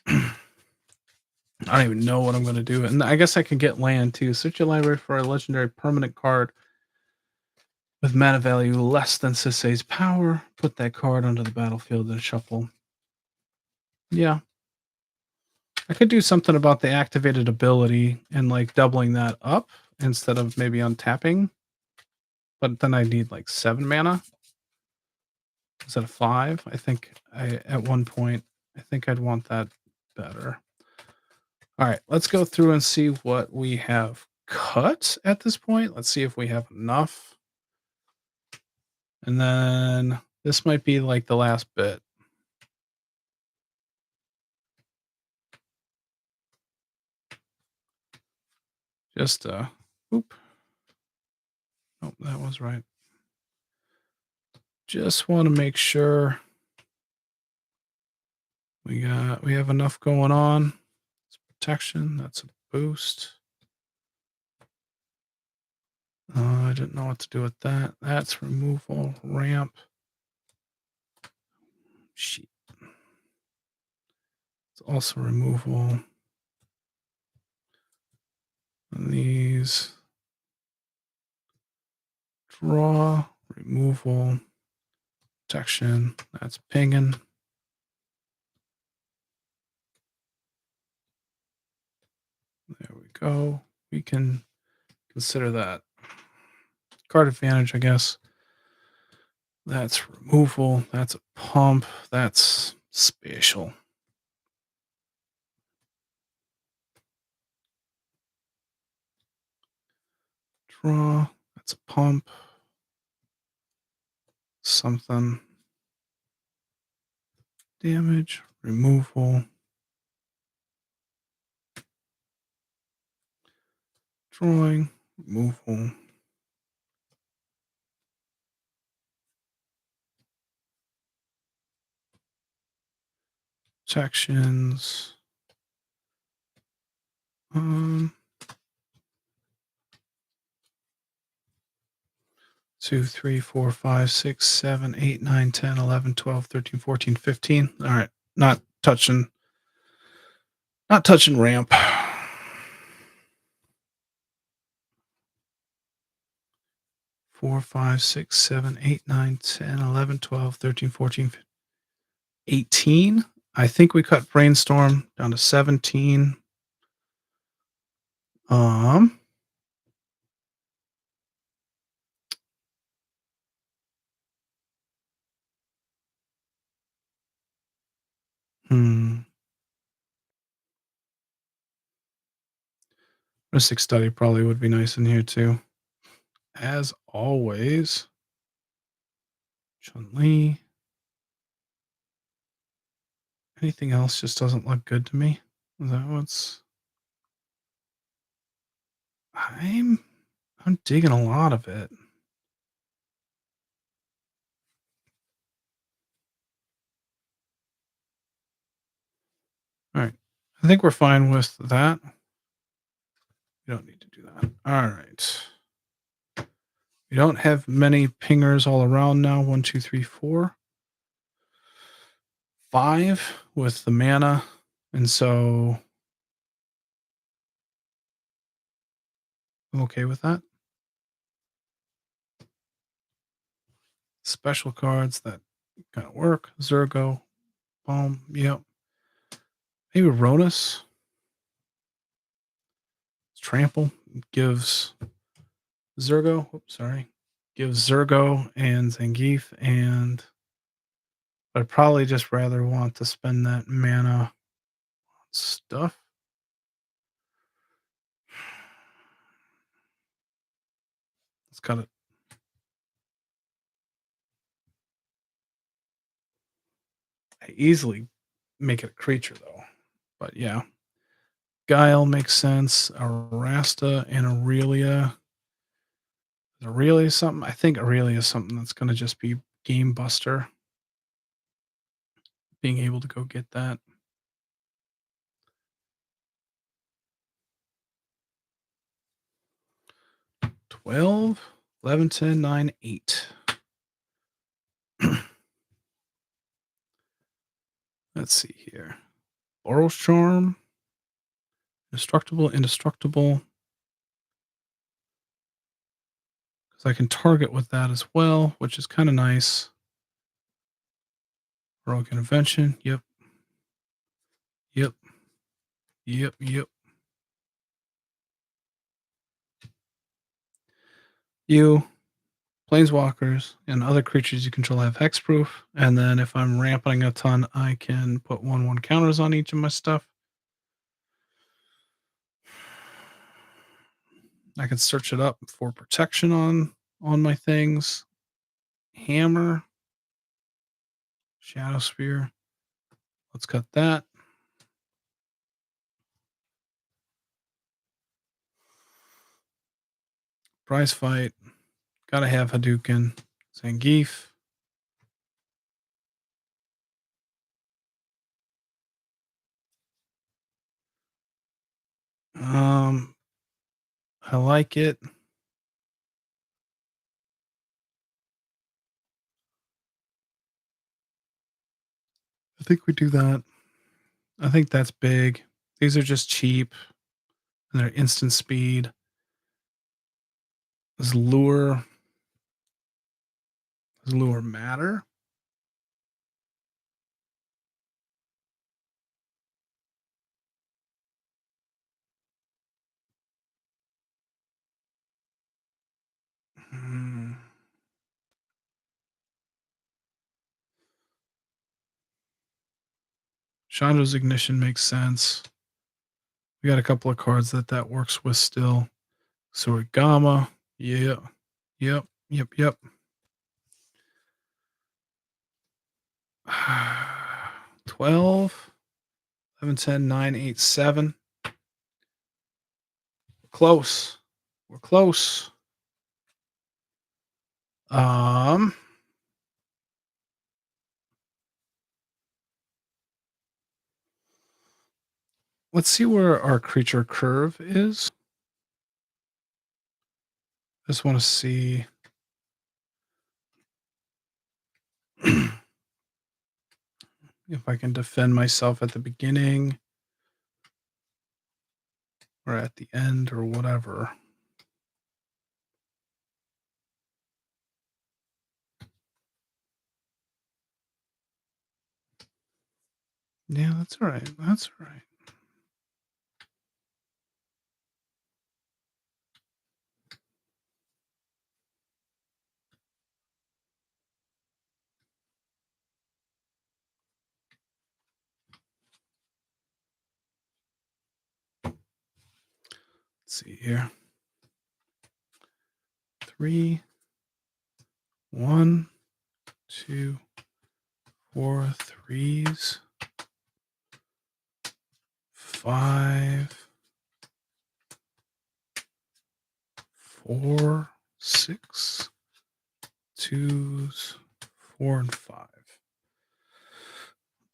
I don't even know what I'm going to do. And I guess I can get land too. Search your library for a legendary permanent card with mana value less than Sisay's power. Put that card onto the battlefield and shuffle. Yeah. I could do something about the activated ability and like doubling that up instead of maybe untapping. But then I need like 7 mana instead of 5. I think at one point, I think I'd want that better. All right, let's go through and see what we have cut at this point. Let's see if we have enough. And then this might be like the last bit. Just oop. Oh, that was right. Just want to make sure We have enough going on. It's protection. That's a boost. I didn't know what to do with that. That's removal. Ramp. Sheet. It's also removal. And these. Draw. Removal. Protection. That's pinging. There we go. We can consider that card advantage, I guess. That's removal. That's a pump. That's spatial. Draw. That's a pump. Something. Damage. Removal. Drawing. Removal. Protections. 2, 3, 4, 5, 6, 7, 8, 9, 10, 11, 12, 13, 14, 15. All right. Not touching ramp. 4, 5, 6, 7, 8, 9, 10, 11, 12, 13, 14, 15, 18. I think we cut brainstorm down to 17. Mystic study probably would be nice in here too. As always, Chun-Li. Anything else just doesn't look good to me. Is that what's... I'm digging a lot of it. All right. I think we're fine with that. We don't need to do that. All right. We don't have many pingers all around now. 1, 2, 3, 4, 5 with the mana. And so I'm okay with that. Special cards that kind of work. Zergo. Boom. Yep. Maybe Ronus. Trample gives Zergo. Oops, sorry. Gives Zergo and Zangief, and I'd probably just rather want to spend that mana on stuff. Let's cut it. I easily make it a creature though. But yeah. Guile makes sense. Arasta and Aurelia. Is Aurelia something? I think Aurelia is something that's going to just be game buster. Being able to go get that. 12, 11, 10, 9, 8. Let's see here. Laurel's Charm. Indestructible, indestructible. Because I can target with that as well, which is kind of nice. Rogue Intervention. Yep. Yep. Yep. Yep. You, Planeswalkers, and other creatures you control have hexproof. And then if I'm ramping a ton, I can put 1/1 counters on each of my stuff. I can search it up for protection on my things. Hammer. Shadow Spear. Let's cut that. Prize Fight. Gotta have Hadouken. Zangief. I like it. I think we do that. I think that's big. These are just cheap and they're instant speed. Does lure matter? Hmm. Chandra's Ignition makes sense. We got a couple of cards that works with still. Kasuri Gamma. Yeah. Yep. 12, 11, 10, 9, 8, 7. Close. We're close. Um, let's see where our creature curve is. Just want to see if I can defend myself at the beginning or at the end or whatever. Yeah, that's all right. That's all right. Let's see here. 3, 1, 2, 4 threes. 5, 4, 6, 2s, 4, and 5.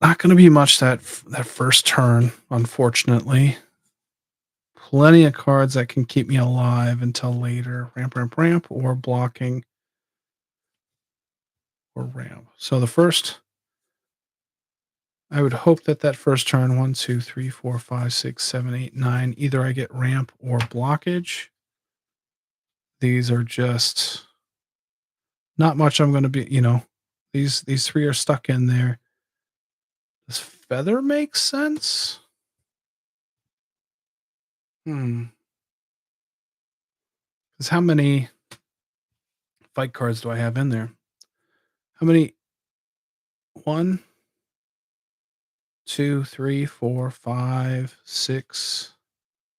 Not going to be much that first turn, unfortunately. Plenty of cards that can keep me alive until later. Ramp, or blocking, or ramp. So the first, I would hope that first turn, 1, 2, 3, 4, 5, 6, 7, 8, 9, either I get ramp or blockage. These are just not much I'm going to be, these three are stuck in there. Does feather make sense? Because how many fight cards do I have in there? How many? 1, 2, 3, 4, 5, 6,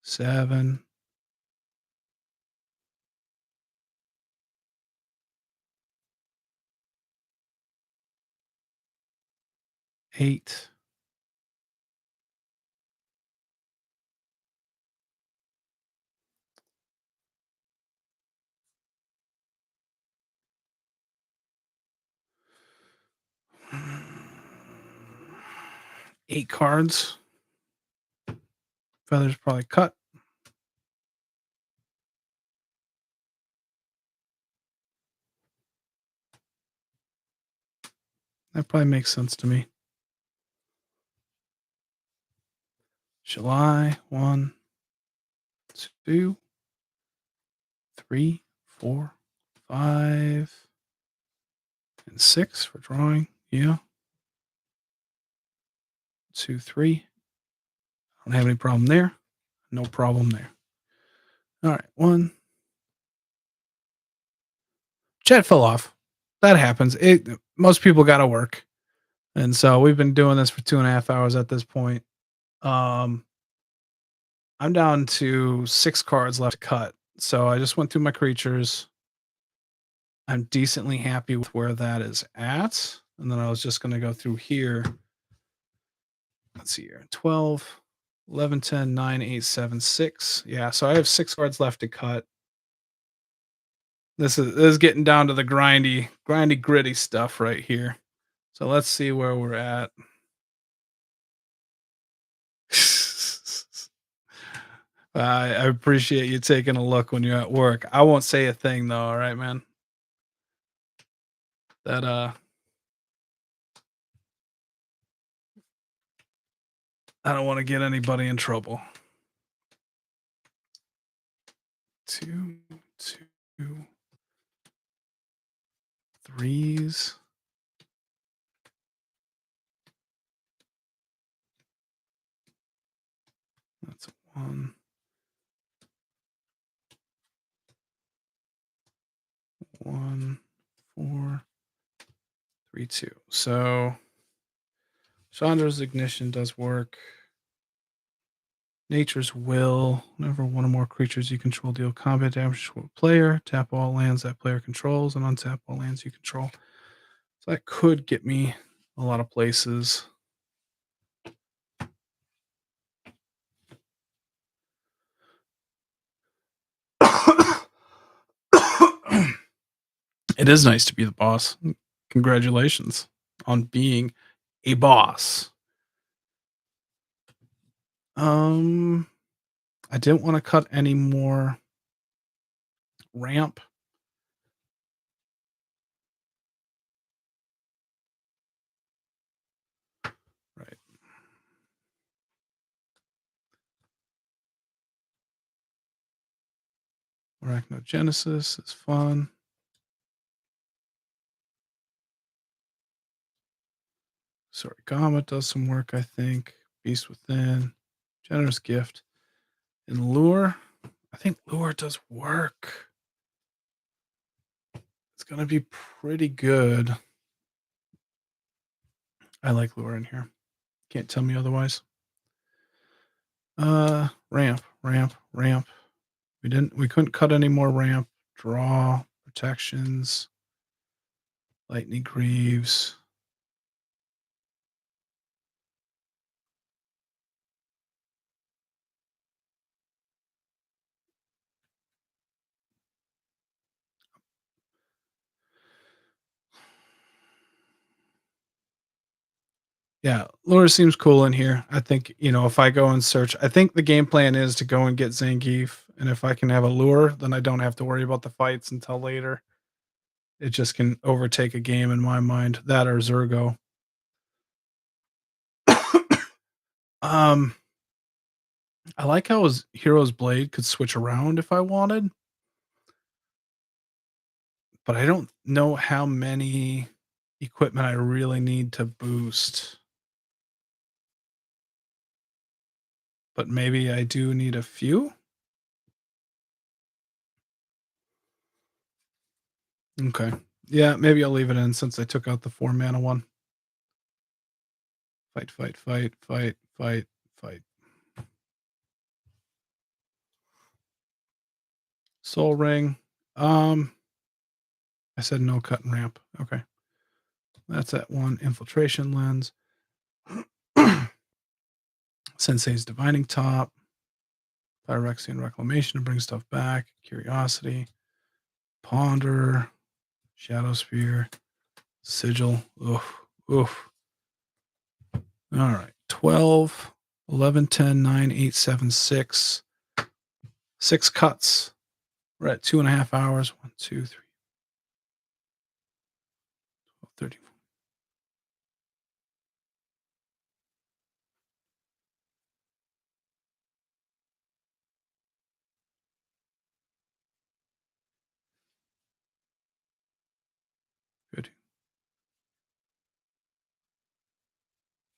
7. 8. 8 cards. Feathers probably cut. That probably makes sense to me. July 1, 2, 3, 4, 5, and 6 for drawing. Yeah. 2, 3. I don't have any problem there. No problem there. All right. 1. Chat fell off. That happens. Most people got to work. And so we've been doing this for 2.5 hours at this point. I'm down to 6 cards left to cut. So I just went through my creatures. I'm decently happy with where that is at. And then I was just going to go through here. Let's see here. 12, 11, 10, 9, 8, 7, 6. Yeah, so I have 6 cards left to cut. This is getting down to the grindy, gritty stuff right here. So let's see where we're at. I appreciate you taking a look when you're at work. I won't say a thing though, all right, man? That, I don't wanna get anybody in trouble. 2, 2, 3s. That's a 1. 1, 4, 3, 2. So Chandra's ignition does work. Nature's Will. Whenever one or more creatures you control deal combat damage to a player, tap all lands that player controls and untap all lands you control. So that could get me a lot of places. It is nice to be the boss. Congratulations on being a boss. I didn't want to cut any more ramp. Right. Arachnogenesis is fun. Kasuri Gamma does some work, I think. Beast Within. Generous Gift. And Lure. I think Lure does work. It's going to be pretty good. I like Lure in here. Can't tell me otherwise. Ramp. We couldn't cut any more ramp. Draw. Protections. Lightning Greaves. Yeah, Lure seems cool in here. I think, if I go and search, I think the game plan is to go and get Zangief. And if I can have a Lure, then I don't have to worry about the fights until later. It just can overtake a game in my mind. That or Zergo. um, I like how his Hero's Blade could switch around if I wanted, but I don't know how many equipment I really need to boost. But maybe I do need a few. Okay. Yeah, maybe I'll leave it in since I took out the 4 mana one. Fight. Soul Ring. I said no cut and ramp. Okay. That's that one. Infiltration Lens. Sensei's Divining Top. Phyrexian Reclamation to bring stuff back. Curiosity. Ponder. Shadow Spear. Sigil. Oof. All right. 12, 11, 10, 9, 8, 7, 6. 6 cuts. We're at 2.5 hours. 1, 2, 3, 12, 13. Good.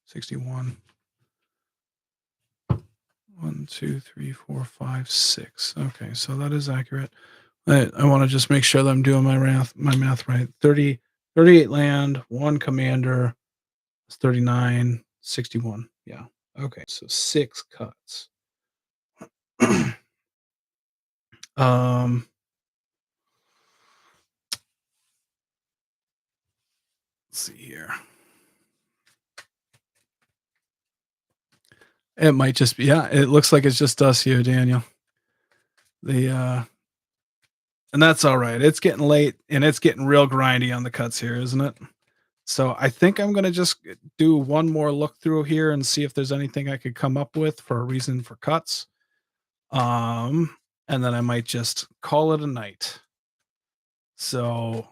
61. 1, 2, 3, 4, 5, 6. Okay, so that is accurate. I want to just make sure that I'm doing my math right. 38 land, 1 commander, 39, 61. Yeah. Okay, so 6 cuts. Let's see here. It might just be, yeah, it looks like it's just us here, Daniel. And that's all right. It's getting late and it's getting real grindy on the cuts here, isn't it? So I think I'm going to just do one more look through here and see if there's anything I could come up with for a reason for cuts. And then I might just call it a night. So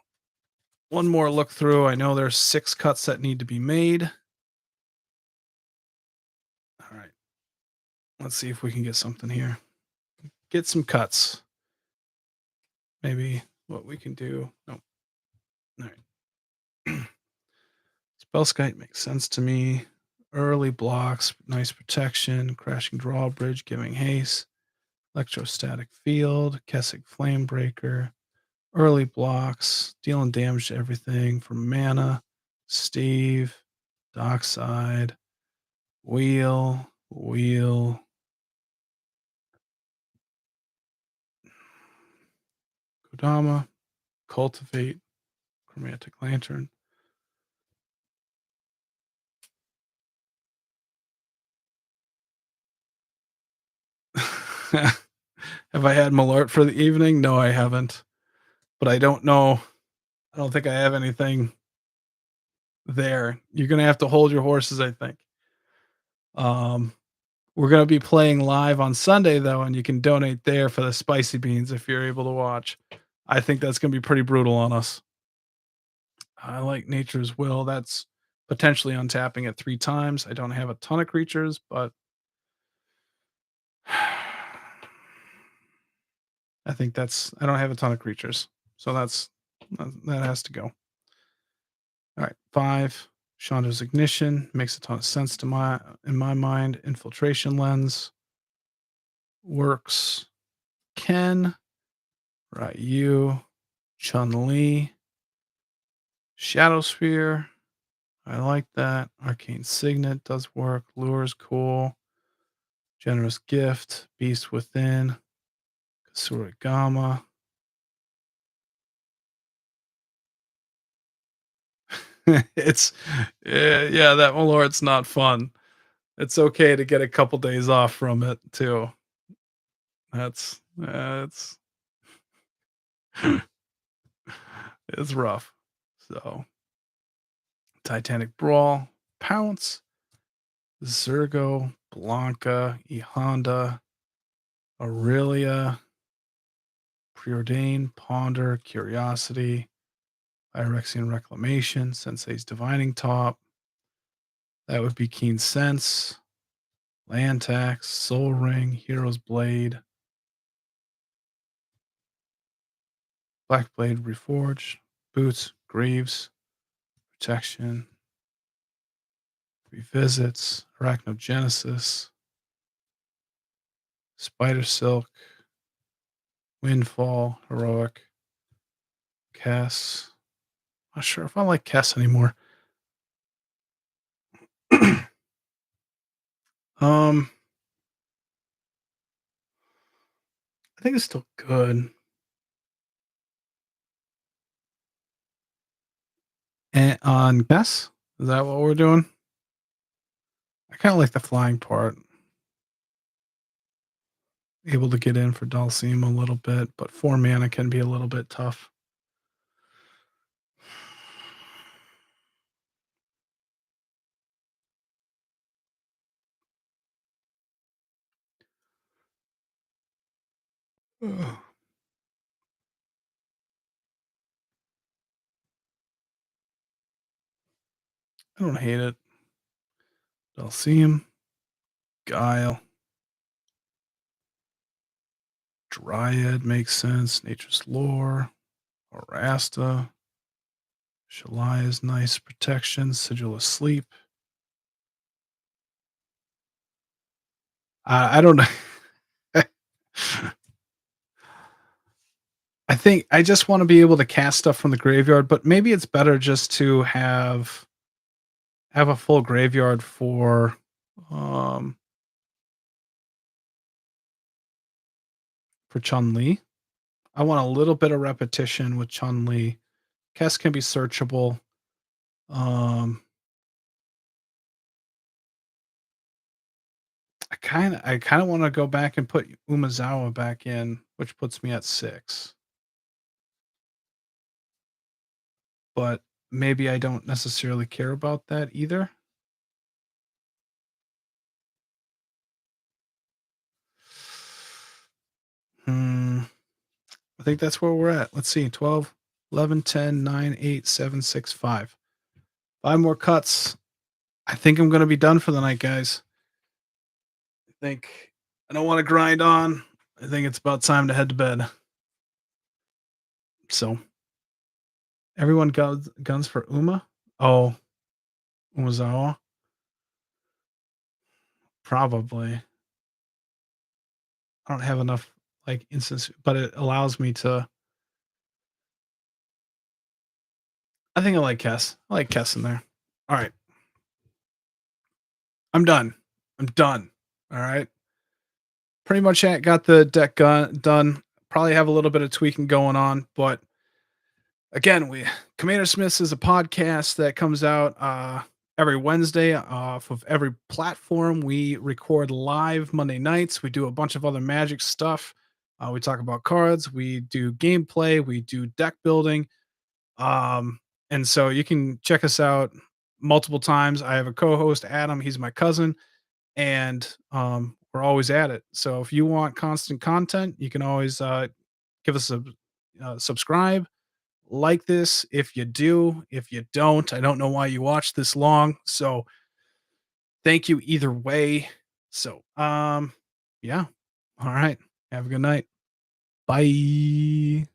one more look through. I know there's 6 cuts that need to be made. All right. Let's see if we can get something here. Get some cuts. Maybe what we can do. Nope. All right. Spellskite makes sense to me. Early blocks, nice protection, crashing drawbridge, giving haste, electrostatic field, Kessig Flamebreaker, early blocks, dealing damage to everything from mana, Steve, Dockside, Wheel, Kodama, Cultivate, Chromatic Lantern. Have I had Malort for the evening? No, I haven't. But I don't know. I don't think I have anything there. You're gonna have to hold your horses, I think. Um, we're gonna be playing live on Sunday though, and you can donate there for the spicy beans if you're able to watch. I think that's gonna be pretty brutal on us. I like Nature's Will. That's potentially untapping it 3 times. I don't have a ton of creatures, but I think that's I don't have a ton of creatures. So that has to go. All right, 5. Chandra's Ignition makes a ton of sense to in my mind. Infiltration Lens works. Ken, Ryu, Chun-Li, Shadow Sphere. I like that. Arcane Signet does work. Lure's cool. Generous Gift, Beast Within, Kasuri Gamma. It's yeah, that Malort's not fun. It's okay to get a couple days off from it too. That's it's it's rough. So Titanic Brawl, Pounce, Zergo, Blanca, E Honda, Aurelia, Preordain, Ponder, Curiosity, Phyrexian Reclamation, Sensei's Divining Top. That would be Keen Sense, Land Tax, Soul Ring, Hero's Blade, Black Blade Reforged, Boots, Greaves, Protection, Revisits, Arachnogenesis, Spider Silk, Windfall, Heroic, Cass. Not sure if I like Cass anymore. I think it's still good. And on Cass, is that what we're doing? I kind of like the flying part. Able to get in for Dulcim a little bit, but 4 mana can be a little bit tough. Ugh. I don't hate it. Dulcim, Guile, Dryad makes sense. Nature's Lore, Orasta, Shalai is nice protection. Sigil of Sleep. I don't know. I think I just want to be able to cast stuff from the graveyard, but maybe it's better just to have a full graveyard um for Chun-Li. I want a little bit of repetition with Chun-Li. Kess can be searchable. Um I kinda want to go back and put Umazawa back in, which puts me at 6. But maybe I don't necessarily care about that either. Hmm, I think that's where we're at. Let's see. 12, 11, 10, 9, 8, 7, 6, 5. 5 more cuts. I think I'm gonna be done for the night, guys. I think I don't want to grind on. I think it's about time to head to bed. So everyone guns for Uma. Oh, Umazawa, probably. I don't have enough like instance, but it allows me to. I think I like Kess. I like Kess in there. All right, I'm done. I'm done. All right, pretty much got the deck done. Probably have a little bit of tweaking going on, but again, we Commander Smiths is a podcast that comes out every Wednesday off of every platform. We record live Monday nights. We do a bunch of other Magic stuff. We talk about cards. We do gameplay. We do deck building. And so you can check us out multiple times. I have a co-host, Adam. He's my cousin, and we're always at it. So if you want constant content, you can always give us a subscribe, like this if you do. If you don't, I don't know why you watched this long. So thank you either way. So yeah. All right. Have a good night. Bye.